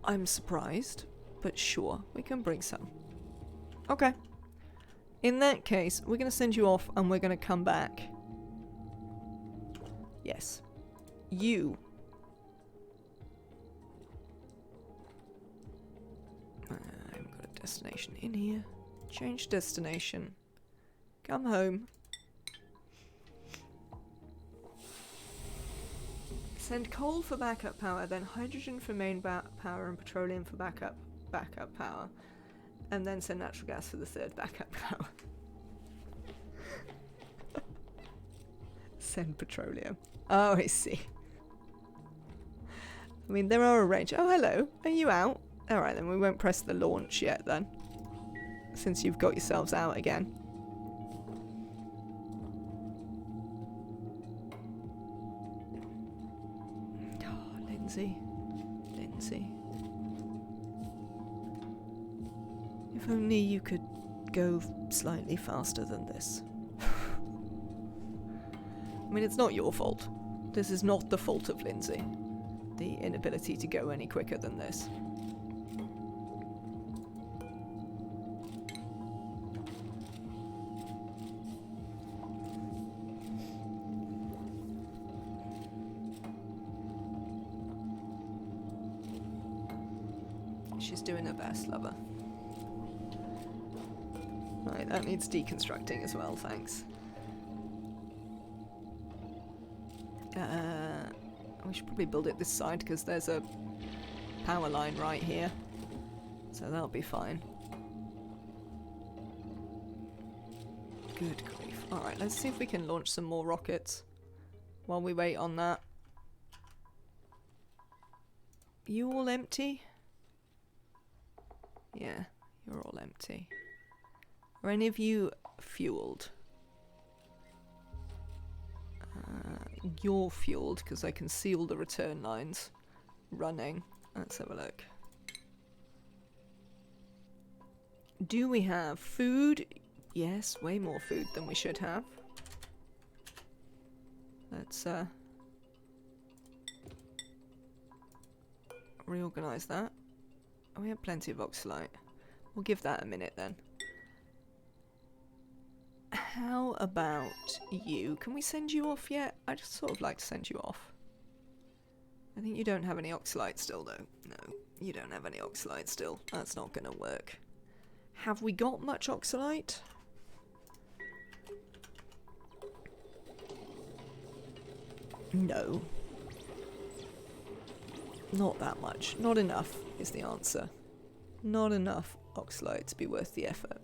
S1: I'm surprised, but sure, we can bring some. Okay. In that case, we're going to send you off and we're going to come back. Yes. You. I haven't got a destination in here. Change destination. Come home. Send coal for backup power, then hydrogen for main power and petroleum for backup power. And then send natural gas for the third backup power. Send petroleum. Oh, I see. I mean, there are a range. Oh, hello. Are you out? Alright, then we won't press the launch yet, then. Since you've got yourselves out again. Oh, Lindsay. Lindsay. If only you could go slightly faster than this. I mean, it's not your fault. This is not the fault of Lindsay. The inability to go any quicker than this. She's doing her best, lover. Right, that needs deconstructing as well, thanks. We should probably build it this side because there's a power line right here. So that'll be fine. Good grief. Alright, let's see if we can launch some more rockets while we wait on that. You all empty? Yeah, you're all empty. Are any of you fueled? You're fueled because I can see all the return lines running. Let's have a look. Do we have food? Yes, way more food than we should have. Let's reorganize that. Oh, we have plenty of oxalite. We'll give that a minute then. How about you? Can we send you off yet? I just sort of like to send you off. I think you don't have any oxalite still though. No, you don't have any oxalite still. That's not gonna work. Have we got much oxalite? No. Not that much. Not enough is the answer. Not enough oxalite to be worth the effort.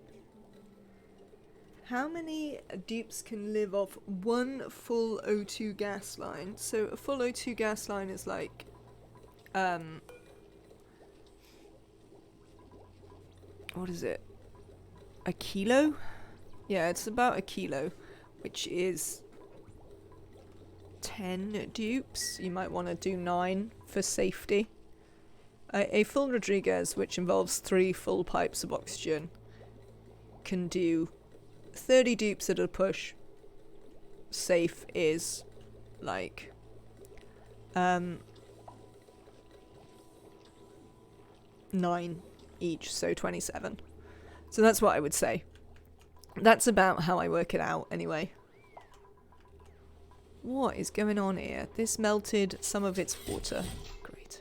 S1: How many dupes can live off one full O2 gas line? So a full O2 gas line is like, what is it? A kilo? Yeah, it's about a kilo, which is 10 dupes. You might want to do 9 for safety. A full Rodriguez, which involves 3 full pipes of oxygen, can do 30 dupes at a push. Safe is like 9 each, so 27. So that's what I would say. That's about how I work it out, anyway. What is going on here? This melted some of its water. Great.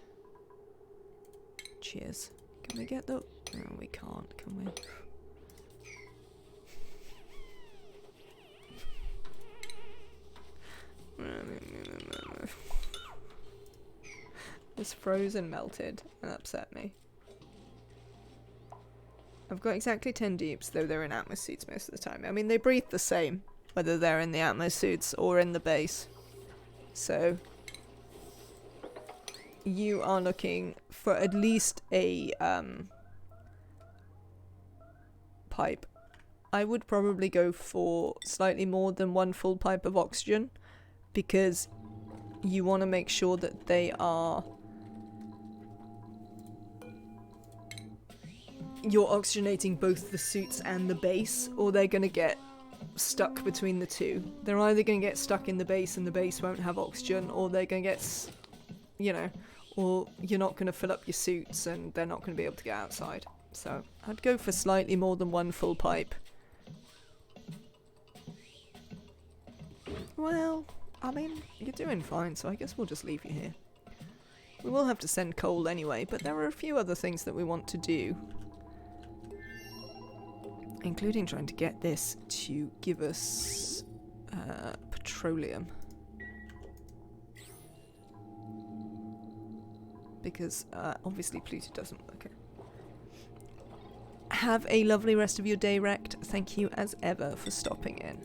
S1: Cheers. Can we get the... No, we can't, can we? This frozen melted and upset me. I've got exactly 10 dupes, though they're in Atmos suits most of the time. I mean, they breathe the same, whether they're in the Atmos suits or in the base. So, you are looking for at least a pipe. I would probably go for slightly more than one full pipe of oxygen, because you want to make sure that they are... You're oxygenating both the suits and the base, or they're going to get stuck between the two. They're either going to get stuck in the base and the base won't have oxygen, or they're going to get, you know, or you're not going to fill up your suits and they're not going to be able to get outside. So I'd go for slightly more than one full pipe. Well, I mean, you're doing fine, so I guess we'll just leave you here. We will have to send coal anyway, but there are a few other things that we want to do. Including trying to get this to give us petroleum. Because obviously polluted doesn't work. Have a lovely rest of your day, Rect. Thank you as ever for stopping in.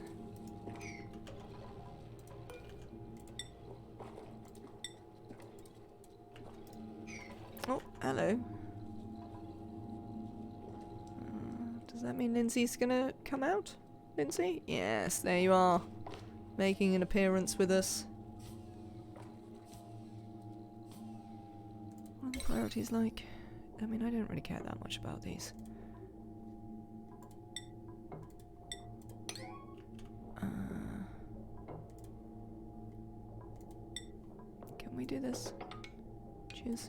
S1: Oh, hello. Does that mean Lindsay's gonna come out? Lindsay? Yes, there you are. Making an appearance with us. What are the priorities like? I mean, I don't really care that much about these. Can we do this? Cheers.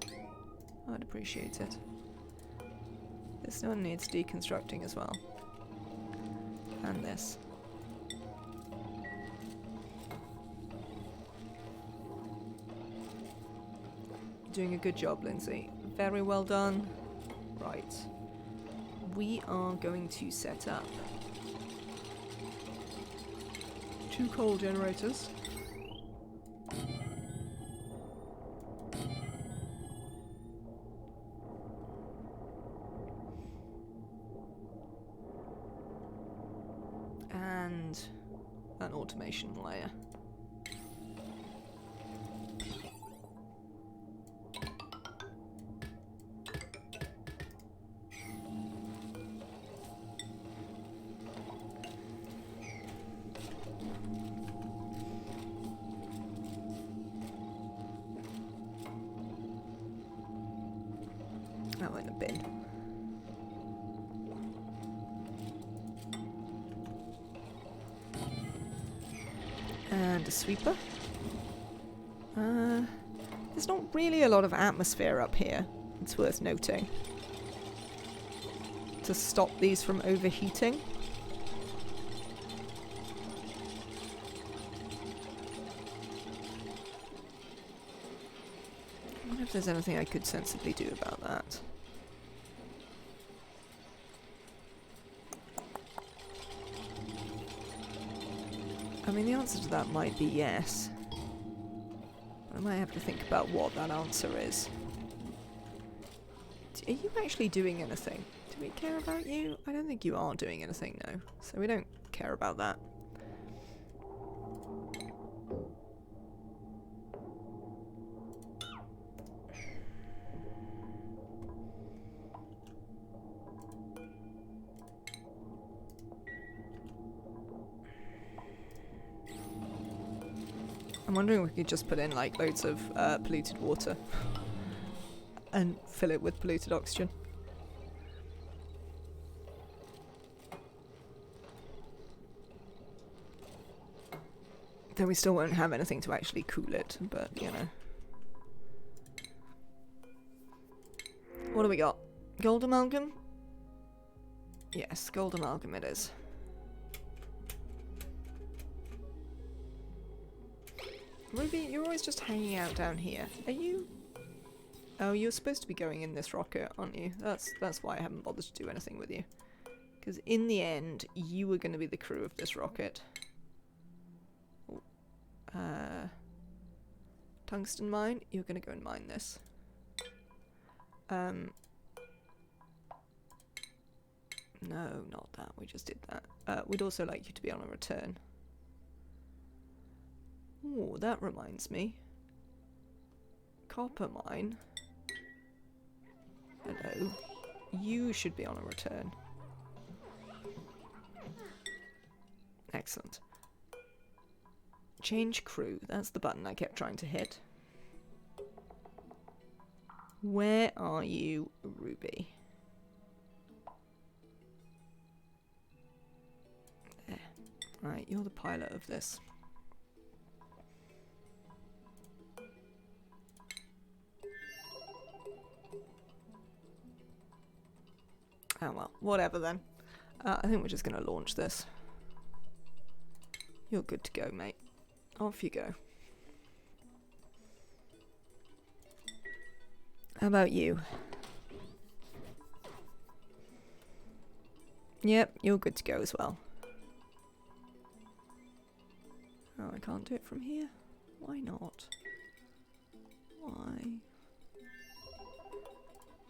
S1: I'd appreciate it. This one needs deconstructing as well. And this. Doing a good job, Lindsay. Very well done. Right. We are going to set up 2 coal generators. And an automation layer. Oh, in a bin. And a sweeper. There's not really a lot of atmosphere up here, it's worth noting. To stop these from overheating. I wonder if there's anything I could sensibly do about that. I mean, the answer to that might be yes. I might have to think about what that answer is. Are you actually doing anything? Do we care about you? I don't think you are doing anything, no. So we don't care about that. I'm wondering if we could just put in like loads of polluted water and fill it with polluted oxygen. Then we still won't have anything to actually cool it, but you know. What do we got? Gold amalgam? Yes, gold amalgam it is. Ruby, you're always just hanging out down here. Are you? Oh, you're supposed to be going in this rocket, aren't you? That's why I haven't bothered to do anything with you. Because in the end, you were going to be the crew of this rocket. Tungsten mine, you're going to go and mine this. No, not that. We just did that. We'd also like you to be on a return. Oh, that reminds me. Copper mine. Hello. You should be on a return. Excellent. Change crew. That's the button I kept trying to hit. Where are you, Ruby? There. Right, you're the pilot of this. Oh well, whatever then. I think we're just going to launch this. You're good to go, mate. Off you go. How about you? Yep, you're good to go as well. Oh, I can't do it from here. Why not? Why?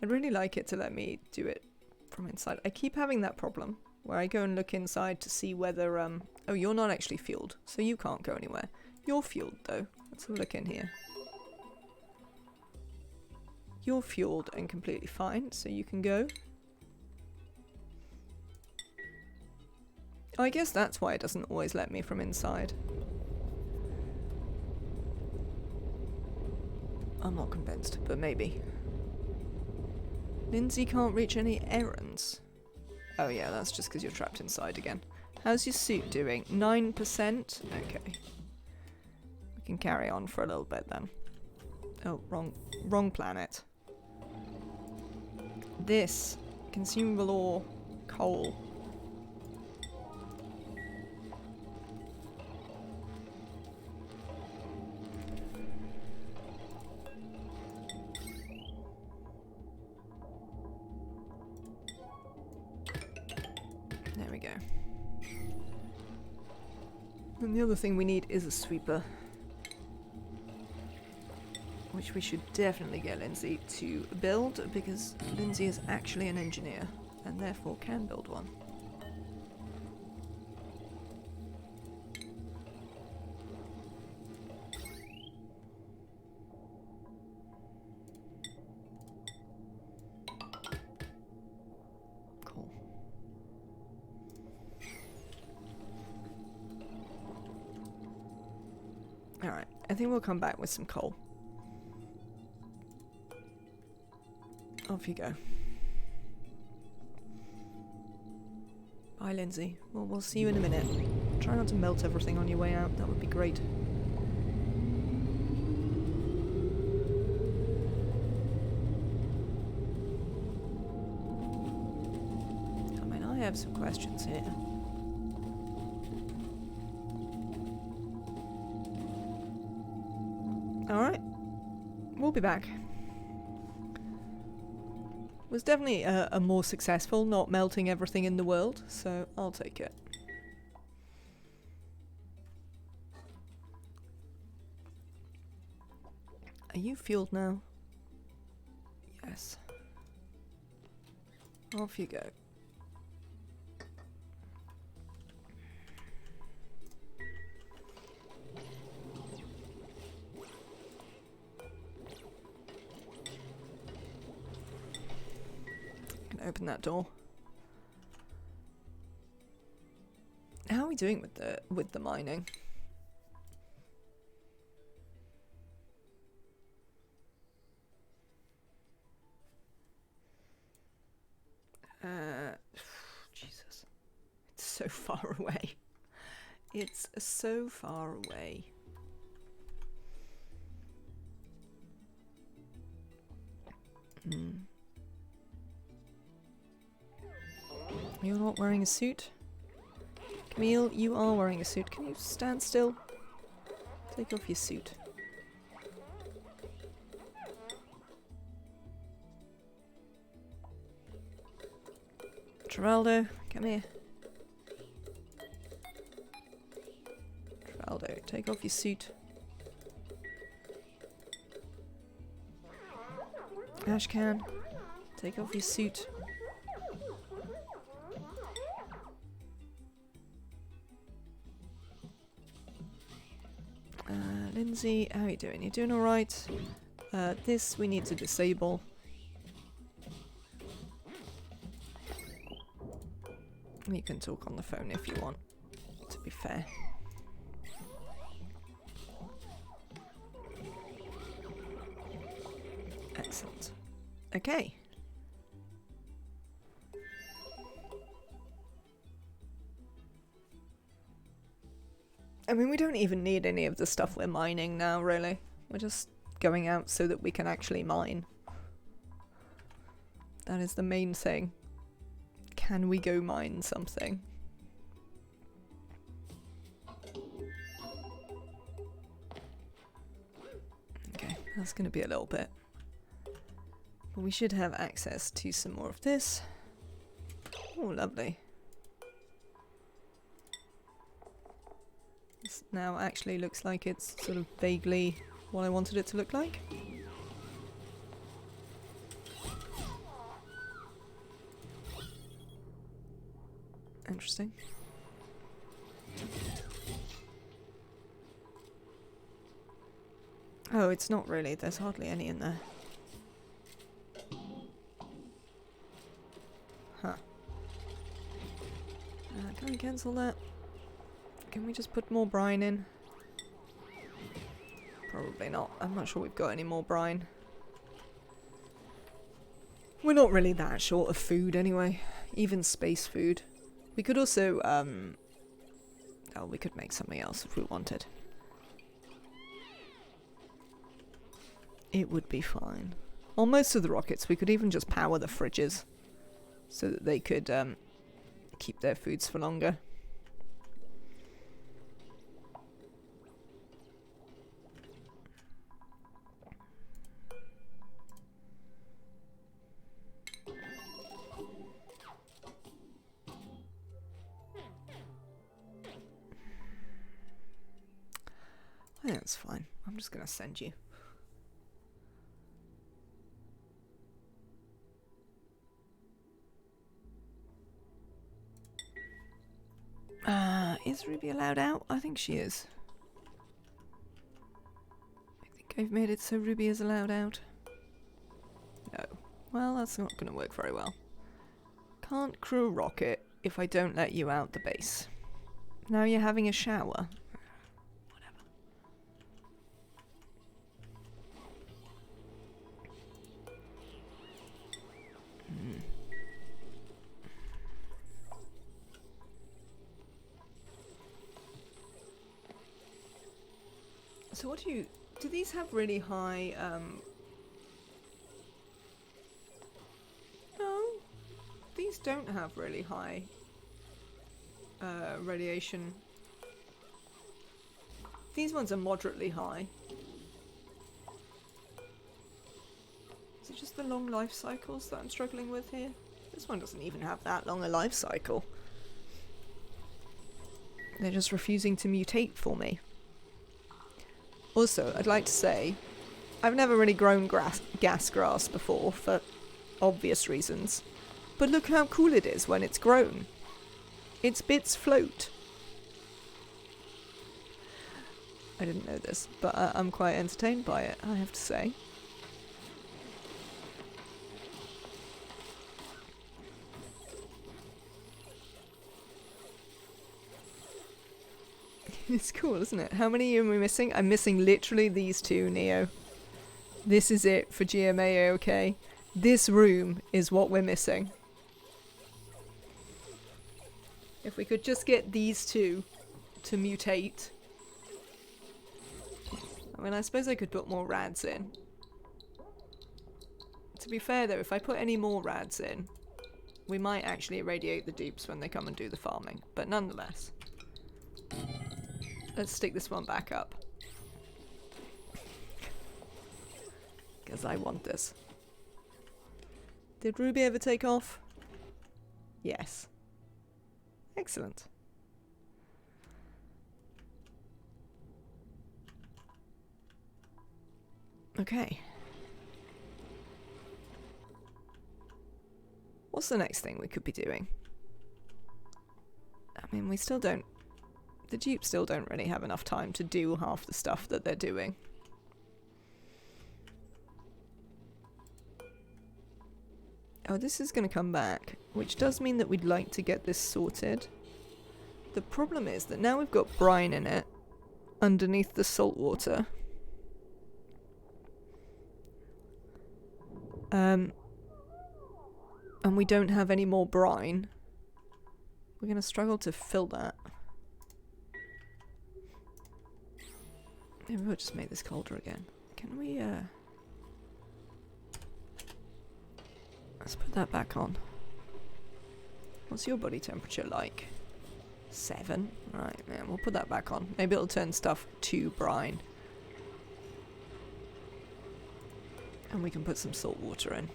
S1: I'd really like it to let me do it from inside. I keep having that problem where I go and look inside to see whether oh, you're not actually fueled, so you can't go anywhere. You're fueled though. Let's have a look in here. You're fueled and completely fine, so you can go. Oh, I guess that's why it doesn't always let me from inside. I'm not convinced, but maybe. Lindsay can't reach any errands. Oh yeah, that's just because you're trapped inside again. How's your suit doing? 9%? Okay. We can carry on for a little bit then. Oh, wrong planet. This. Consumable ore. Coal. There we go. And the other thing we need is a sweeper. Which we should definitely get Lindsay to build, because Lindsay is actually an engineer, and therefore can build one. Cool. Alright, I think we'll come back with some coal. Off you go. Bye, Lindsay. Well, we'll see you in a minute. Try not to melt everything on your way out. That would be great. I mean, I have some questions here. Alright. We'll be back. Was definitely a more successful, not melting everything in the world, so I'll take it. Are you fueled now? Yes. Off you go. Open that door. How are we doing with the mining? Jesus. It's so far away. It's so far away. You're not wearing a suit? Camille, you are wearing a suit. Can you stand still? Take off your suit. Geraldo, come here. Geraldo, take off your suit. Ashcan, take off your suit. Lindsay, how are you doing? You doing alright? This we need to disable. You can talk on the phone if you want, to be fair. Excellent. Okay. I mean, we don't even need any of the stuff we're mining now, really. We're just going out so that we can actually mine. That is the main thing. Can we go mine something? Okay, that's going to be a little bit. But we should have access to some more of this. Oh, lovely. This now actually looks like it's sort of vaguely what I wanted it to look like. Interesting. Oh, it's not really. There's hardly any in there. Huh. Can we cancel that? Can we just put more brine in? Probably not. I'm not sure we've got any more brine. We're not really that short of food anyway. Even space food. We could also, oh, we could make something else if we wanted. It would be fine. On most of the rockets, we could even just power the fridges so that they could keep their foods for longer. I think that's fine. I'm just going to send you. Is Ruby allowed out? I think she is. I think I've made it so Ruby is allowed out. No. Well, that's not going to work very well. Can't crew a rocket if I don't let you out the base. Now you're having a shower. Whatever. So what do these have really high, no, these don't have really high, radiation. These ones are moderately high. Is it just the long life cycles that I'm struggling with here? This one doesn't even have that long a life cycle. They're just refusing to mutate for me. Also, I'd like to say, I've never really grown gas grass before, for obvious reasons. But look how cool it is when it's grown. Its bits float. I didn't know this, but I'm quite entertained by it, I have to say. It's cool, isn't it? How many am we missing? I'm missing literally these two, Neo. This is it for GMA, okay? This room is what we're missing. If we could just get these two to mutate. I mean, I suppose I could put more rads in. To be fair though, if I put any more rads in, we might actually irradiate the dupes when they come and do the farming. But nonetheless. Let's stick this one back up. Because I want this. Did Ruby ever take off? Yes. Excellent. Okay. What's the next thing we could be doing? I mean, we still don't... The dupes still don't really have enough time to do half the stuff that they're doing. Oh, this is going to come back, which does mean that we'd like to get this sorted. The problem is that now we've got brine in it, underneath the salt water. And we don't have any more brine. We're going to struggle to fill that. Maybe we'll just make this colder again. Can we, let's put that back on. What's your body temperature like? 7? Right, yeah, we'll put that back on. Maybe it'll turn stuff to brine. And we can put some salt water in.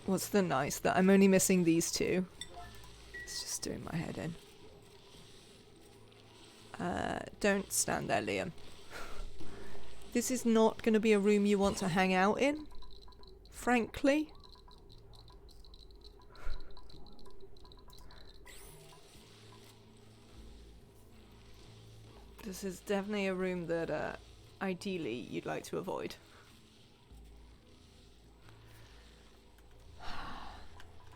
S1: What's the nice that I'm only missing these two? It's just doing my head in. Don't stand there, Liam. This is not going to be a room you want to hang out in, frankly. This is definitely a room that ideally you'd like to avoid.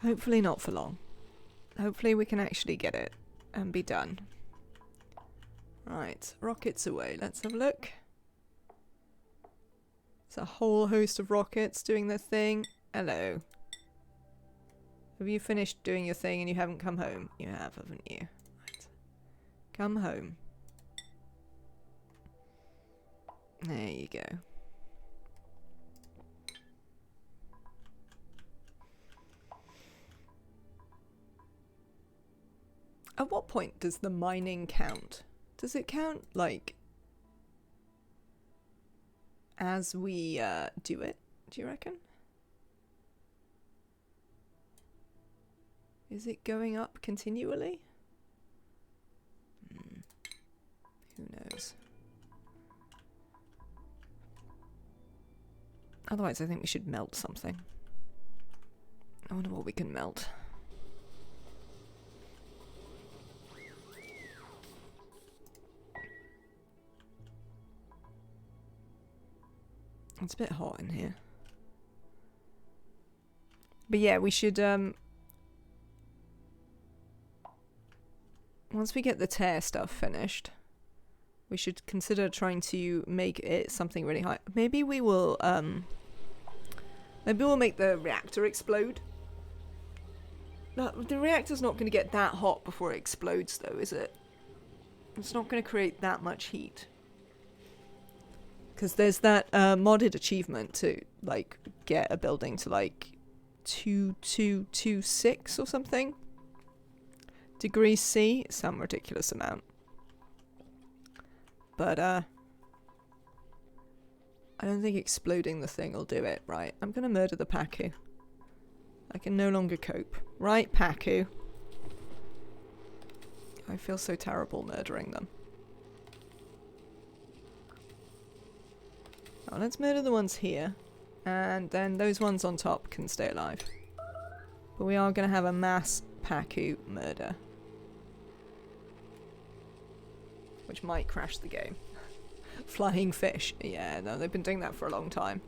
S1: Hopefully not for long. Hopefully we can actually get it and be done. Right, rockets away. Let's have a look. It's a whole host of rockets doing their thing. Hello. Have you finished doing your thing and you haven't come home? You have, haven't you? Right. Come home. There you go. At what point does the mining count? Does it count, like, as we do it, do you reckon? Is it going up continually? Who knows? Otherwise, I think we should melt something. I wonder what we can melt. It's a bit hot in here. But yeah, we should, once we get the tear stuff finished, we should consider trying to make it something really high. Maybe we will, maybe we'll make the reactor explode. No, the reactor's not going to get that hot before it explodes, though, is it? It's not going to create that much heat. Because there's that modded achievement to, like, get a building to, like, 2226 or something. Degrees C, some ridiculous amount. But, I don't think exploding the thing will do it, right? I'm gonna murder the Pacu. I can no longer cope. Right, Pacu? I feel so terrible murdering them. Oh, let's murder the ones here, and then those ones on top can stay alive. But we are going to have a mass Pacu murder. Which might crash the game. Flying fish. Yeah, no, they've been doing that for a long time.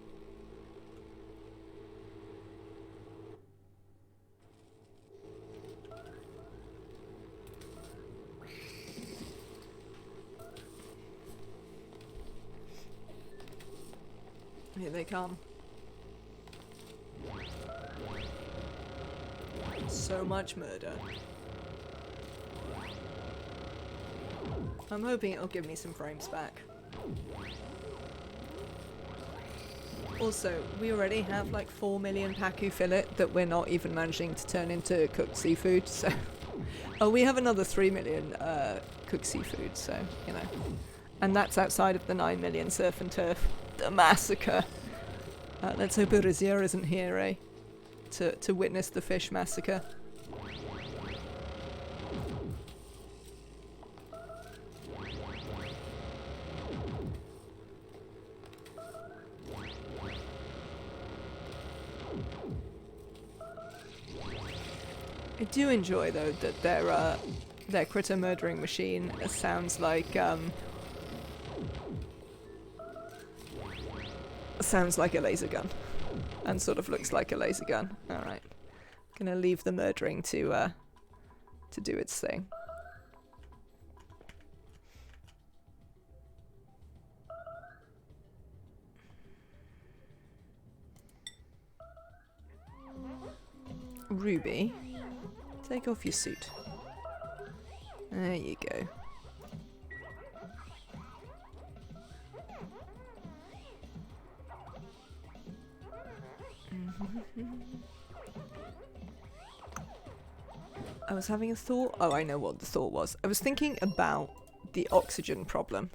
S1: Here they come. So much murder. I'm hoping it'll give me some frames back. Also, we already have like 4 million pacu fillet that we're not even managing to turn into cooked seafood, so... Oh, we have another 3 million cooked seafood, so, you know. And that's outside of the 9 million surf and turf. The massacre! Let's hope Arizia isn't here, eh? To witness the fish massacre. I do enjoy, though, that their critter murdering machine sounds like a laser gun, and sort of looks like a laser gun. All right, gonna leave the murdering to do its thing. Ruby, take off your suit. There you go. I was having a thought. Oh, I know what the thought was. I was thinking about the oxygen problem.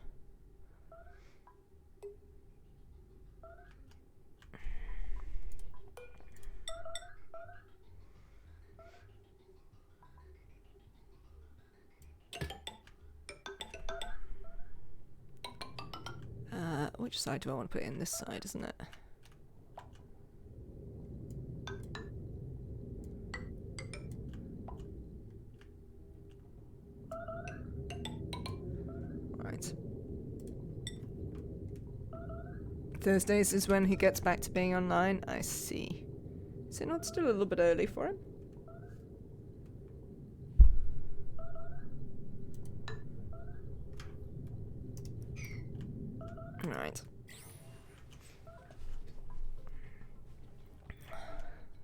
S1: Which side do I want to put in? This side, isn't it? Right. Thursdays is when he gets back to being online. I see. Is it not still a little bit early for him? Right.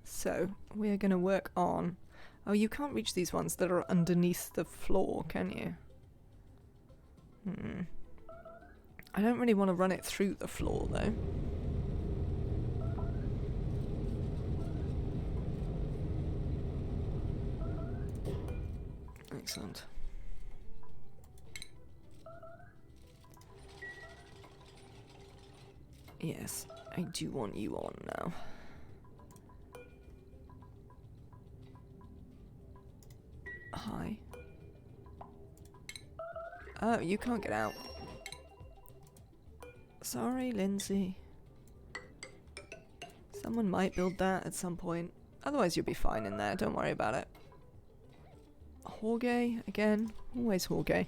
S1: So, we're going to work on... Oh, you can't reach these ones that are underneath the floor, can you? I don't really want to run it through the floor, though. Excellent. Yes, I do want you on now. Hi. Oh, you can't get out. Sorry, Lindsay. Someone might build that at some point. Otherwise, you'll be fine in there. Don't worry about it. Jorge, again. Always Jorge.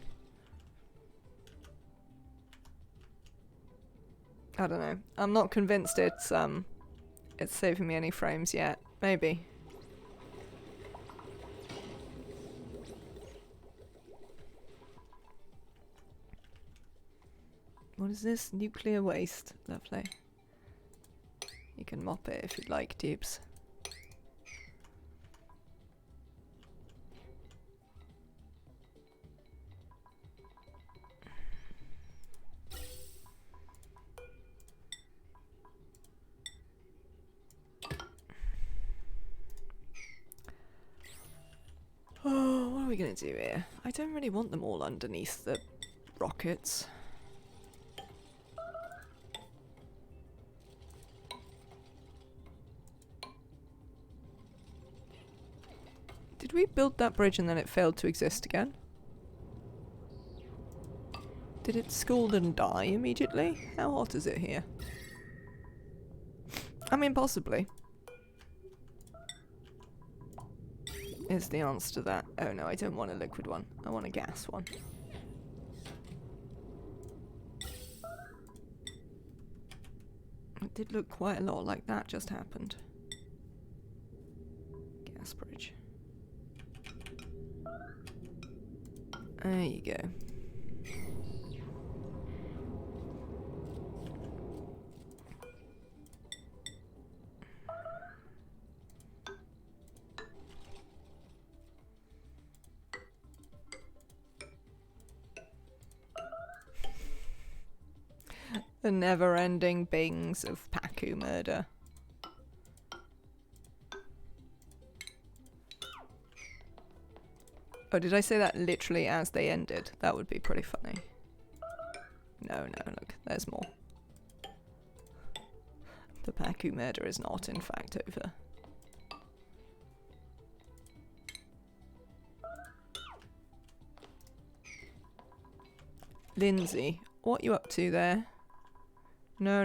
S1: I don't know. I'm not convinced it's saving me any frames yet. Maybe. What is this? Nuclear waste. Lovely. You can mop it if you'd like, dupes. Oh, what are we gonna do here? I don't really want them all underneath the rockets. Did we build that bridge and then it failed to exist again? Did it scald and die immediately? How hot is it here? I mean, possibly. Is the answer to that. Oh no, I don't want a liquid one. I want a gas one. It did look quite a lot like that just happened. Gas bridge. There you go. The never-ending bings of Pacu. Pacu murder. Oh, did I say that literally as they ended? That would be pretty funny. No, look, there's more. The Pacu murder is not, in fact, over. Lindsay, what you up to there? No,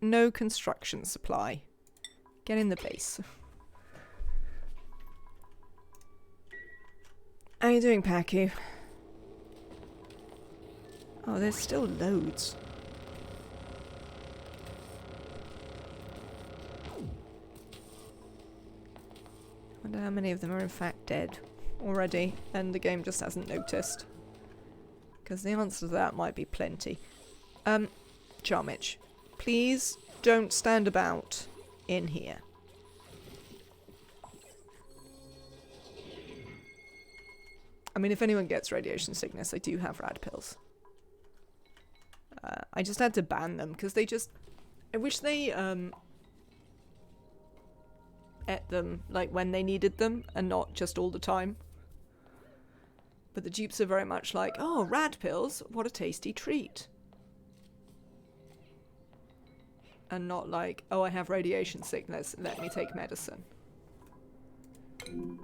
S1: no construction supply. Get in the base. How you doing, Pacu? Oh, there's still loads. Wonder how many of them are in fact dead already, and the game just hasn't noticed. Because the answer to that might be plenty. Charmich, please don't stand about in here. I mean, if anyone gets radiation sickness, I do have rad pills. I just had to ban them because they just... I wish they ate them like when they needed them and not just all the time. But the dupes are very much like, oh, rad pills, what a tasty treat. And not like, oh, I have radiation sickness, let me take medicine. And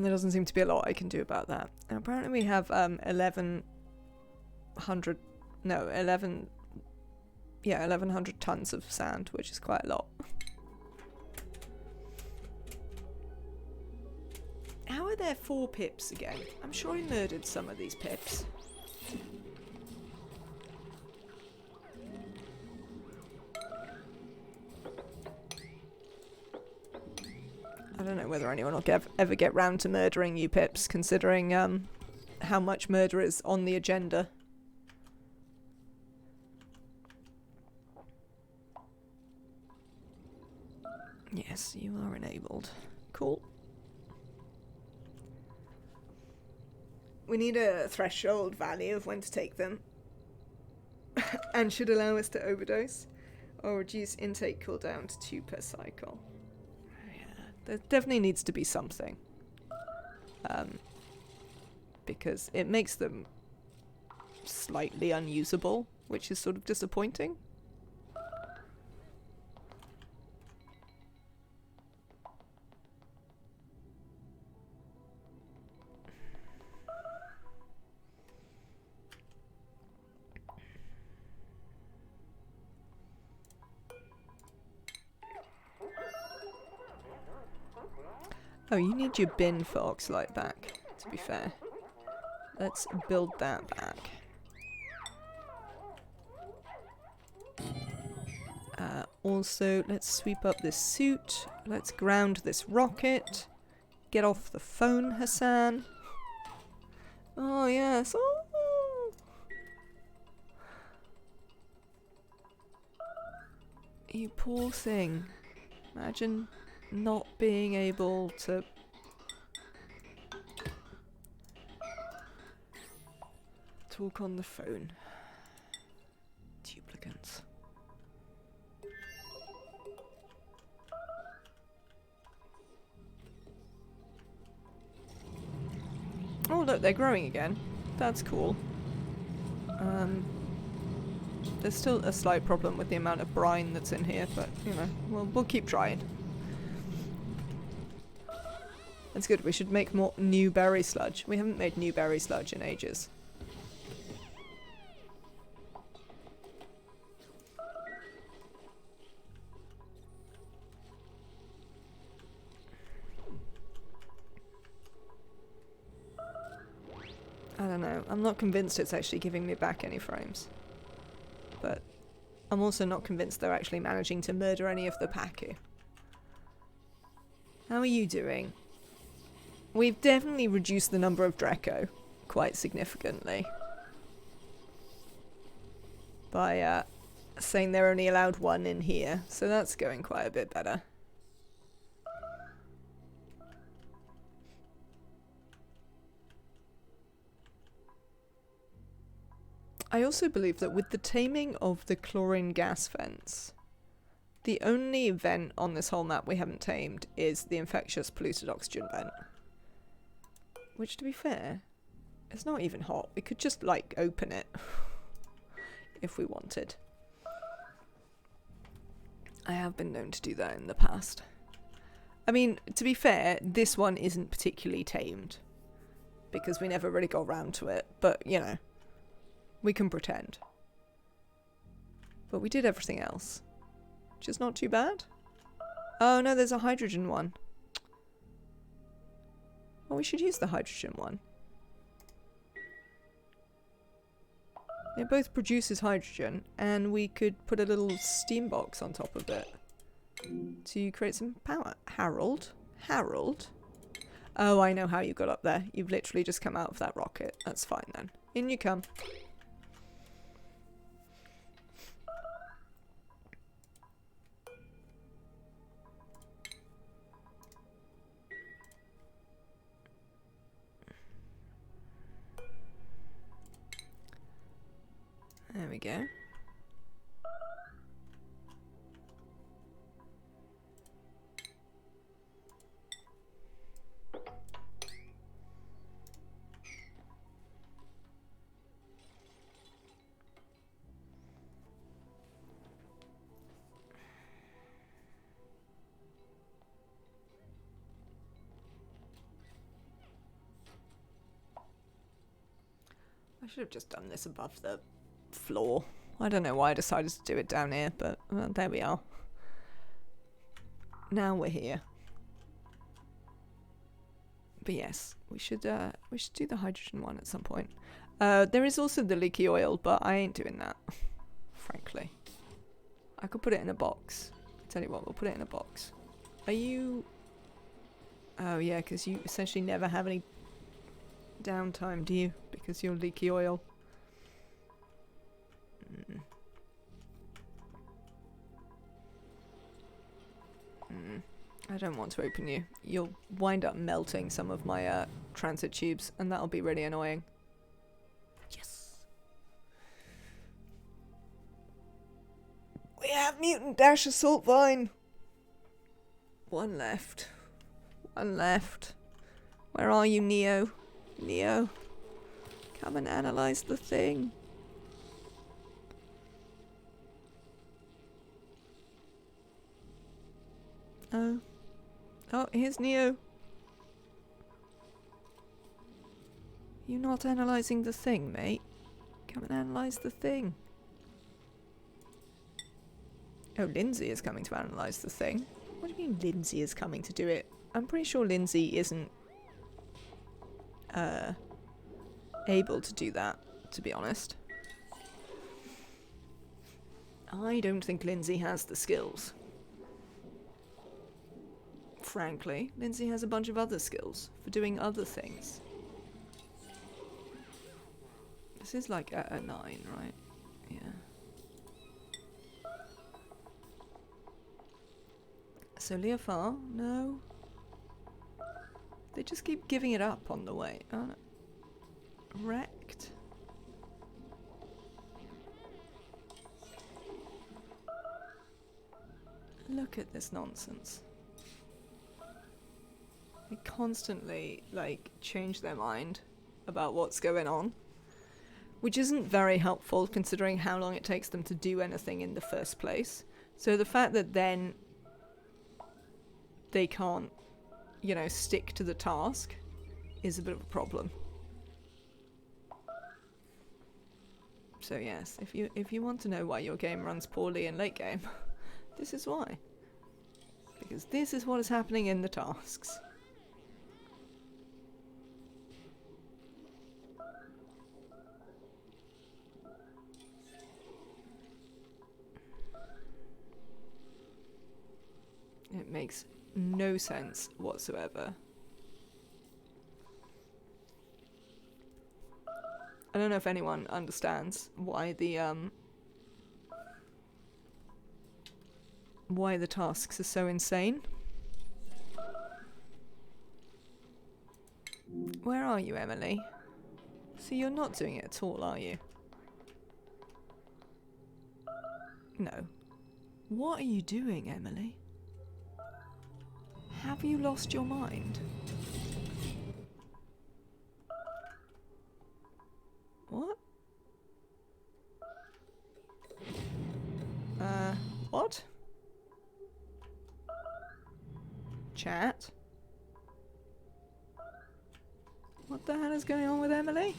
S1: there doesn't seem to be a lot I can do about that. And apparently we have 1100 tons of sand, which is quite a lot. How are there 4 pips again? I'm sure I murdered some of these pips. I don't know whether anyone will ever get round to murdering you pips, considering how much murder is on the agenda. Yes, you are enabled. Cool. We need a threshold value of when to take them. And should allow us to overdose. Or reduce intake cooldown to 2 per cycle. Yeah, there definitely needs to be something. Because it makes them slightly unusable, which is sort of disappointing. Oh, you need your bin for Oxalite back, to be fair. Let's build that back. Also, let's sweep up this suit. Let's ground this rocket. Get off the phone, Hassan. Oh, yes. Oh. You poor thing. Imagine not being able to talk on the phone. Duplicants. Oh look, they're growing again. That's cool. There's still a slight problem with the amount of brine that's in here, but you know, we'll keep trying. That's good. We should make more new berry sludge. We haven't made new berry sludge in ages. I don't know. I'm not convinced it's actually giving me back any frames. But I'm also not convinced they're actually managing to murder any of the Pacu. How are you doing? We've definitely reduced the number of Draco quite significantly by saying they're only allowed 1 in here, so that's going quite a bit better. I also believe that with the taming of the chlorine gas vents, the only vent on this whole map we haven't tamed is the infectious polluted oxygen vent. Which, to be fair, it's not even hot. We could just, like, open it if we wanted. I have been known to do that in the past. I mean, to be fair, this one isn't particularly tamed, because we never really got around to it, but, you know, we can pretend. But we did everything else, which is not too bad. Oh no, there's a hydrogen one. Well, we should use the hydrogen one. It both produces hydrogen, and we could put a little steam box on top of it to create some power. Harold? Harold? Oh, I know how you got up there. You've literally just come out of that rocket. That's fine then. In you come. There we go. I should have just done this above the floor. I don't know why I decided to do it down here, but there we are. Now we're here. But yes, we should do the hydrogen one at some point. There is also the leaky oil, but I ain't doing that, frankly. I could put it in a box. Tell you what, we'll put it in a box. Are you... Oh yeah, because you essentially never have any downtime, do you? Because you're leaky oil. I don't want to open you. You'll wind up melting some of my transit tubes, and that'll be really annoying. Yes! We have mutant dash assault vine! One left. One left. Where are you, Neo? Neo? Come and analyze the thing. Oh. Oh, here's Neo. You not analysing the thing, mate? Come and analyse the thing. Oh, Lindsay is coming to analyse the thing. What do you mean Lindsay is coming to do it? I'm pretty sure Lindsay isn't able to do that, to be honest. I don't think Lindsay has the skills. Frankly, Lindsay has a bunch of other skills for doing other things. This is like a 9, right? Yeah. So Leofar, no. They just keep giving it up on the way. Wrecked. Look at this nonsense. They constantly, like, change their mind about what's going on. Which isn't very helpful considering how long it takes them to do anything in the first place. So the fact that then they can't, you know, stick to the task is a bit of a problem. So yes, if you want to know why your game runs poorly in late game, this is why. Because this is what is happening in the tasks. It makes no sense whatsoever. I don't know if anyone understands why the tasks are so insane. Where are you, Emily? So you're not doing it at all, are you? No. What are you doing, Emily? Have you lost your mind? What? What? Chat? What the hell is going on with Emily?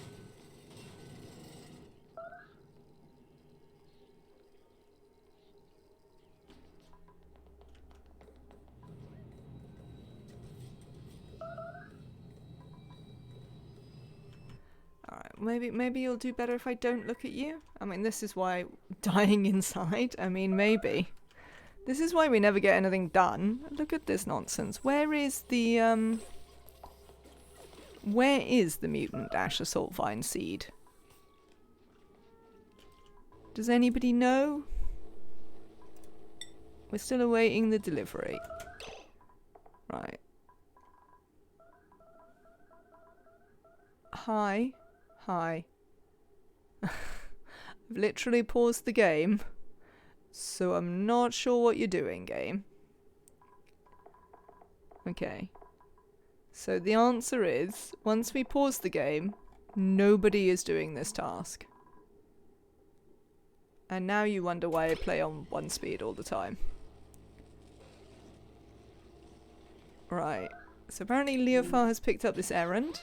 S1: Alright, maybe you'll do better if I don't look at you. I mean, this is why dying inside. I mean, maybe. This is why we never get anything done. Look at this nonsense. Where is the mutant ash assault vine seed? Does anybody know? We're still awaiting the delivery. Right. Hi. Hi. I've literally paused the game, so I'm not sure what you're doing, game. Okay. So the answer is, once we pause the game, nobody is doing this task. And now you wonder why I play on 1 speed all the time. Right. So apparently Leofar has picked up this errand.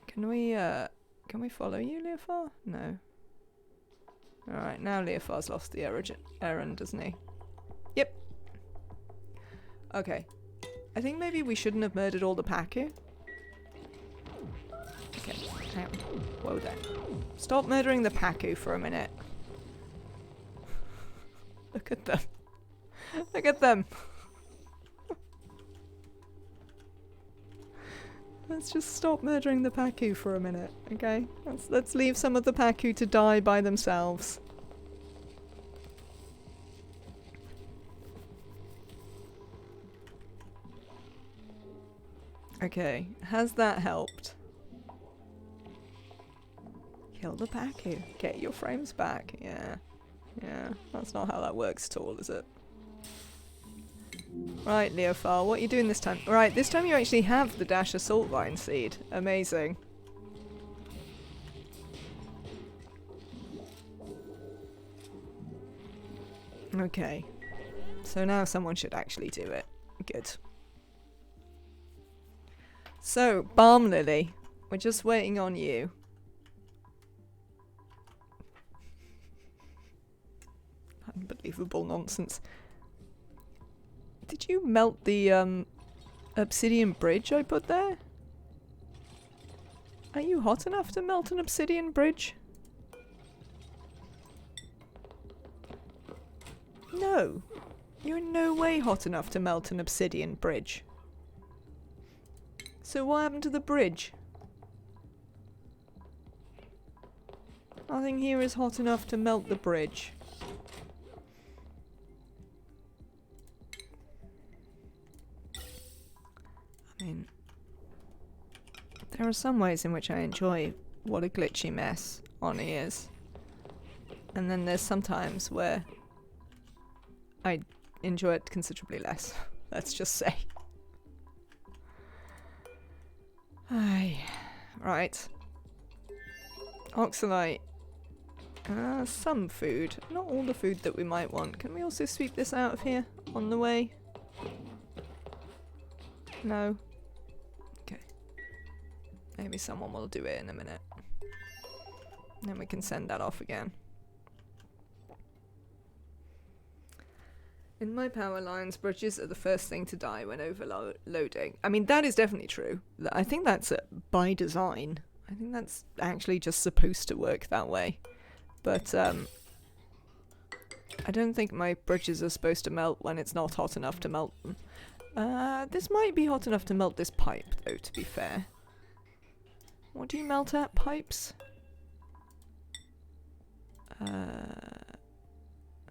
S1: Can we follow you, Leofar? No. Alright, now Leofar's lost the errand, doesn't he? Yep. Okay. I think maybe we shouldn't have murdered all the Paku. Okay. Hang on. Whoa there. Stop murdering the Paku for a minute. Look at them. Look at them. Let's just stop murdering the Paku for a minute, okay? Let's leave some of the Paku to die by themselves. Okay, has that helped? Kill the Paku. Get your frames back. Yeah. Yeah, that's not how that works at all, is it? Right, Leofar, what are you doing this time? Right, this time you actually have the Dash Assault Vine seed. Amazing. Okay. So now someone should actually do it. Good. So, Balm Lily, we're just waiting on you. Unbelievable nonsense. Did you melt the obsidian bridge I put there? Are you hot enough to melt an obsidian bridge? No. You're in no way hot enough to melt an obsidian bridge. So what happened to the bridge? Nothing here is hot enough to melt the bridge. I mean, there are some ways in which I enjoy what a glitchy mess Oni is. And then there's some times where I enjoy it considerably less, let's just say. Aye. Right. Oxalite. Some food. Not all the food that we might want. Can we also sweep this out of here on the way? No. Okay. Maybe someone will do it in a minute. Then we can send that off again. In my power lines, bridges are the first thing to die when overloading. I mean, that is definitely true. I think that's by design. I think that's actually just supposed to work that way. But, I don't think my bridges are supposed to melt when it's not hot enough to melt them. This might be hot enough to melt this pipe, though, to be fair. What do you melt at, pipes?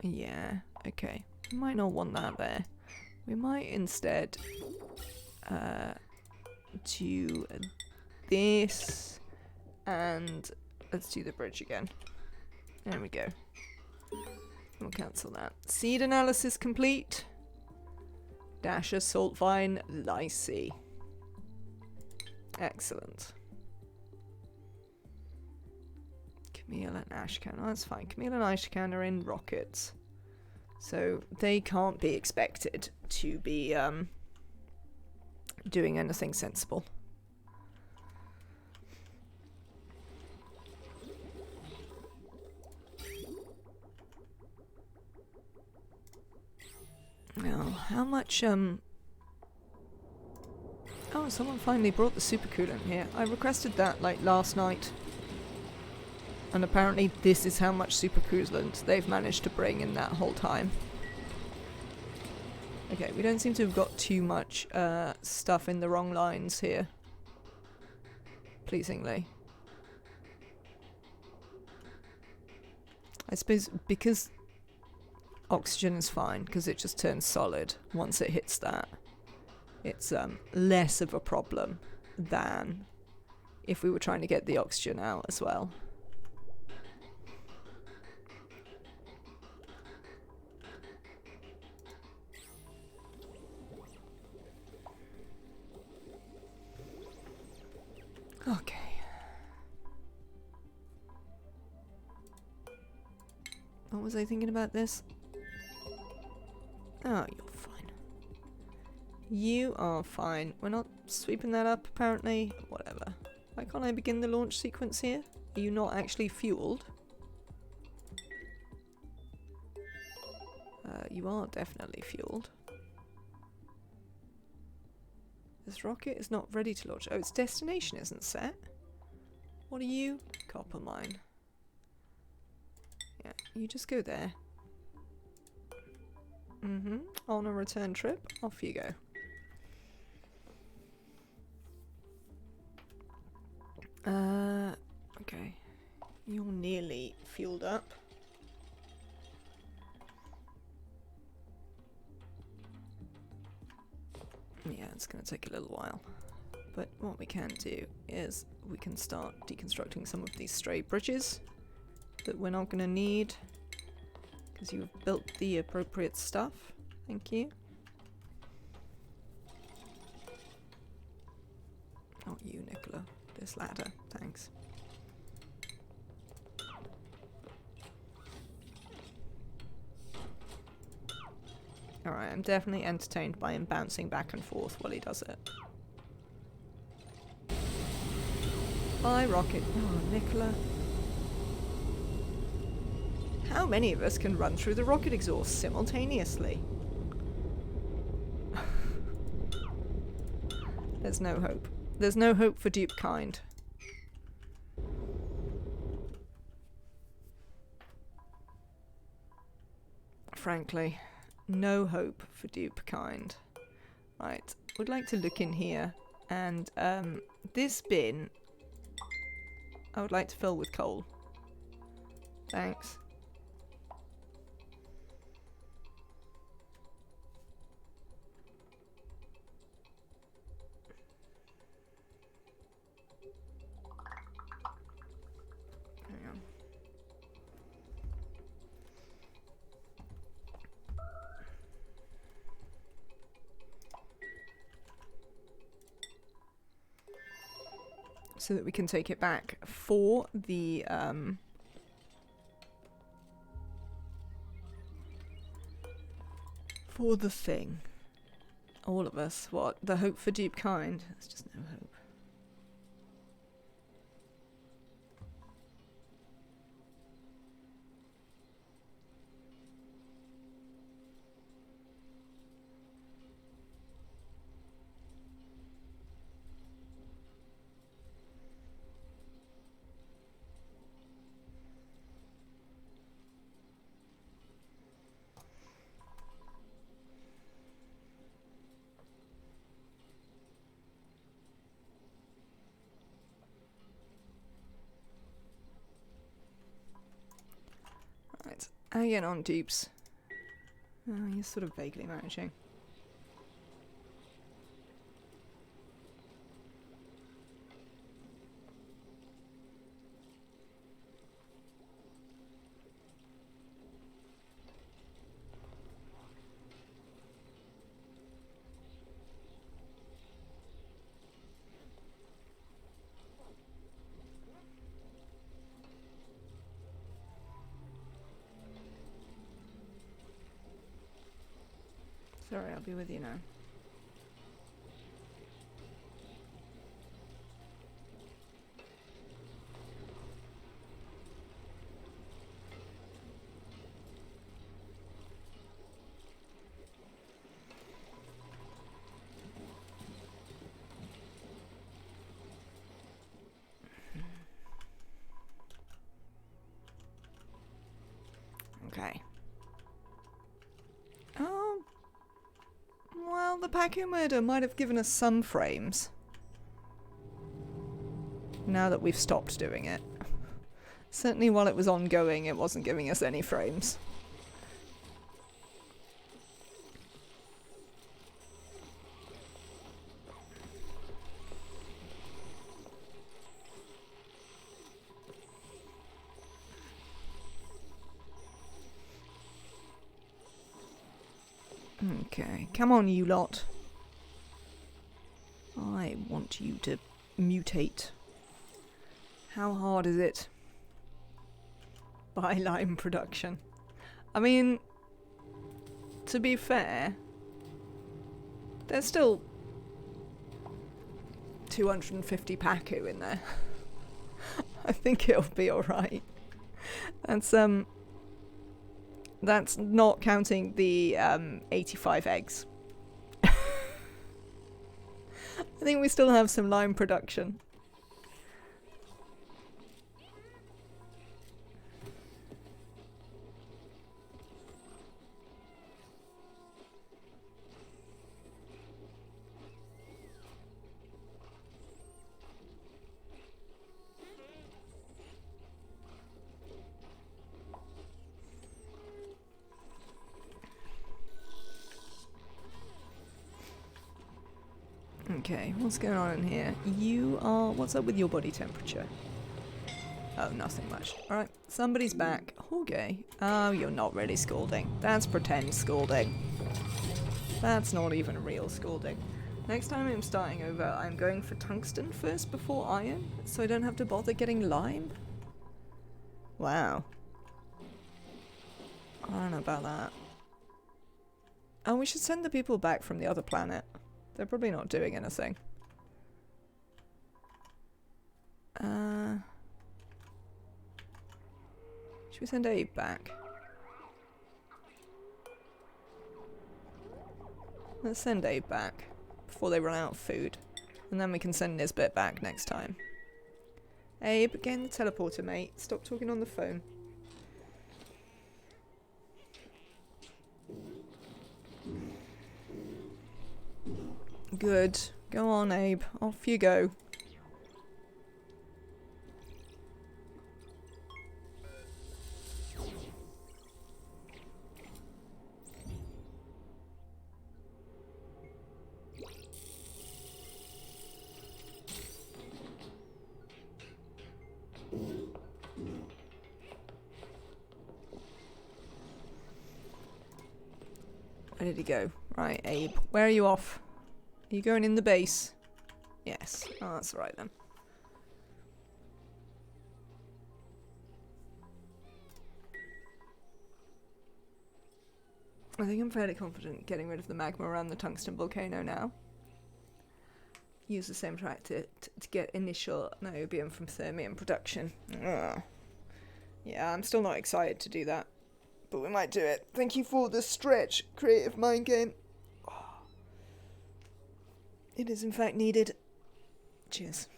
S1: Yeah, okay. We might not want that there. We might instead do this, and let's do the bridge again. There we go. We'll cancel that. Seed analysis complete. Dasher, Saltvine, Lycee. Excellent. Camille and Ashcan. Oh, that's fine. Camille and Ashcan are in rockets. So they can't be expected to be doing anything sensible. Now, how much oh, someone finally brought the supercoolant here. I requested that like last night. And apparently this is how much supercoolant they've managed to bring in that whole time. Okay, we don't seem to have got too much stuff in the wrong lines here. Pleasingly. I suppose because oxygen is fine, because it just turns solid once it hits that. It's less of a problem than if we were trying to get the oxygen out as well. Okay. What was I thinking about this? Oh, you're fine. You are fine. We're not sweeping that up, apparently. Whatever. Why can't I begin the launch sequence here? Are you not actually fueled? You are definitely fueled. This rocket is not ready to launch. Oh, its destination isn't set. What are you? Copper mine. Yeah, you just go there. On a return trip, off you go. Okay. You're nearly fueled up. Yeah, it's going to take a little while. But what we can do is we can start deconstructing some of these stray bridges that we're not going to need because you've built the appropriate stuff. Thank you. Not you, Nicola. This ladder. Thanks. Alright, I'm definitely entertained by him bouncing back and forth while he does it. Bye, rocket. Oh, Nicola. How many of us can run through the rocket exhaust simultaneously? There's no hope. There's no hope for Dupe Kind. Frankly. No hope for Dupe Kind. Right, would like to look in here, and this bin I would like to fill with coal. Thanks. Hang on. So that we can take it back for the thing. All of us. What? The hope for Dupe Kind? There's just no hope. Right. How you getting on, Dupes? Oh, you're sort of vaguely managing.
S2: Sorry, I'll be with you now. Okay. Oh. Well, the Paku murder might have given us some frames. Now that we've stopped doing it. Certainly while it was ongoing, it wasn't giving us any frames. Okay, come on, you lot. I want you to mutate. How hard is it? By lime production. I mean, to be fair, there's still 250 Paku in there. I think it'll be alright. That's not counting the 85 eggs. I think we still have some lime production. Okay, what's going on in here? You are... What's up with your body temperature? Oh, nothing much. Alright, somebody's back. Okay. Oh, you're not really scalding. That's pretend scalding. That's not even real scalding. Next time I'm starting over, I'm going for tungsten first before iron, so I don't have to bother getting lime. Wow. I don't know about that. Oh, we should send the people back from the other planet. They're probably not doing anything. Should we send Abe back? Let's send Abe back before they run out of food. And then we can send Nisbet back next time. Abe, get in the teleporter, mate. Stop talking on the phone. Good. Go on, Abe. Off you go. Where did he go? Right, Abe. Where are you off? Are you going in the base? Yes. Oh, that's alright then. I think I'm fairly confident getting rid of the magma around the tungsten volcano now. Use the same track to get initial niobium from thermium production. Ugh. Yeah, I'm still not excited to do that. But we might do it. Thank you for the stretch, creative mind game. It is in fact needed. Cheers.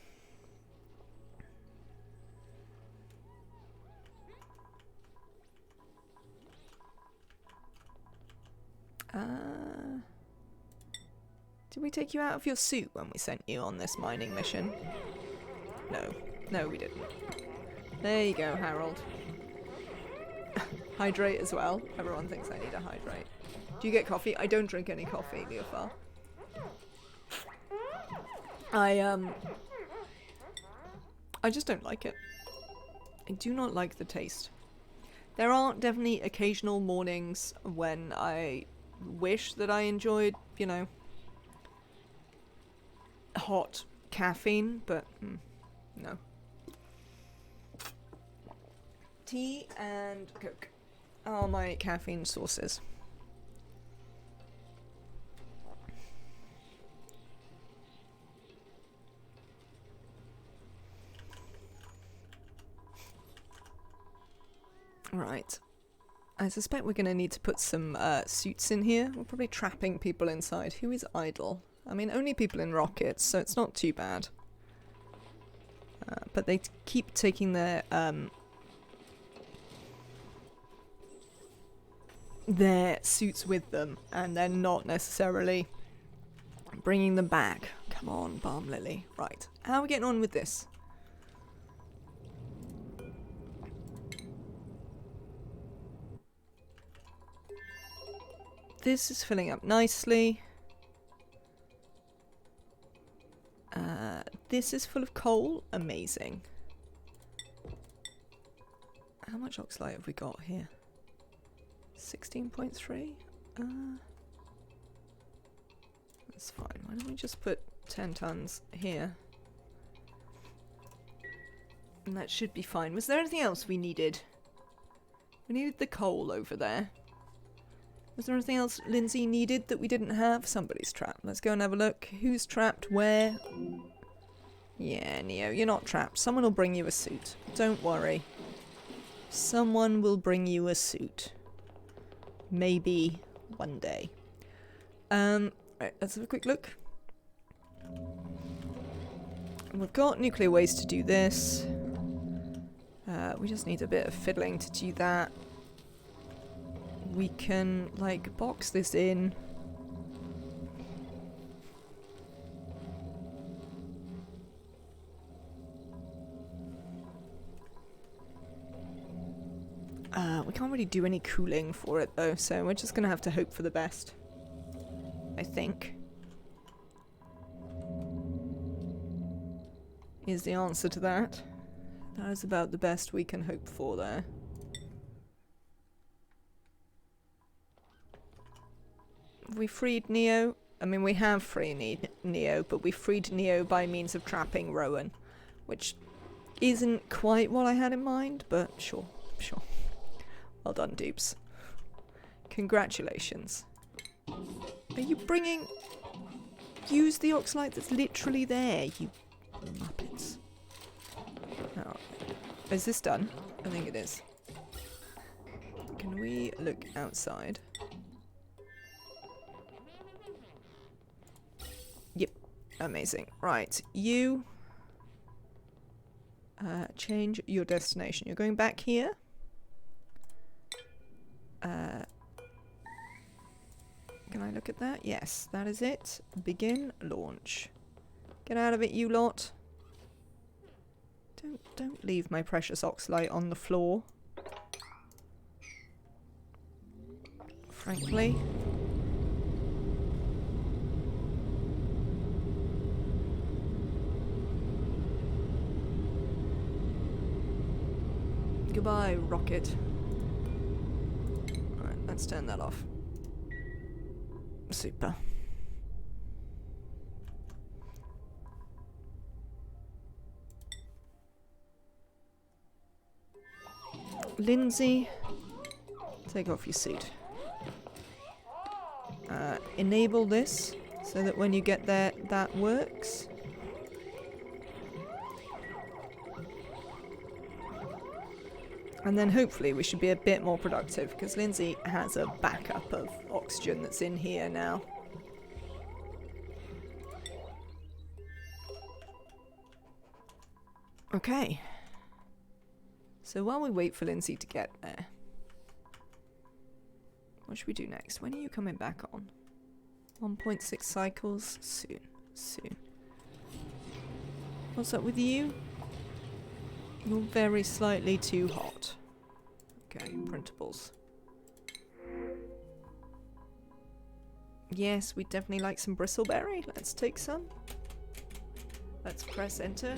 S2: Did we take you out of your suit when we sent you on this mining mission? No. No, we didn't. There you go, Harold. Hydrate as well. Everyone thinks I need to hydrate. Do you get coffee? I don't drink any coffee, Leofar. I just don't like it. I do not like the taste. There are definitely occasional mornings when I wish that I enjoyed, you know, hot caffeine, but no. Tea and Coke are my caffeine sources.
S1: Right. I suspect we're going to need to put some suits in here. We're probably trapping people inside. Who is idle? I mean, only people in rockets, so it's not too bad. But they keep taking their suits with them, and they're not necessarily bringing them back. Come on, Balm Lily. Right. How are we getting on with this? This is filling up nicely. This is full of coal. Amazing. How much oxalate have we got here? 16.3? That's fine. Why don't we just put 10 tons here? And that should be fine. Was there anything else we needed? We needed the coal over there. Was there anything else Lindsay needed that we didn't have? Somebody's trapped. Let's go and have a look. Who's trapped? Where? Yeah, Neo, you're not trapped. Someone will bring you a suit. Don't worry. Someone will bring you a suit. Maybe one day. Right, let's have a quick look. We've got nuclear waste to do this. We just need a bit of fiddling to do that. We can, like, box this in. We can't really do any cooling for it, though, so we're just gonna have to hope for the best. I think. Is the answer to that. That is about the best we can hope for there. We freed Neo. I mean, we have freed Neo, but we freed Neo by means of trapping Rowan, which isn't quite what I had in mind, but sure, sure. Well done, dupes. Congratulations. Are you bringing... Use the oxalate that's literally there, you muppets. Oh. Is this done? I think it is. Can we look outside? Yep. Amazing. Right, you... change your destination. You're going back here? Can I look at that? Yes, that is it. Begin launch. Get out of it, you lot. Don't leave my precious oxalate on the floor. Frankly. Goodbye, rocket. Alright, let's turn that off. Super. Lindsay, take off your suit. Enable this so that when you get there, that works. And then hopefully we should be a bit more productive, because Lindsay has a backup of oxygen that's in here now. Okay. So while we wait for Lindsay to get there, what should we do next? When are you coming back on? 1.6 cycles? Soon. Soon. What's up with you? You're very slightly too hot. Okay, printables. Yes, we'd definitely like some bristleberry. Let's take some. Let's press enter.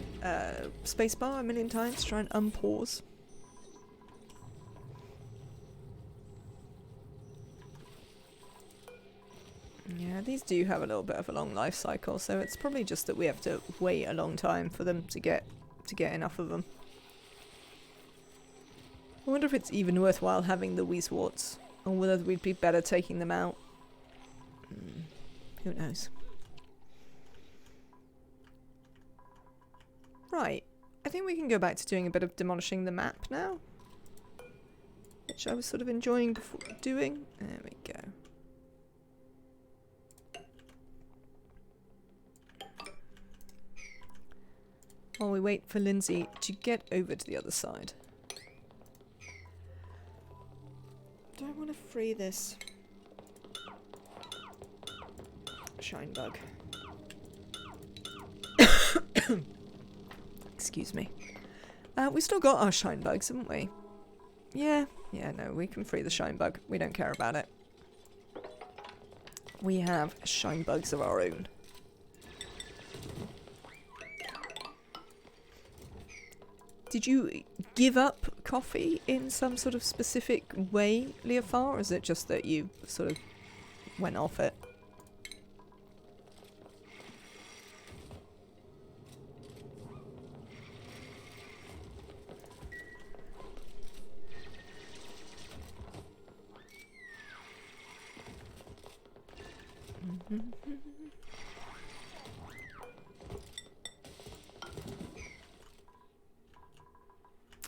S1: Spacebar a million times. Try and unpause. Yeah, these do have a little bit of a long life cycle, so it's probably just that we have to wait a long time for them to get enough of them. I wonder if it's even worthwhile having the Weezwarts, or whether we'd be better taking them out. Who knows? Right, I think we can go back to doing a bit of demolishing the map now. which I was sort of enjoying before doing. There we go. While we wait for Lindsay to get over to the other side. Do I want to free this shine bug? Excuse me. We still got our shine bugs, haven't we? Yeah, no, we can free the shine bug. We don't care about it. We have shine bugs of our own. Did you give up coffee in some sort of specific way, Leofar, or is it just that you sort of went off it?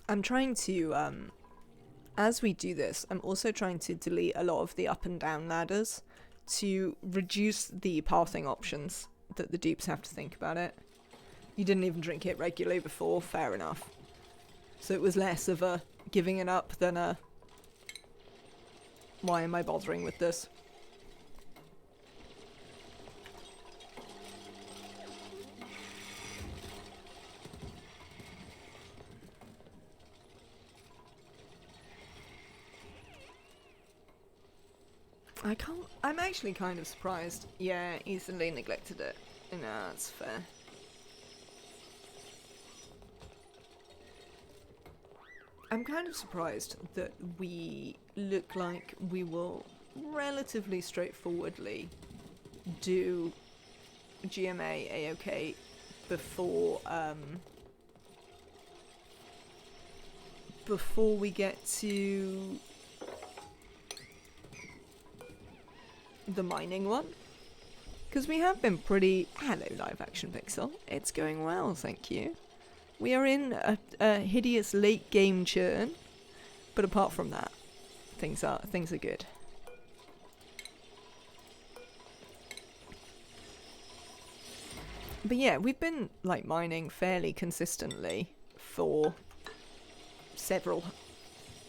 S1: I'm trying to, as we do this, I'm also trying to delete a lot of the up and down ladders to reduce the pathing options that the dupes have to think about it. You didn't even drink it regularly before, fair enough. So it was less of a giving it up than a why am I bothering with this? I'm actually kind of surprised. Yeah, easily neglected it. No, that's fair. I'm kind of surprised that we look like we will relatively straightforwardly do GMA AOK before we get to the mining one, because we have been pretty... Hello, live action pixel. It's going well, thank you. We are in a hideous late game churn, but apart from that, things are good. But yeah, we've been like mining fairly consistently for several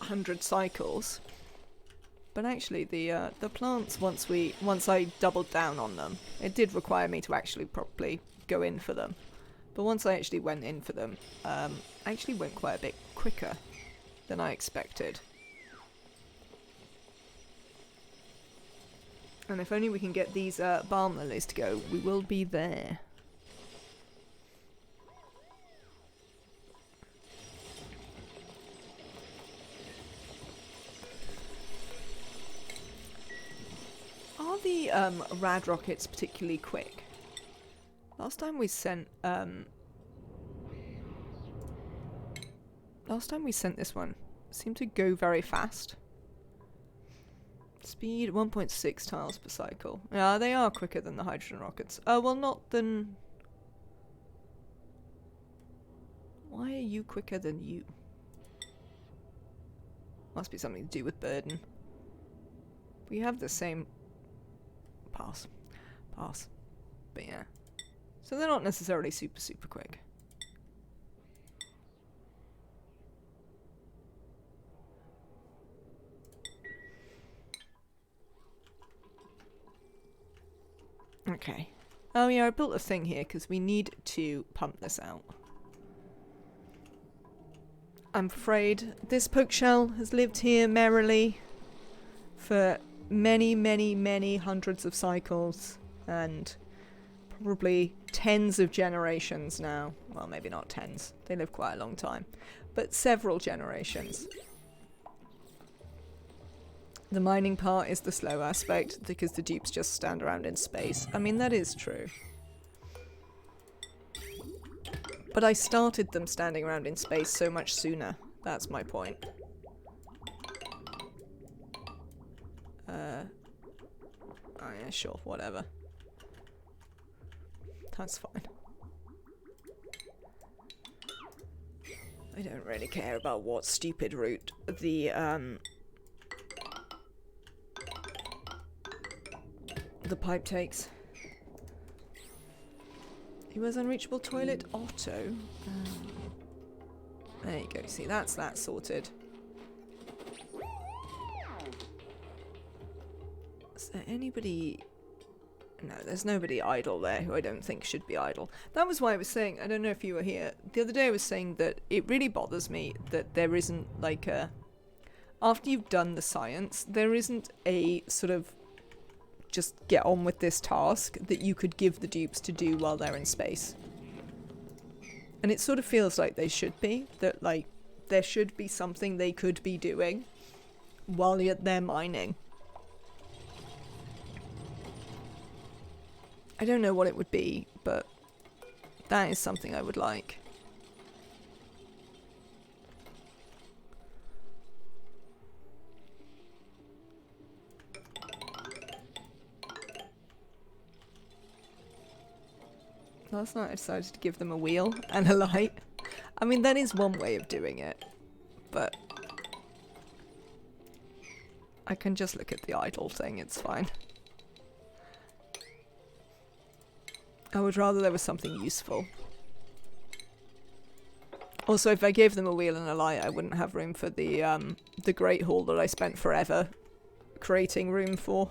S1: hundred cycles. But actually, the plants, once I doubled down on them, it did require me to actually properly go in for them. But once I actually went in for them, I actually went quite a bit quicker than I expected. And if only we can get these balm lilies to go, we will be there. Are the rad rockets particularly quick? Last time we sent this one, it seemed to go very fast. Speed 1.6 tiles per cycle. Yeah, they are quicker than the hydrogen rockets. Oh, well, not than... Why are you quicker than you? Must be something to do with burden. We have the same... Pass. But yeah. So they're not necessarily super quick. Okay. Oh yeah, I built a thing here because we need to pump this out. I'm afraid this poke shell has lived here merrily for many hundreds of cycles and probably tens of generations now. Well, maybe not tens. They live quite a long time. But several generations. The mining part is the slow aspect because the dupes just stand around in space. I mean, that is true. But I started them standing around in space so much sooner. That's my point. Oh yeah, sure, whatever. That's fine. I don't really care about what stupid route the the pipe takes. He was unreachable toilet auto. There you go. See, that's that sorted. Is there anybody... No, there's nobody idle there who I don't think should be idle. That was why I was saying, I don't know if you were here, the other day I was saying that it really bothers me that there isn't like a... After you've done the science, there isn't a sort of just get on with this task that you could give the dupes to do while they're in space. And it sort of feels like they should be, that like there should be something they could be doing while they're mining. I don't know what it would be, but that is something I would like. Last night I decided to give them a wheel and a light. I mean, that is one way of doing it, but I can just look at the idle thing, it's fine. I would rather there was something useful. Also, if I gave them a wheel and a light, I wouldn't have room for the Great Hall that I spent forever creating room for.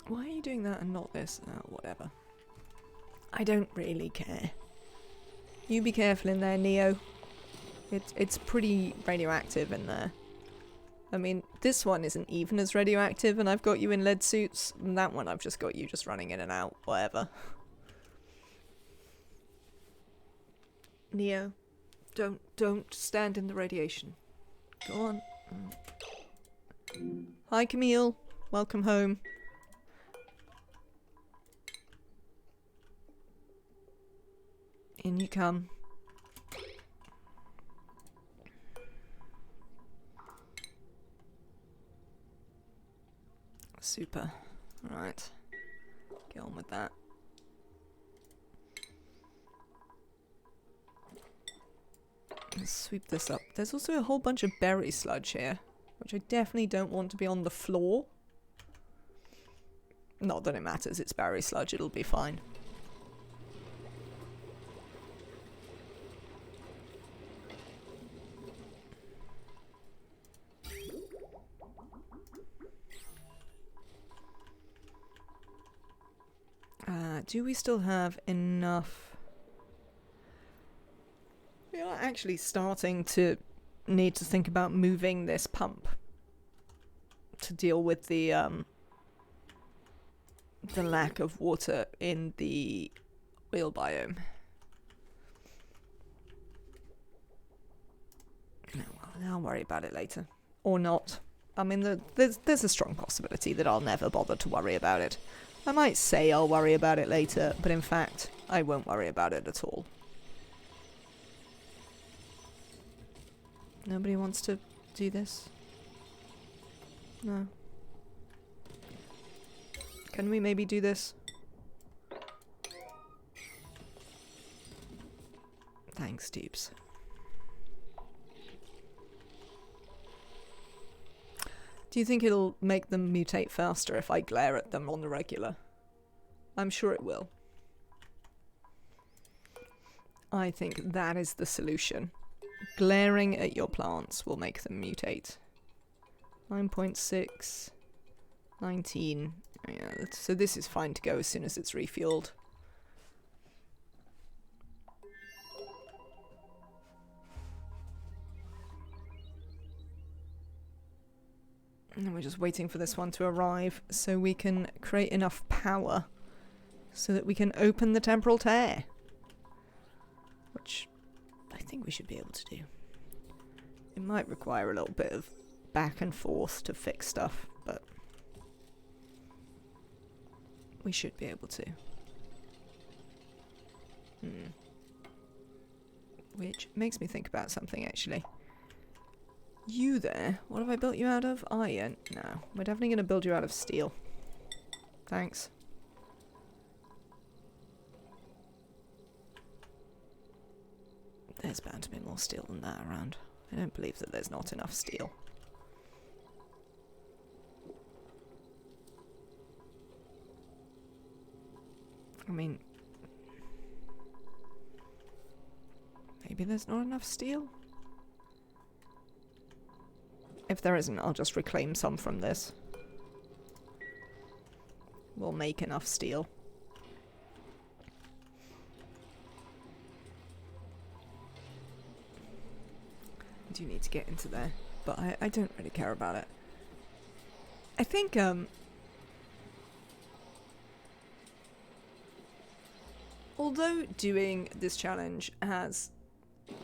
S1: Why are you doing that and not this? Oh, whatever. I don't really care. You be careful in there, Neo. It's pretty radioactive in there. I mean, this one isn't even as radioactive and I've got you in lead suits. And that one I've just got you just running in and out, whatever. Neo, don't stand in the radiation. Go on. Hi, Camille. Welcome home. In you come. Super. Alright. Get on with that. Let's sweep this up. There's also a whole bunch of berry sludge here, which I definitely don't want to be on the floor. Not that it matters, it's berry sludge, it'll be fine. Do we still have enough? We are actually starting to need to think about moving this pump to deal with the lack of water in the oil biome. No, well, I'll worry about it later. Or not. I mean, there's a strong possibility that I'll never bother to worry about it. I might say I'll worry about it later, but in fact, I won't worry about it at all. Nobody wants to do this? No. Can we maybe do this? Thanks, Deeps. Do you think it'll make them mutate faster if I glare at them on the regular? I'm sure it will. I think that is the solution. Glaring at your plants will make them mutate. 9.6, 19. Yeah, so this is fine to go as soon as it's refueled. And we're just waiting for this one to arrive so we can create enough power so that we can open the temporal tear. Which I think we should be able to do. It might require a little bit of back and forth to fix stuff, but we should be able to. Which makes me think about something, actually. You there? What have I built you out of? Iron? No, we're definitely going to build you out of steel. Thanks. There's bound to be more steel than that around. I don't believe that there's not enough steel. I mean, maybe there's not enough steel? If there isn't, I'll just reclaim some from this. We'll make enough steel. I do need to get into there, but I don't really care about it. I think, although doing this challenge has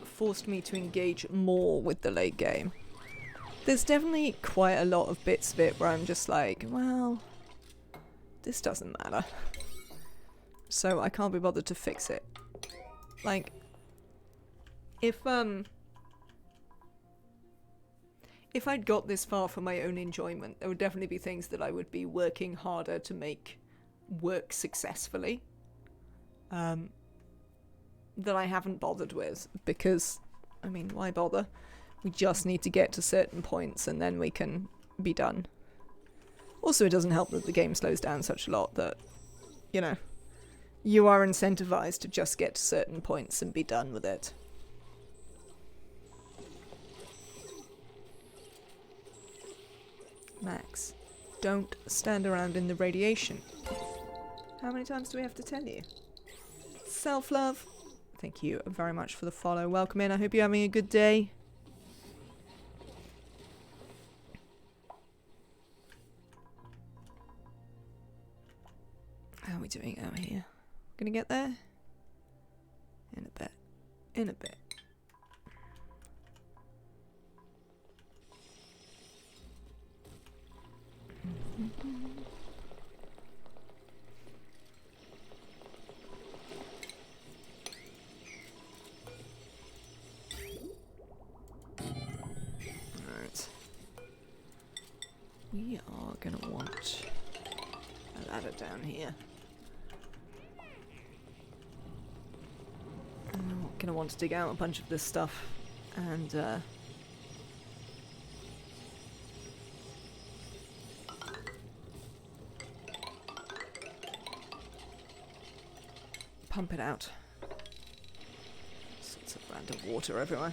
S1: forced me to engage more with the late game, there's definitely quite a lot of bits of it where I'm just like, well, this doesn't matter. So I can't be bothered to fix it. Like, if I'd got this far for my own enjoyment, there would definitely be things that I would be working harder to make work successfully. That I haven't bothered with, because, I mean, why bother? We just need to get to certain points and then we can be done. Also, it doesn't help that the game slows down such a lot that, you know, you are incentivized to just get to certain points and be done with it. Max, don't stand around in the radiation. How many times do we have to tell you? Self-love. Thank you very much for the follow. Welcome in. I hope you're having a good day. How are we doing out here? Gonna get there? In a bit. In a bit. Alright. We are gonna want a ladder down here. And we're gonna want to dig out a bunch of this stuff and pump it out. Sorts of random water everywhere.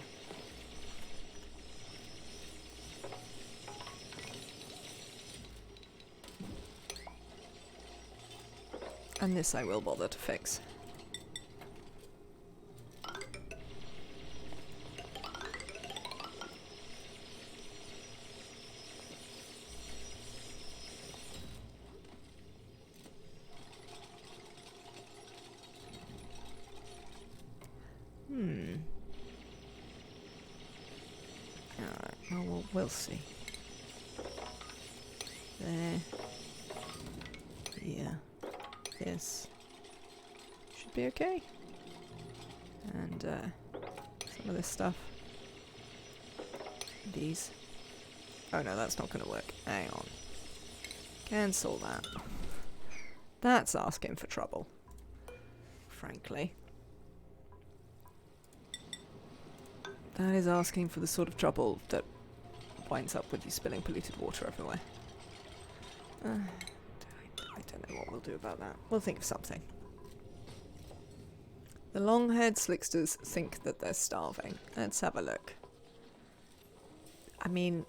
S1: And this I will bother to fix. Alright, well, we'll see. There. Yeah. This should be okay. And some of this stuff. These. Oh no, that's not going to work. Hang on. Cancel that. That's asking for trouble. Frankly. That is asking for the sort of trouble that winds up with you spilling polluted water everywhere. I don't know what we'll do about that. We'll think of something. The long-haired slicksters think that they're starving. Let's have a look. I mean,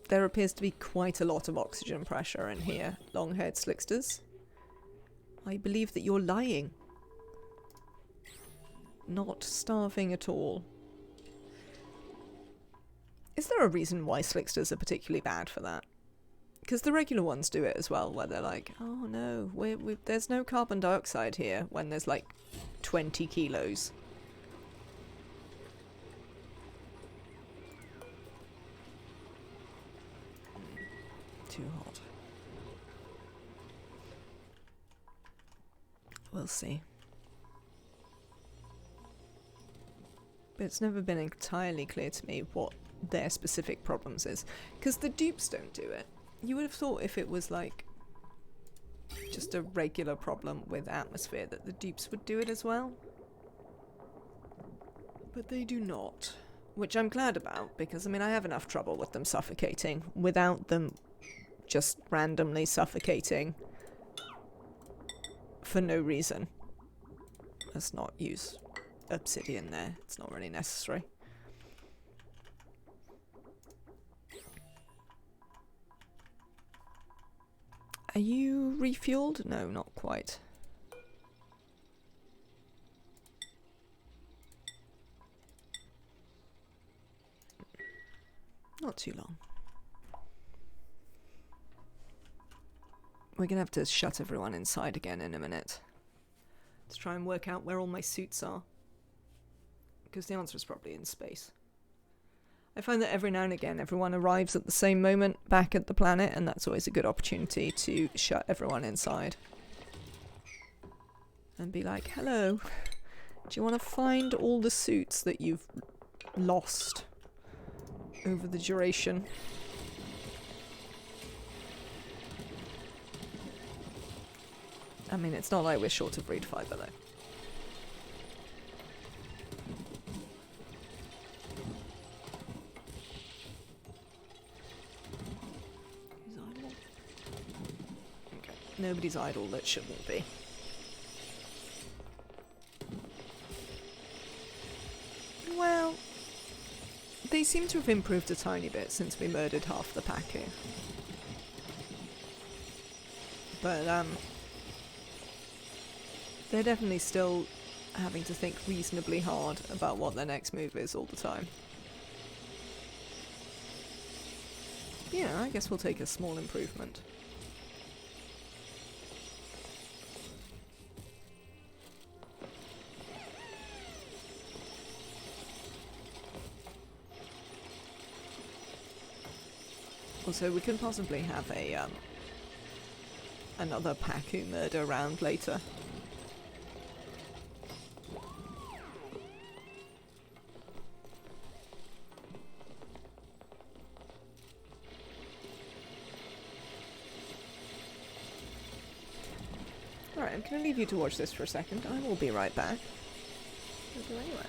S1: there appears to be quite a lot of oxygen pressure in here, long-haired slicksters. I believe that you're lying. Not starving at all. Is there a reason why slicksters are particularly bad for that? Because the regular ones do it as well, where they're like, oh no, there's no carbon dioxide here, when there's like 20 kilos. Too hot. We'll see. But it's never been entirely clear to me what their specific problems is. Because the dupes don't do it. You would have thought if it was like just a regular problem with atmosphere that the dupes would do it as well. But they do not. Which I'm glad about, because I mean I have enough trouble with them suffocating without them just randomly suffocating for no reason. Let's not use obsidian there, it's not really necessary. Are you refueled? No, not quite. Not too long. We're gonna have to shut everyone inside again in a minute. To try and work out where all my suits are. Because the answer is probably in space. I find that every now and again everyone arrives at the same moment back at the planet, and that's always a good opportunity to shut everyone inside. And be like, hello, do you want to find all the suits that you've lost over the duration? I mean, it's not like we're short of reed fiber though. Nobody's idle that shouldn't be. Well, they seem to have improved a tiny bit since we murdered half the Pacu. But, they're definitely still having to think reasonably hard about what their next move is all the time. Yeah, I guess we'll take a small improvement. Also, we can possibly have a, another Pacu murder round later. Alright, I'm gonna leave you to watch this for a second. I will be right back. Don't go anywhere.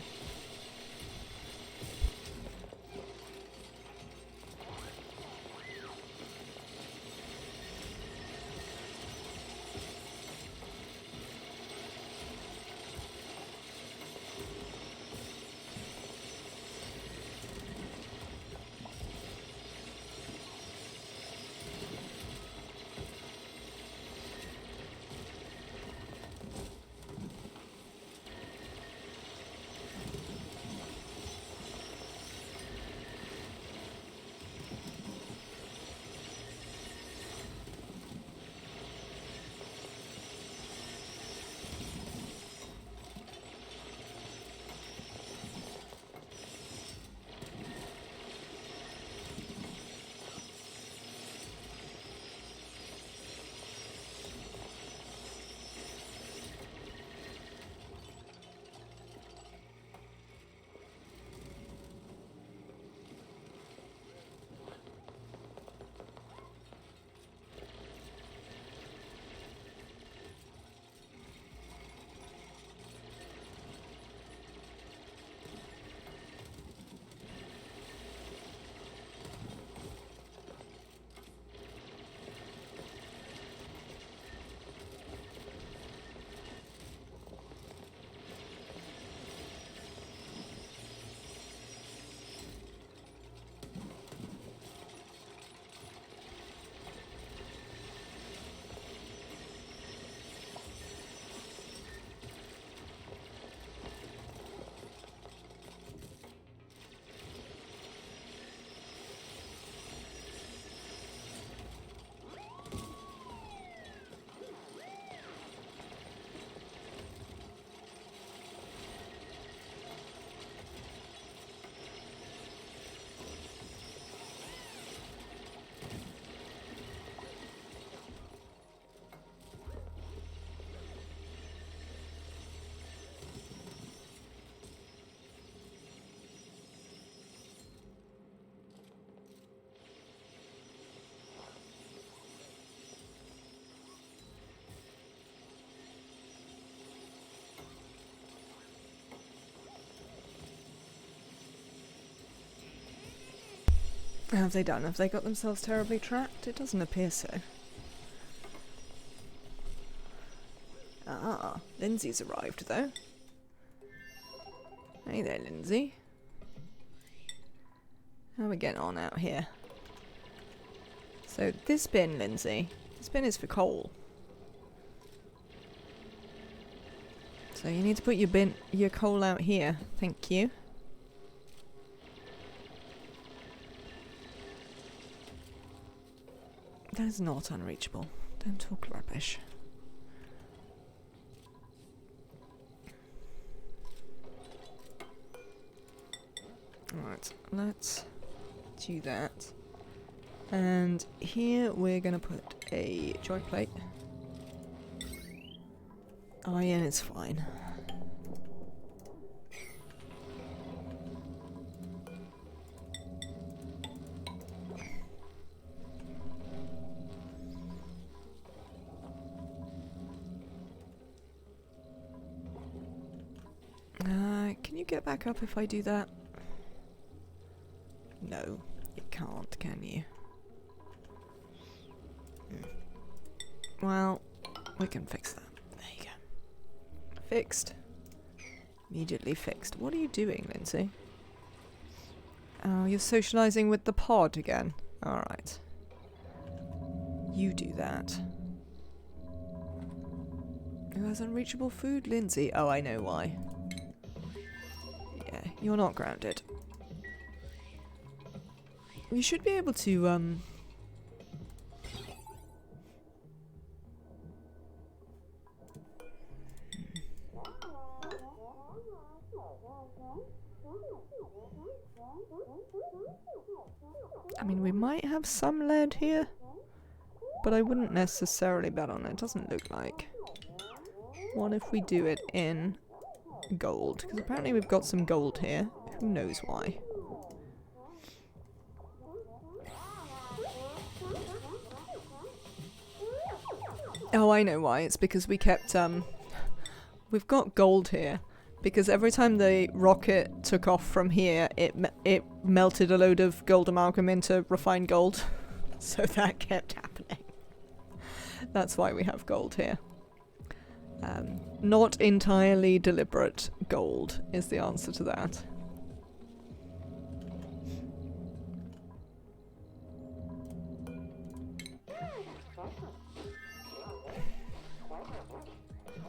S1: How have they done? Have they got themselves terribly trapped? It doesn't appear so. Ah, Lindsay's arrived though. Hey there, Lindsay. How are we getting on out here? So this bin, Lindsay, this bin is for coal. So you need to put your coal out here. Thank you. That is not unreachable. Don't talk rubbish. Alright, let's do that. And here we're gonna put a joint plate. Iron is fine. Can you get back up if I do that? No, you can't, can you? Well, we can fix that. There you go. Fixed. Immediately fixed. What are you doing, Lindsay? Oh, you're socialising with the pod again. Alright. You do that. Who has unreachable food? Lindsay. Oh, I know why. Yeah, you're not grounded. You should be able to, I mean, we might have some lead here, but I wouldn't necessarily bet on it. Doesn't look like. What if we do it in gold? Because apparently we've got some gold here. Who knows why? Oh, I know why. It's because we kept, we've got gold here. Because every time the rocket took off from here, it melted a load of gold amalgam into refined gold. So that kept happening. That's why we have gold here. Not entirely deliberate gold is the answer to that.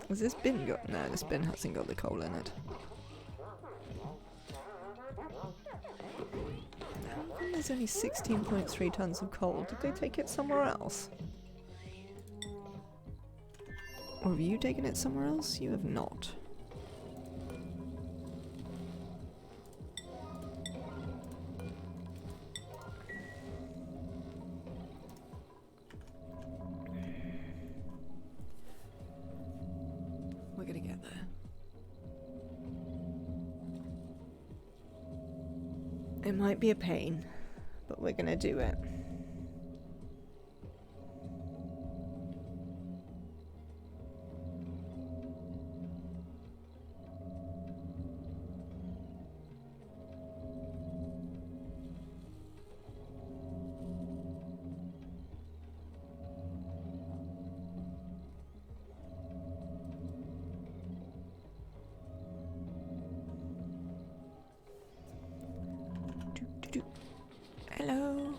S1: Has this bin got... No, this bin hasn't got the coal in it. There's only 16.3 tons of coal. Did they take it somewhere else? Or have you taken it somewhere else? You have not. We're gonna get there. It might be a pain, but we're gonna do it. Hello.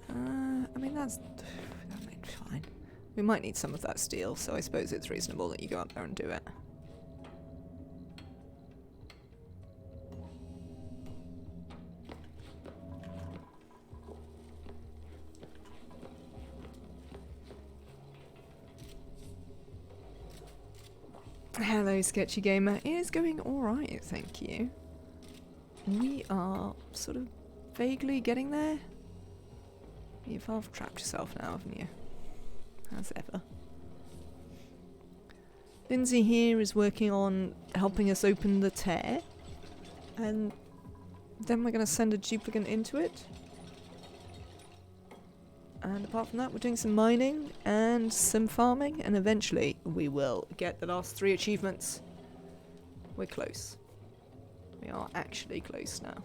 S1: I mean that's fine. We might need some of that steel, so I suppose it's reasonable that you go up there and do it. Hello, Sketchy Gamer. It is going alright, thank you. We are sort of vaguely getting there. You've half trapped yourself now, haven't you? As ever. Lindsay here is working on helping us open the tear. And then we're going to send a duplicate into it. And apart from that, we're doing some mining and some farming. And eventually, we will get the last 3 achievements. We're close. We are actually close now.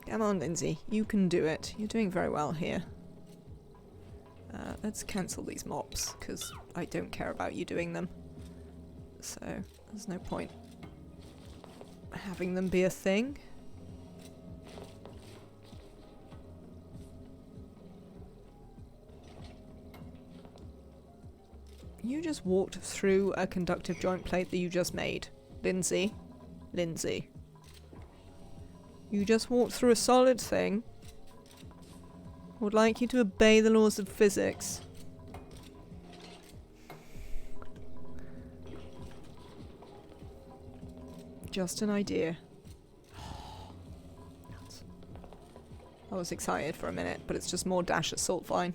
S1: Come on, Lindsay. You can do it. You're doing very well here. Let's cancel these mops, because I don't care about you doing them. So, there's no point having them be a thing. You just walked through a conductive joint plate that you just made. Lindsay. Lindsay. You just walked through a solid thing. I would like you to obey the laws of physics. Just an idea. I was excited for a minute, but it's just more dash at salt vine.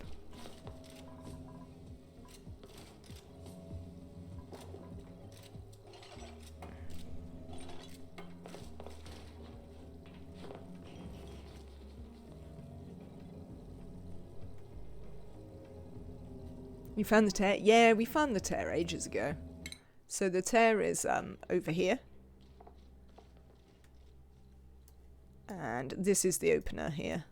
S1: You found the tear? Yeah, we found the tear ages ago. So the tear is over here. And this is the opener here.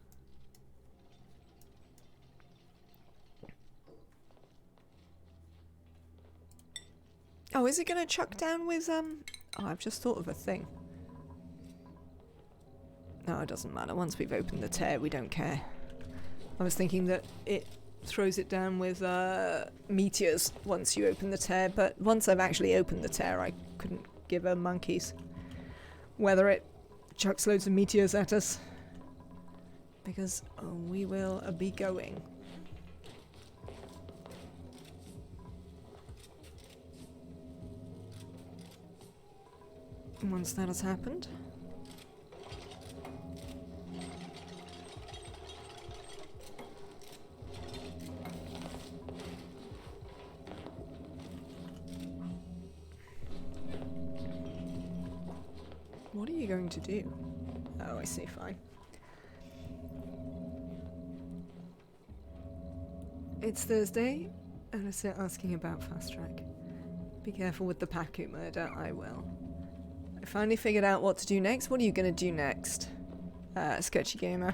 S1: Oh, is it going to chuck down with Oh, I've just thought of a thing. No, it doesn't matter. Once we've opened the tear, we don't care. I was thinking that it throws it down with meteors once you open the tear, but once I've actually opened the tear, I couldn't give a monkey's whether it chucks loads of meteors at us, because we will be going. Once that has happened, what are you going to do? Oh, I see, fine. It's Thursday, and I start asking about Fast Track. Be careful with the Paku murder, I will. I finally figured out what to do next. What are you going to do next? Sketchy Gamer.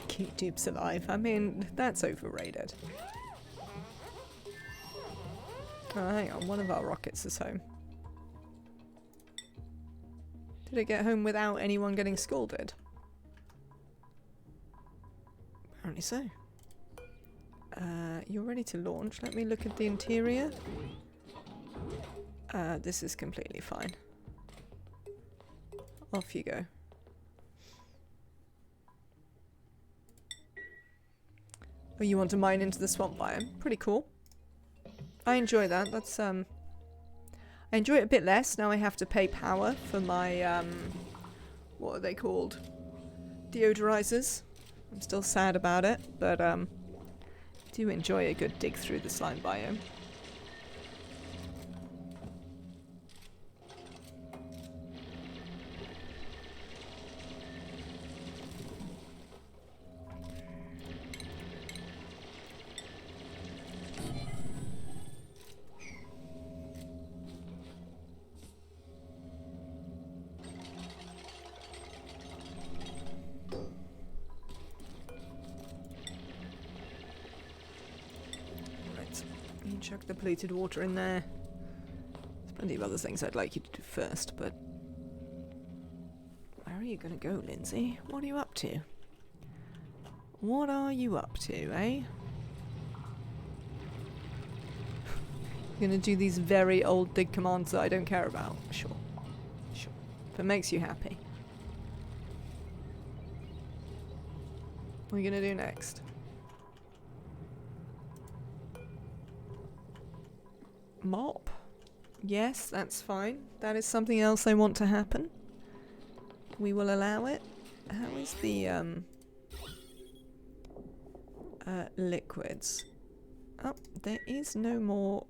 S1: Keep dupes alive. I mean, that's overrated. Oh, hang on. One of our rockets is home. Did it get home without anyone getting scalded? Apparently so. You're ready to launch. Let me look at the interior. This is completely fine. Off you go. Oh, you want to mine into the swamp biome? Pretty cool. I enjoy that. That's I enjoy it a bit less now. I have to pay power for my what are they called? Deodorizers. I'm still sad about it, but do enjoy a good dig through the slime biome. Chuck the polluted water in there. There's plenty of other things I'd like you to do first, but where are you going to go, Lindsay? What are you up to? What are you up to, eh? You're going to do these very old dig commands that I don't care about? Sure. Sure. If it makes you happy. What are you going to do next? Mop? Yes, that's fine. That is something else I want to happen. We will allow it. How is the liquids? Oh, there is no more.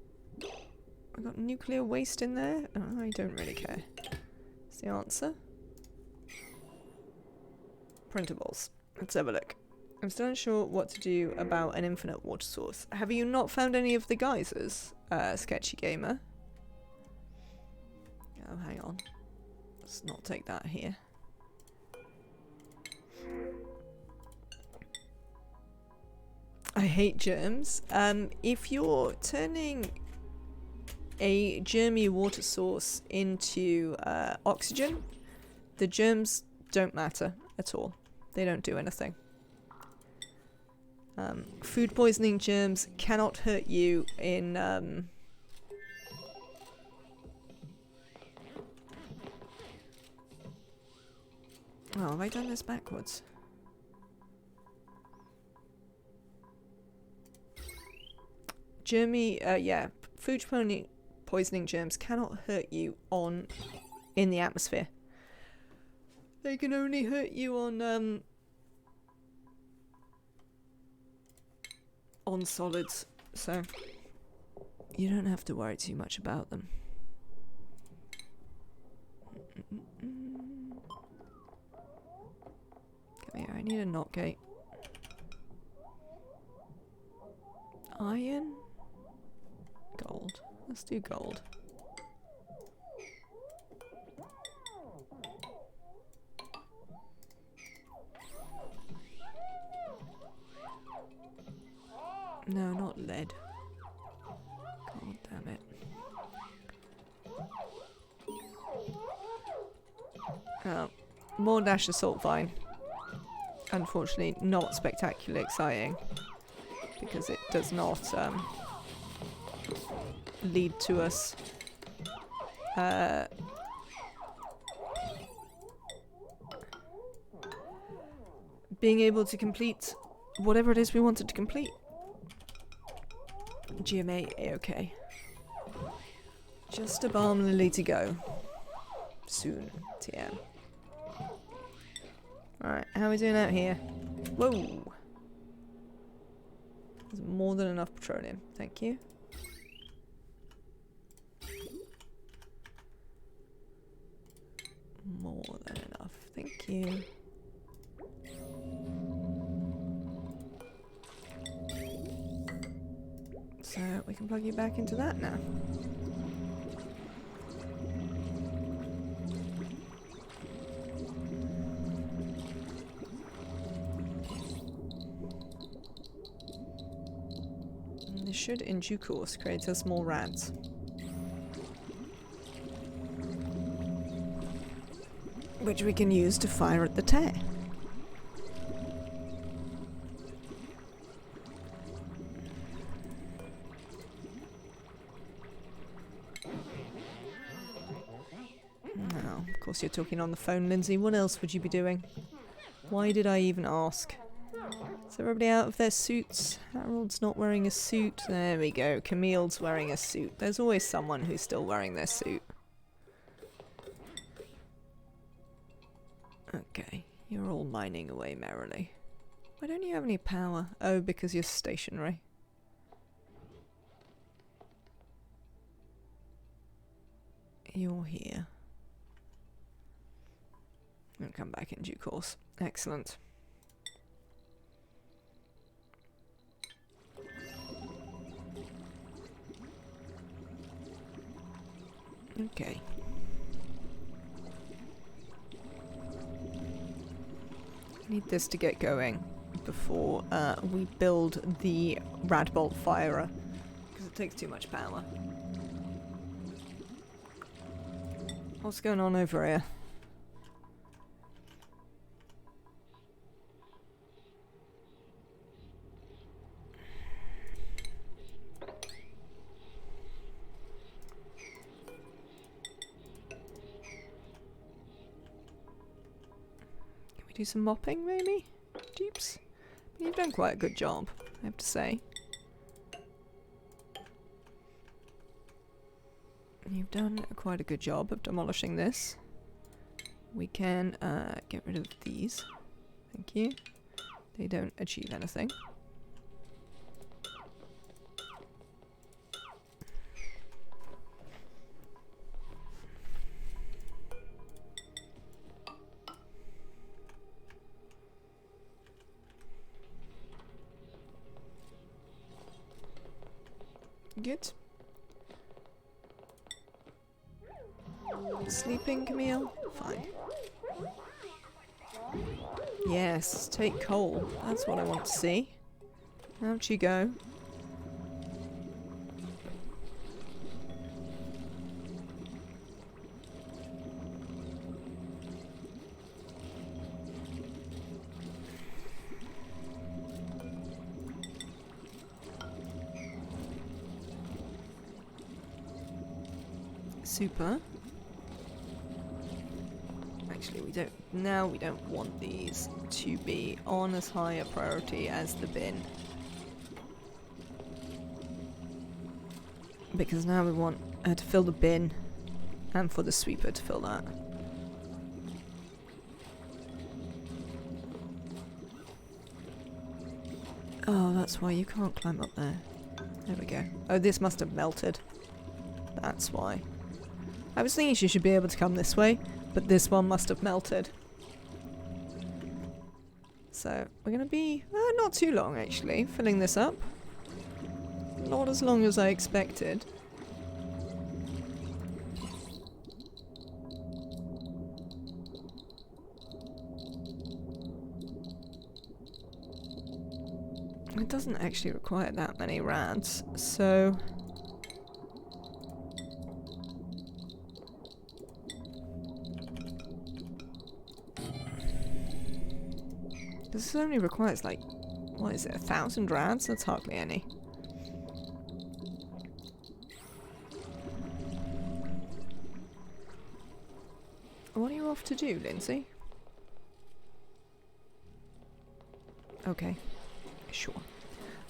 S1: I got nuclear waste in there. Oh, I don't really care. That's the answer. Printables. Let's have a look. I'm still unsure what to do about an infinite water source. Have you not found any of the geysers, Sketchy Gamer? Oh, hang on. Let's not take that here. I hate germs. If you're turning a germy water source into oxygen, the germs don't matter at all. They don't do anything. Food poisoning germs cannot hurt you in oh, have I done this backwards? Yeah, food poisoning germs cannot hurt you in the atmosphere. They can only hurt you on solids, so you don't have to worry too much about them. Come here, I need a knot gate. Iron? Gold. Let's do gold. No, not lead. God damn it. More Dash Assault Vine. Unfortunately, not spectacularly exciting. Because it does not lead to us being able to complete whatever it is we wanted to complete. GMA A-OK. Just a balm lily to go. Soon, TM. Alright, how are we doing out here? Whoa! There's more than enough petroleum. Thank you. More than enough. Thank you. So we can plug you back into that now. And this should, in due course, create us more rads. Which we can use to fire at the tear. Now, of course you're talking on the phone, Lindsay. What else would you be doing? Why did I even ask? Is everybody out of their suits? Harold's not wearing a suit. There we go. Camille's wearing a suit. There's always someone who's still wearing their suit. Okay, you're all mining away merrily. Why don't you have any power? Oh, because you're stationary. You're here. I'll come back in due course. Excellent. Okay. Need this to get going before we build the Radbolt Firer, because it takes too much power. What's going on over here? Do some mopping, maybe? Jeeps. But you've done quite a good job, I have to say. You've done quite a good job of demolishing this. We can get rid of these. Thank you. They don't achieve anything. Good. Sleeping, Camille? Fine. Yes, take coal. That's what I want to see. Out you go. Super. Actually, we don't want these to be on as high a priority as the bin. Because now we want her to fill the bin and for the sweeper to fill that. Oh, that's why you can't climb up there. There we go. Oh, this must have melted. That's why. I was thinking she should be able to come this way, but this one must have melted. So, we're going to be not too long actually, filling this up. Not as long as I expected. It doesn't actually require that many rads, so... This only requires like, what is it, 1,000 rads? That's hardly any. What are you off to do, Lindsay? Okay, sure.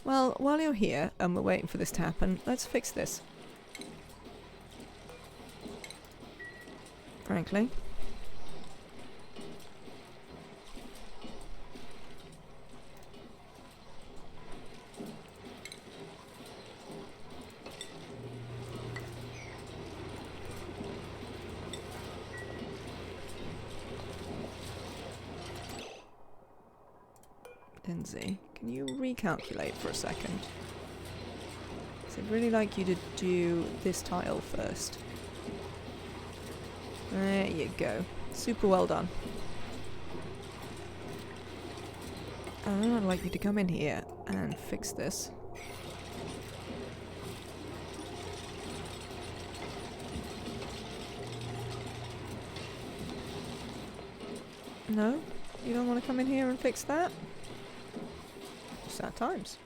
S1: Well, while you're here and we're waiting for this to happen, let's fix this. Frankly. Lindsay, can you recalculate for a second? So I'd really like you to do this tile first. There you go. Super well done. And then I'd like you to come in here and fix this. No? You don't want to come in here and fix that? Sad times.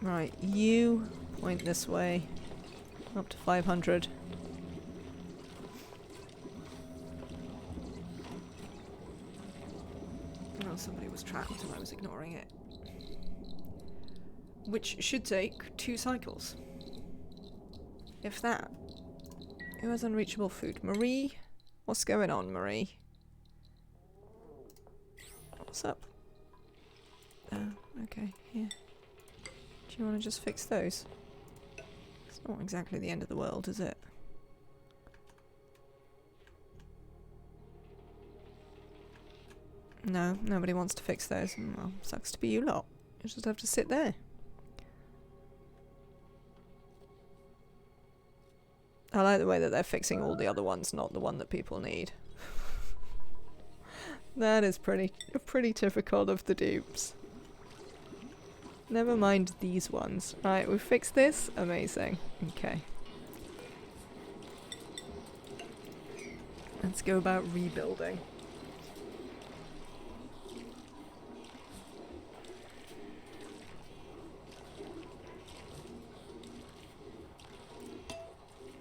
S1: Right, you point this way. Up to 500. Oh, somebody was trapped and I was ignoring it. Which should take 2 cycles. If that. Who has unreachable food? Marie? What's going on, Marie? What's up? Oh, okay, here. Do you want to just fix those? It's not exactly the end of the world, is it? No, nobody wants to fix those. Well, sucks to be you lot. You just have to sit there. I like the way that they're fixing all the other ones, not the one that people need. That is pretty typical of the dupes. Never mind these ones. Right, we fixed this. Amazing. Okay. Let's go about rebuilding.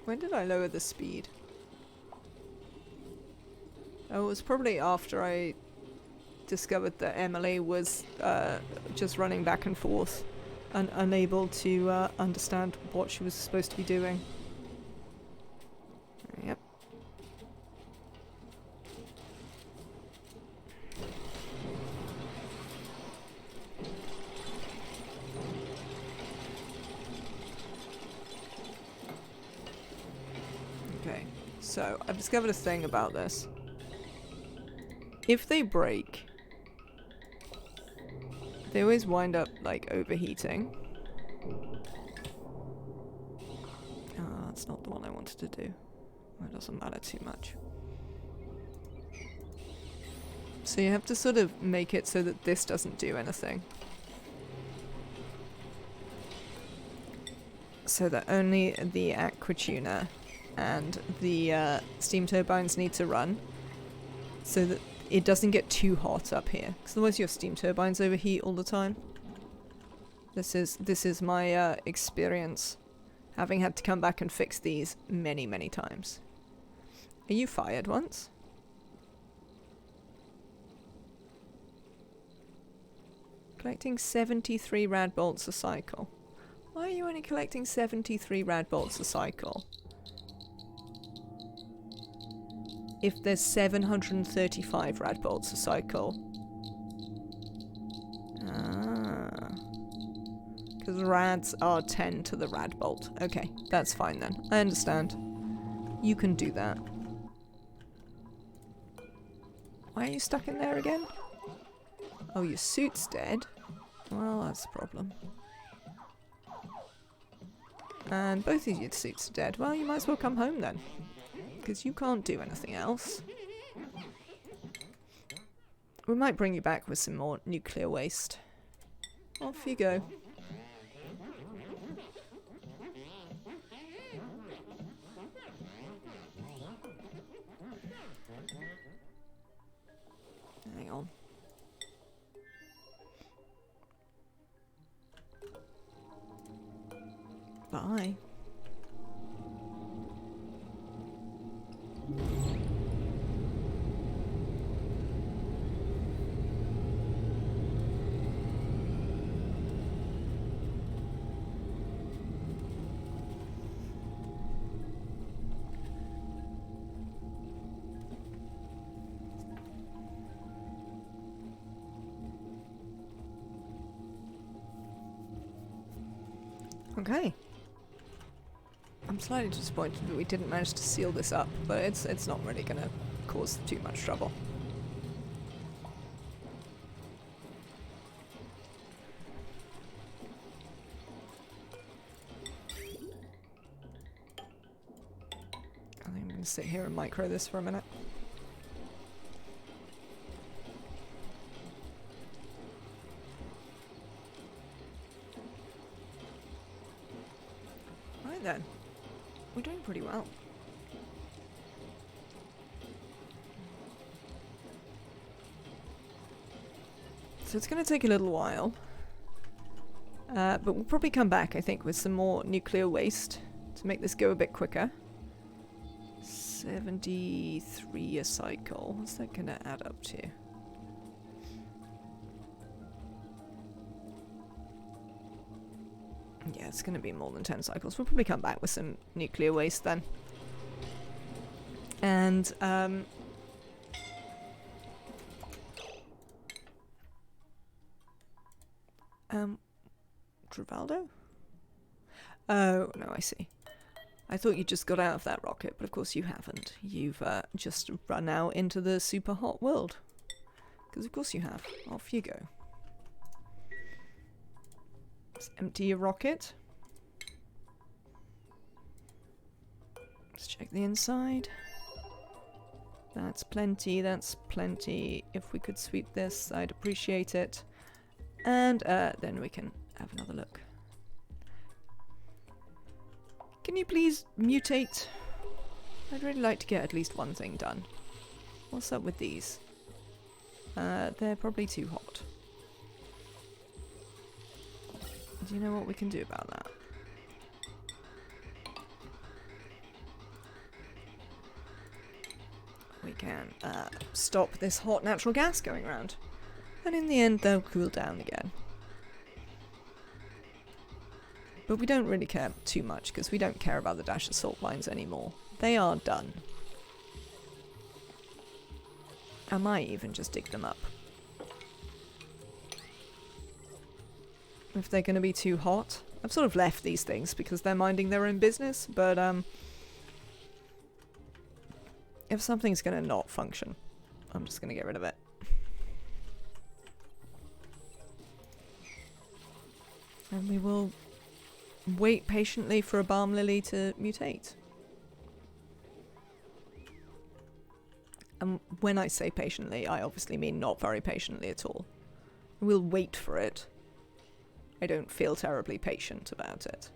S1: When did I lower the speed? Oh, it was probably after I discovered that Emily was just running back and forth and unable to understand what she was supposed to be doing. Yep. Okay, so I've discovered a thing about this. If they break, They always wind up, like, overheating. Ah, that's not the one I wanted to do. It doesn't matter too much. So you have to sort of make it so that this doesn't do anything. So that only the aqua tuner and the steam turbines need to run. So that it doesn't get too hot up here. Because otherwise your steam turbines overheat all the time. This is my experience. Having had to come back and fix these many, many times. Are you fired once? Collecting 73 rad bolts a cycle. Why are you only collecting 73 rad bolts a cycle? If there's 735 rad bolts a cycle. Ah. Because rads are 10 to the rad bolt. Okay, that's fine then. I understand. You can do that. Why are you stuck in there again? Oh, your suit's dead. Well, that's a problem. And both of your suits are dead. Well, you might as well come home then. Because you can't do anything else. We might bring you back with some more nuclear waste. Off you go. Hang on. Bye. Okay. I'm slightly disappointed that we didn't manage to seal this up, but it's not really gonna cause too much trouble. I think I'm gonna sit here and micro this for a minute. Right then. We're doing pretty well. So it's going to take a little while. But we'll probably come back, I think, with some more nuclear waste to make this go a bit quicker. 73 a cycle. What's that going to add up to? Yeah, it's going to be more than 10 cycles. We'll probably come back with some nuclear waste then. And, Travaldo? Oh, no, I see. I thought you just got out of that rocket, but of course you haven't. You've, just run out into the super hot world. Because of course you have. Off you go. Let's empty your rocket. Let's check the inside. That's plenty, that's plenty. If we could sweep this, I'd appreciate it. And then we can have another look. Can you please mutate? I'd really like to get at least one thing done. What's up with these? They're probably too hot. Do you know what we can do about that? We can stop this hot natural gas going around. And in the end, they'll cool down again. But we don't really care too much, because we don't care about the Dash Assault lines anymore. They are done. I might even just dig them up. If they're going to be too hot. I've sort of left these things because they're minding their own business, but if something's going to not function, I'm just going to get rid of it. And we will wait patiently for a balm lily to mutate. And when I say patiently, I obviously mean not very patiently at all. We'll wait for it. I don't feel terribly patient about it.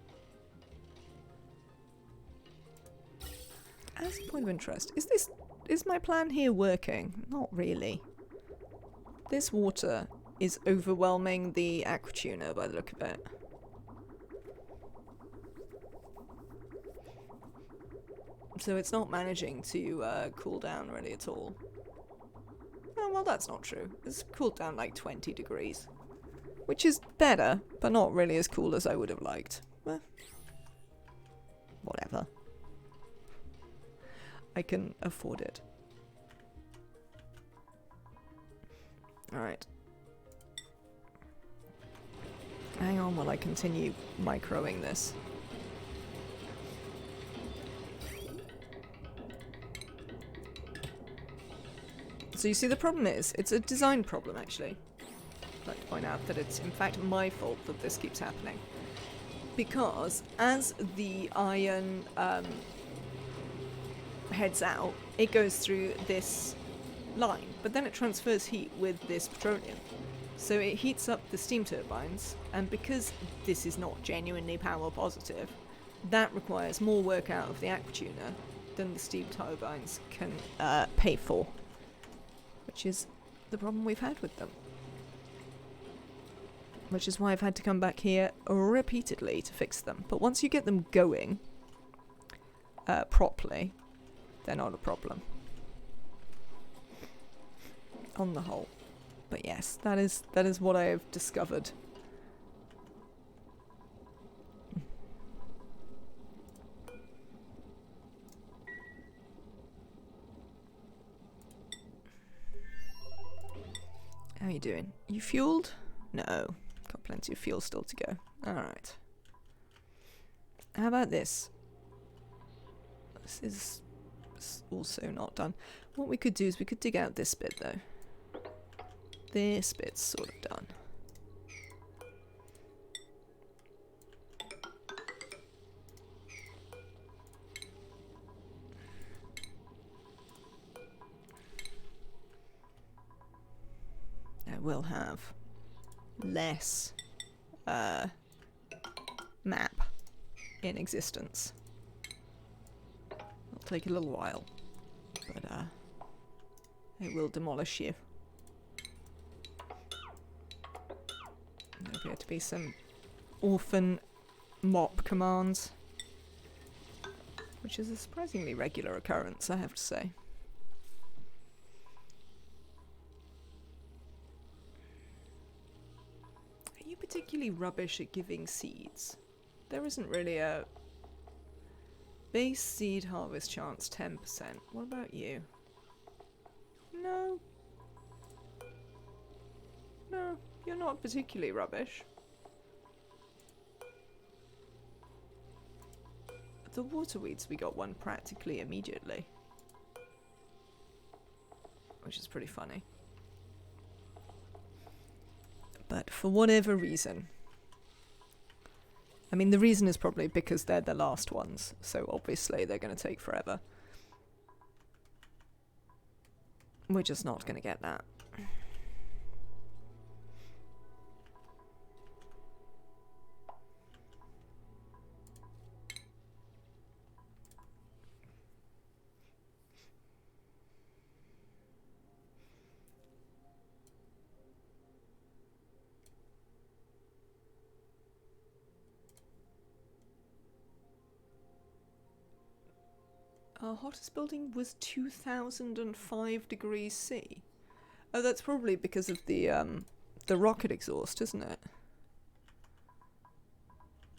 S1: As a point of interest, is my plan here working? Not really. This water is overwhelming the aquatuna by the look of it. So it's not managing to cool down really at all. Oh, well, that's not true. It's cooled down like 20 degrees. Which is better, but not really as cool as I would have liked. Well, whatever. I can afford it. Alright. Hang on while I continue microing this. So you see, the problem is, it's a design problem actually. I'd like to point out that it's in fact my fault that this keeps happening. Because as the iron heads out, it goes through this line, but then it transfers heat with this petroleum. So it heats up the steam turbines, and because this is not genuinely power positive, that requires more work out of the aquatuna than the steam turbines can pay for. Which is the problem we've had with them. Which is why I've had to come back here repeatedly to fix them. But once you get them going properly, they're not a problem. On the whole. But yes, that is what I have discovered. How are you doing? You fueled? No. Got plenty of fuel still to go. Alright. How about this? This is also not done. What we could do is we could dig out this bit though. This bit's sort of done. I will have less map in existence. It'll take a little while, but it will demolish you. There appear to be some orphan mop commands, which is a surprisingly regular occurrence, I have to say. Are you particularly rubbish at giving seeds? There isn't really a base seed harvest chance 10%. What about you? No. No, you're not particularly rubbish. The water weeds, we got one practically immediately. Which is pretty funny. But for whatever reason, I mean, the reason is probably because they're the last ones, so obviously they're going to take forever. We're just not going to get that. Our hottest building was 2005 degrees C. Oh, that's probably because of the rocket exhaust, isn't it?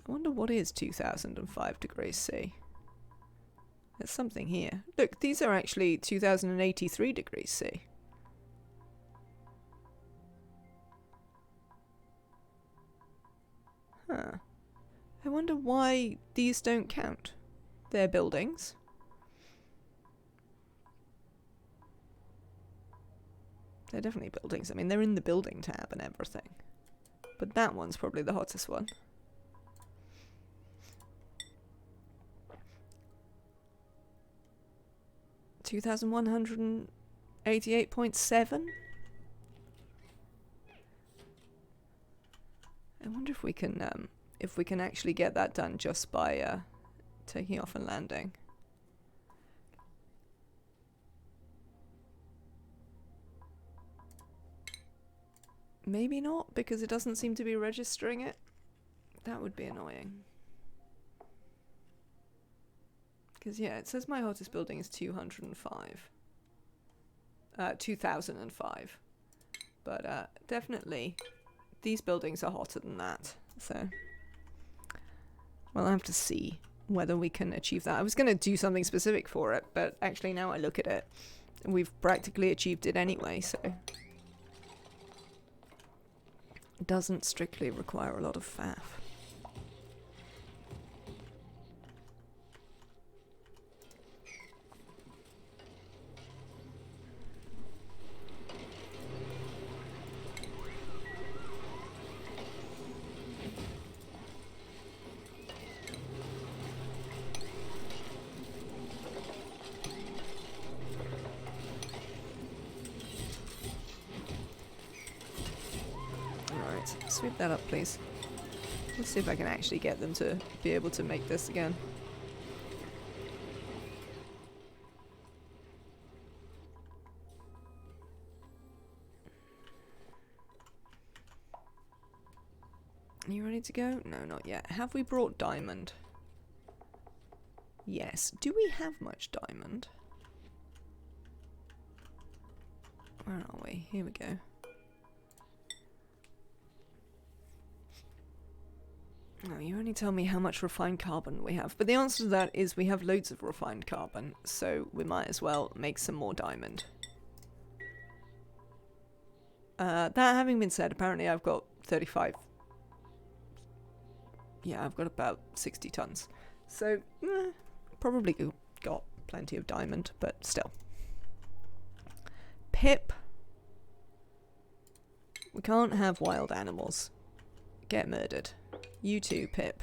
S1: I wonder what is 2005 degrees C. There's something here. Look, these are actually 2083 degrees C. Huh. I wonder why these don't count. They're buildings. They're definitely buildings. I mean, they're in the building tab and everything. But that one's probably the hottest one. 2188.7. I wonder if we can actually get that done just by taking off and landing. Maybe not, because it doesn't seem to be registering it. That would be annoying. Because, yeah, it says my hottest building is 205. 2005. But definitely, these buildings are hotter than that. So, we'll have to see whether we can achieve that. I was going to do something specific for it, but actually now I look at it, we've practically achieved it anyway, so... It doesn't strictly require a lot of faff. Sweep that up, please. Let's see if I can actually get them to be able to make this again. Are you ready to go? No, not yet. Have we brought diamond? Yes. Do we have much diamond? Where are we? Here we go. No, you only tell me how much refined carbon we have. But the answer to that is we have loads of refined carbon, so we might as well make some more diamond. That having been said, apparently I've got 35. Yeah, I've got about 60 tons. So, probably got plenty of diamond, but still. Pip. We can't have wild animals get murdered. You too, Pip.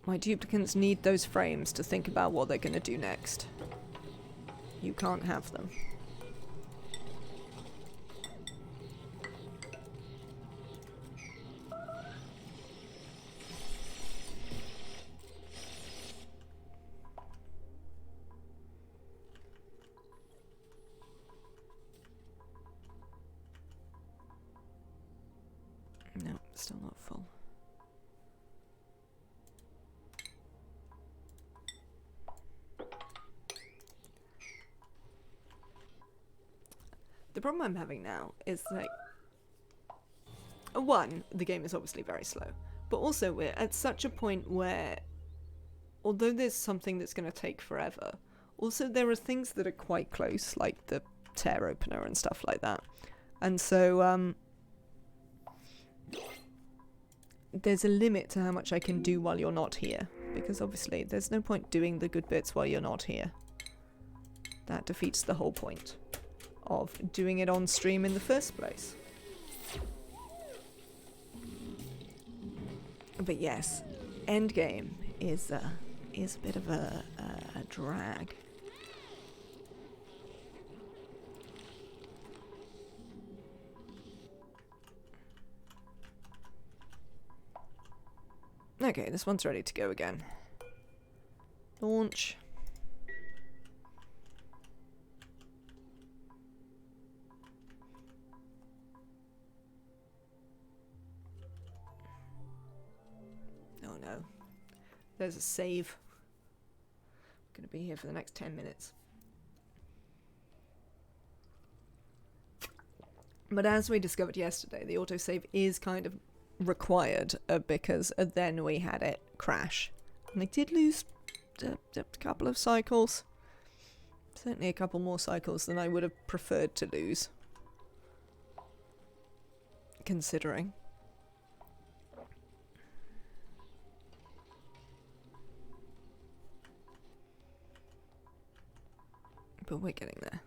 S1: My duplicants need those frames to think about what they're going to do next. You can't have them. No, still not full. The problem I'm having now is like, one, the game is obviously very slow, but also we're at such a point where, although there's something that's going to take forever, also there are things that are quite close, like the tear opener and stuff like that. And so, there's a limit to how much I can do while you're not here, because obviously there's no point doing the good bits while you're not here. That defeats the whole point of doing it on stream in the first place. But yes, endgame is a bit of a drag. Okay, this one's ready to go again. Launch. Oh no. There's a save. I'm gonna be here for the next 10 minutes. But as we discovered yesterday, the autosave is kind of required because then we had it crash. And I did lose a couple of cycles. Certainly a couple more cycles than I would have preferred to lose. Considering. But we're getting there.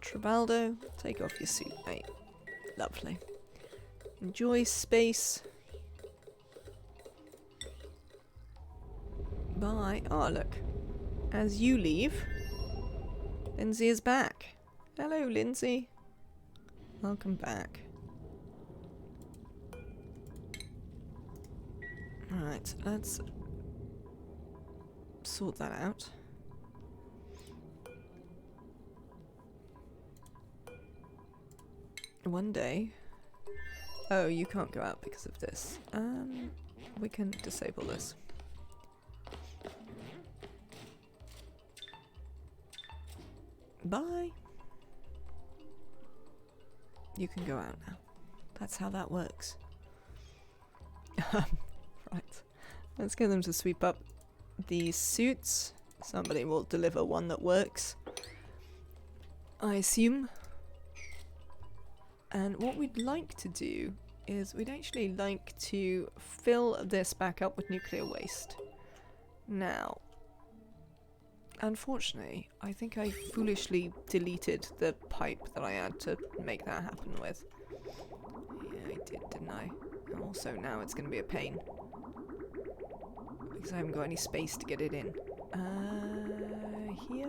S1: Tribaldo, take off your suit, mate. Lovely. Enjoy space. Bye. Oh, look. As you leave, Lindsay is back. Hello, Lindsay. Welcome back. Alright, let's sort that out. One day... Oh, you can't go out because of this. We can disable this. Bye. You can go out now. That's how that works. Right. Let's get them to sweep up these suits. Somebody will deliver one that works, I assume. And what we'd like to do is we'd actually like to fill this back up with nuclear waste. Now, unfortunately, I think I foolishly deleted the pipe that I had to make that happen with. Yeah, I did, didn't I? And also now it's going to be a pain. Because I haven't got any space to get it in. Here?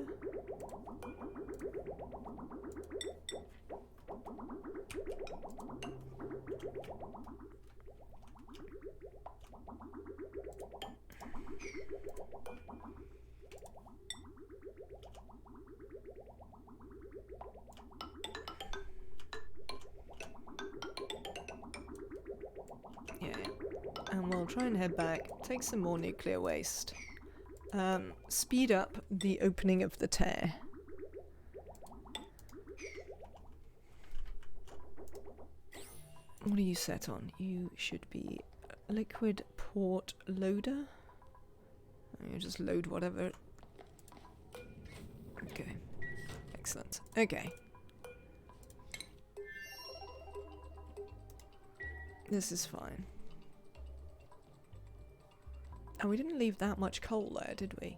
S1: Yeah. And we'll try and head back, take some more nuclear waste. Speed up the opening of the tear. What are you set on? You should be liquid port loader. You just load whatever. Okay. Excellent. Okay. This is fine. And we didn't leave that much coal there, did we?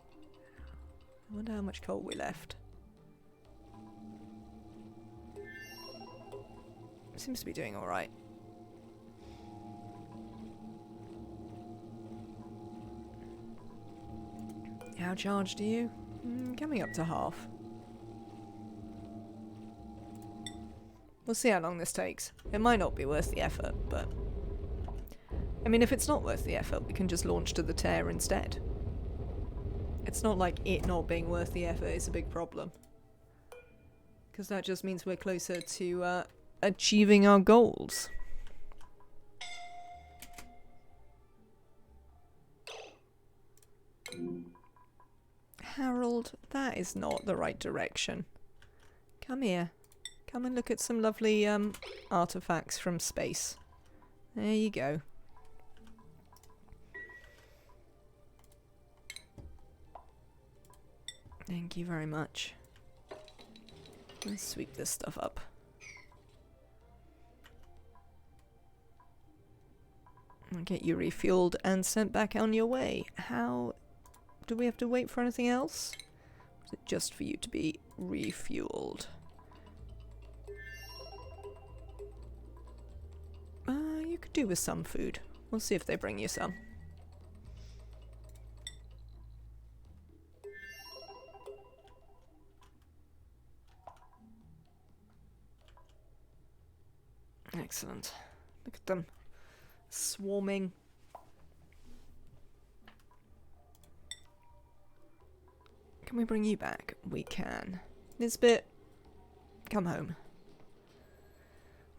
S1: I wonder how much coal we left. Seems to be doing alright. How charged are you? Coming up to half. We'll see how long this takes. It might not be worth the effort, but... I mean, if it's not worth the effort, we can just launch to the tear instead. It's not like it not being worth the effort is a big problem. Because that just means we're closer to achieving our goals. Harold, that is not the right direction. Come here. Come and look at some lovely artifacts from space. There you go. Thank you very much. Let's sweep this stuff up. I'll get you refueled and sent back on your way. How... do we have to wait for anything else? Or is it just for you to be refueled? You could do with some food. We'll see if they bring you some. Excellent. Look at them. Swarming. Can we bring you back? We can. Nisbet, come home.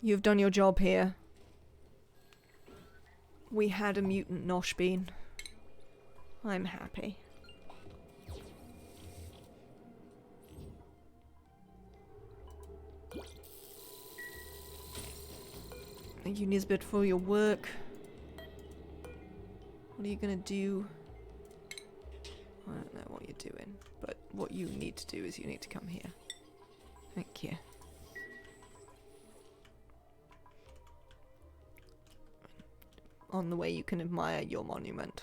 S1: You've done your job here. We had a mutant Noshbean. I'm happy. Thank you, Nisbet, for your work. What are you gonna do? I don't know what you're doing, but what you need to do is you need to come here. Thank you. On the way you can admire your monument.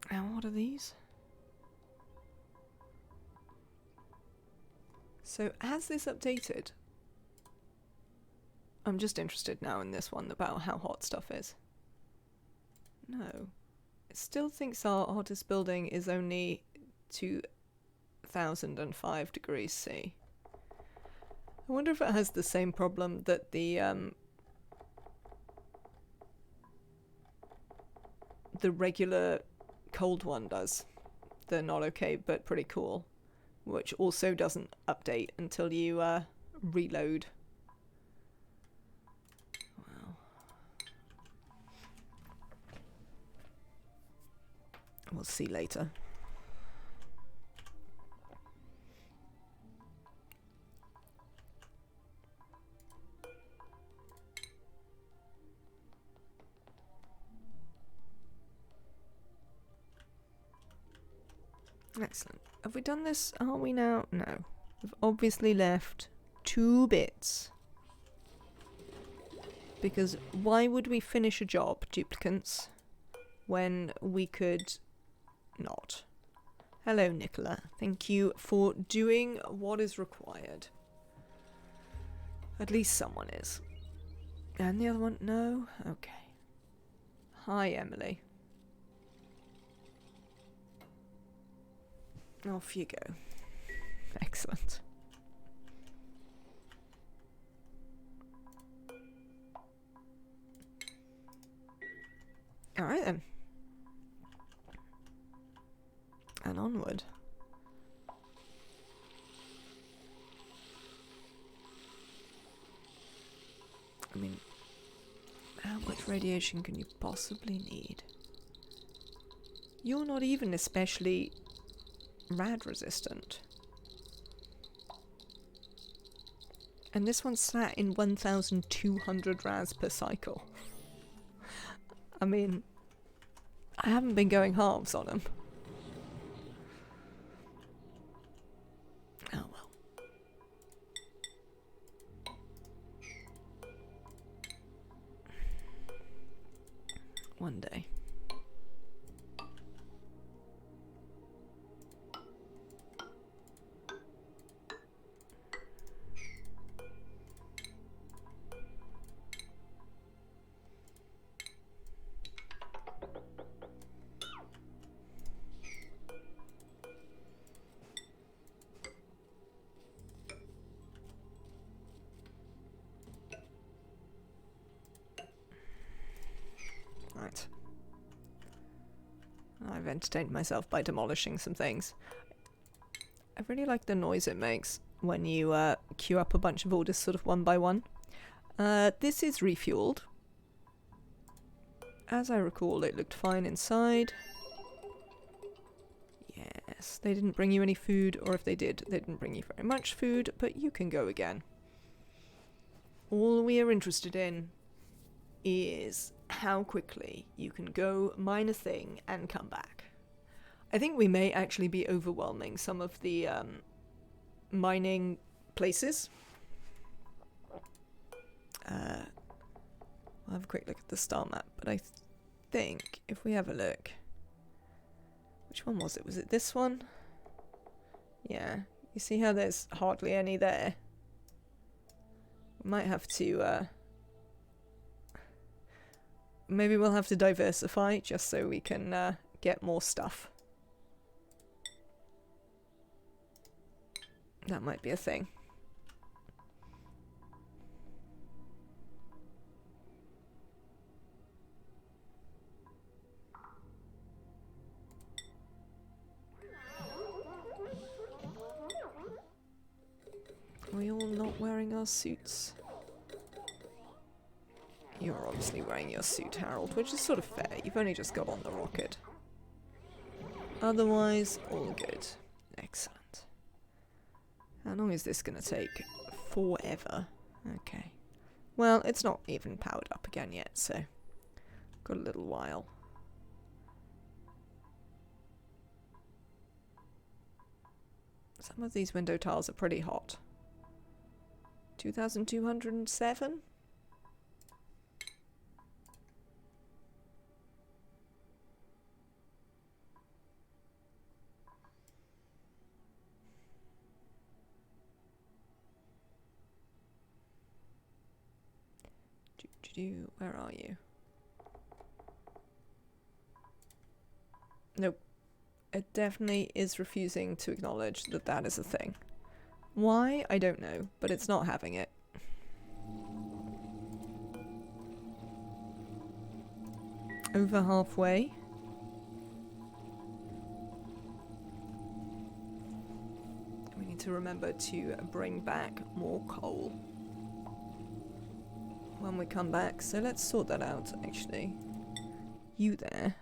S1: And what are these? So has this updated? I'm just interested now in this one about how hot stuff is. No. It still thinks our hottest building is only 2005 degrees C. I wonder if it has the same problem that the regular cold one does. The not okay but pretty cool, which also doesn't update until you reload. Wow. We'll see later. Excellent. Have we done this? Are we now? No. We've obviously left 2 bits. Because why would we finish a job, duplicants, when we could not? Hello, Nicola. Thank you for doing what is required. At least someone is. And the other one? No? Okay. Hi, Emily. Off you go. Excellent. Alright then. And onward. I mean, how much radiation can you possibly need? You're not even especially rad resistant. And this one's sat in 1,200 rads per cycle. I mean, I haven't been going halves on them. Oh well. One day. Right. I've entertained myself by demolishing some things. I really like the noise it makes when you queue up a bunch of orders sort of one by one. This is refueled. As I recall, it looked fine inside. Yes, they didn't bring you any food, or if they did, they didn't bring you very much food, but you can go again. All we are interested in is how quickly you can go mine a thing and come back. I think we may actually be overwhelming some of the mining places. I'll have a quick look at the star map, but I think if we have a look... Which one was it? Was it this one? Yeah. You see how there's hardly any there? We might have to... maybe we'll have to diversify just so we can get more stuff. That might be a thing. Are we all not wearing our suits? You're obviously wearing your suit, Harold, which is sort of fair. You've only just got on the rocket. Otherwise, all good. Excellent. How long is this going to take? Forever. Okay. Well, it's not even powered up again yet, so... got a little while. Some of these window tiles are pretty hot. 2,207? Where are you? Nope. It definitely is refusing to acknowledge that that is a thing. Why? I don't know, but it's not having it. Over halfway. We need to remember to bring back more coal when we come back, so let's sort that out actually. You there.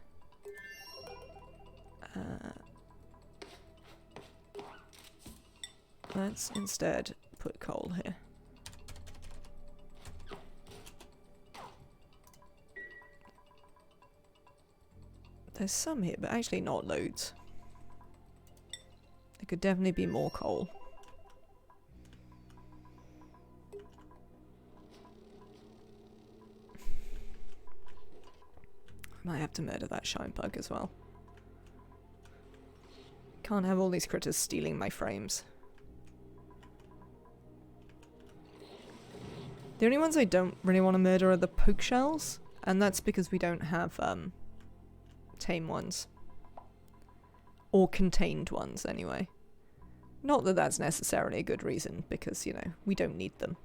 S1: Let's instead put coal here. There's some here, but actually not loads. There could definitely be more coal. I might have to murder that shine bug as well. Can't have all these critters stealing my frames. The only ones I don't really want to murder are the poke shells, and that's because we don't have tame ones. Or contained ones, anyway. Not that that's necessarily a good reason, because, you know, we don't need them.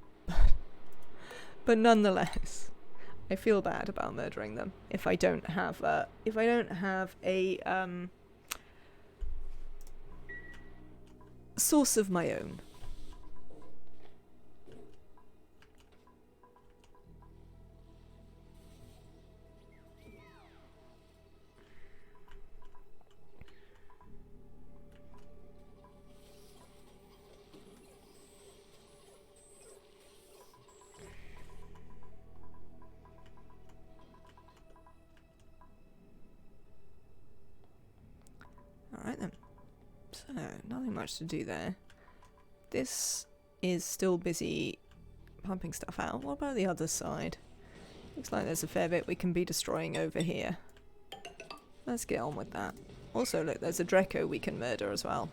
S1: But nonetheless, I feel bad about murdering them if I don't have a source of my own. Alright then. So, nothing much to do there. This is still busy pumping stuff out. What about the other side? Looks like there's a fair bit we can be destroying over here. Let's get on with that. Also, look, there's a Draco we can murder as well.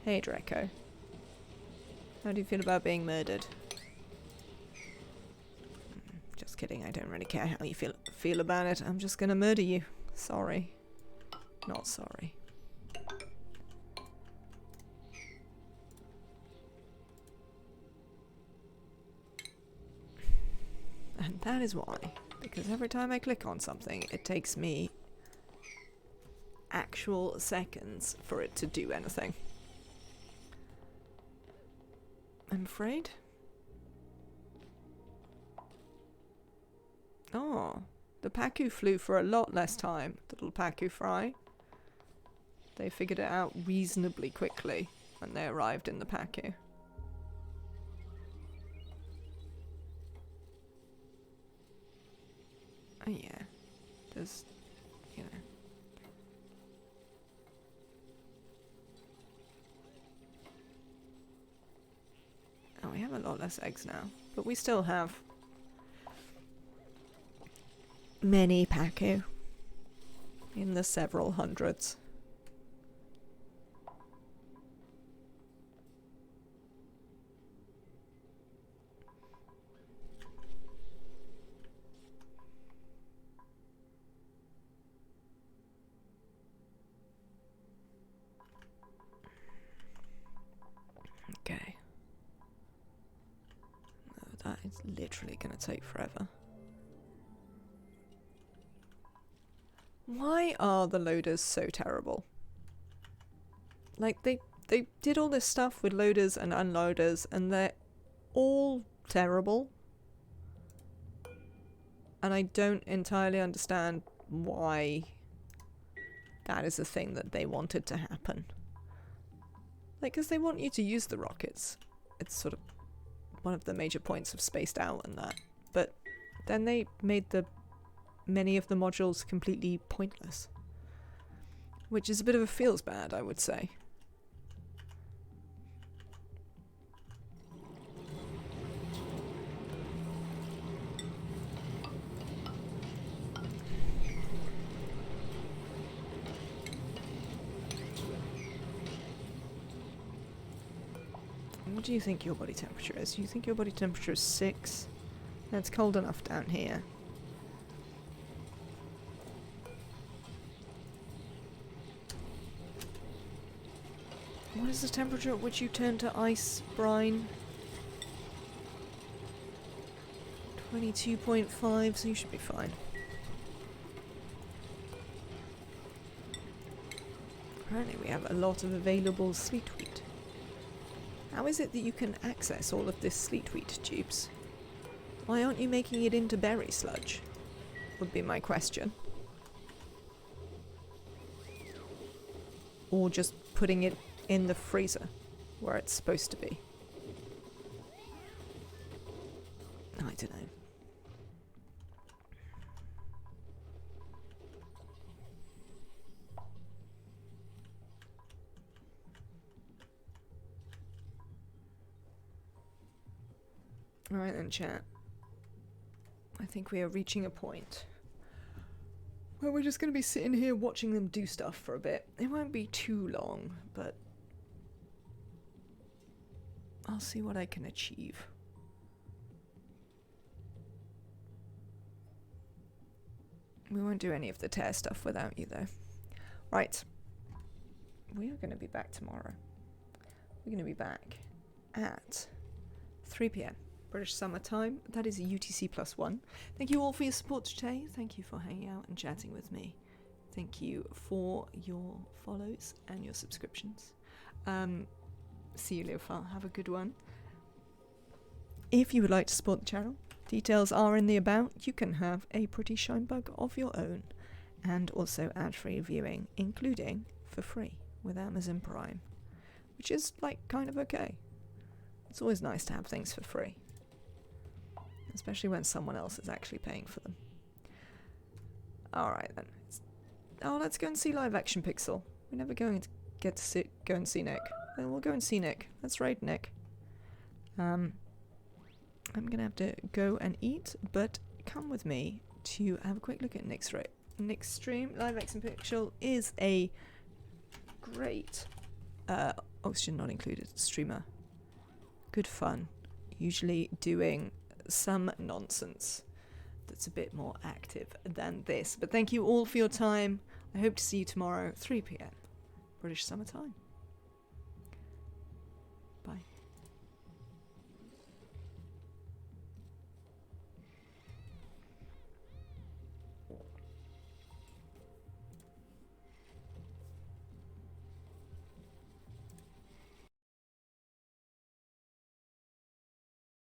S1: Hey, Draco. How do you feel about being murdered? Just kidding, I don't really care how you feel about it. I'm just gonna murder you. Sorry. Not sorry. And that is why. Because every time I click on something, it takes me actual seconds for it to do anything. I'm afraid. Oh, the Pacu flew for a lot less time, the little Pacu fry. They figured it out reasonably quickly when they arrived in the Pacu. Oh yeah, there's, you know. Oh, we have a lot less eggs now, but we still have many Pacu. In the several hundreds. Okay. No, that is literally going to take forever. Why are the loaders so terrible? Like, they did all this stuff with loaders and unloaders, and they're all terrible. And I don't entirely understand why that is a thing that they wanted to happen. Like, because they want you to use the rockets. It's sort of one of the major points of Spaced Out and that. But then they made many of the modules completely pointless. Which is a bit of a feels bad, I would say. What do you think your body temperature is? You think your body temperature is 6? That's cold enough down here. What is the temperature at which you turn to ice, brine? 22.5, so you should be fine. Apparently we have a lot of available sleet wheat. How is it that you can access all of this sleet wheat, Tubes? Why aren't you making it into berry sludge? Would be my question. Or just putting it in the freezer, where it's supposed to be. I don't know. Alright then, chat. I think we are reaching a point where we're just going to be sitting here watching them do stuff for a bit. It won't be too long, but I'll see what I can achieve. We won't do any of the tear stuff without you, though. Right. We are going to be back tomorrow. We're going to be back at 3 p.m. British Summer Time. That is UTC +1. Thank you all for your support today. Thank you for hanging out and chatting with me. Thank you for your follows and your subscriptions. See you, Leofar. Have a good one. If you would like to support the channel, details are in the about. You can have a pretty shine bug of your own, and also ad-free viewing, including for free with Amazon Prime, which is like kind of okay. It's always nice to have things for free, especially when someone else is actually paying for them. Alright then. Oh, let's go and see live action Pixel. We're never going to get to go and see Nick. Then we'll go and see Nick. Let's raid Nick. I'm gonna have to go and eat, but come with me to have a quick look at Nick's stream. Live action Pixel is a great oxygen not included streamer. Good fun. Usually doing some nonsense that's a bit more active than this. But thank you all for your time. I hope to see you tomorrow, 3 p.m. British Summer Time.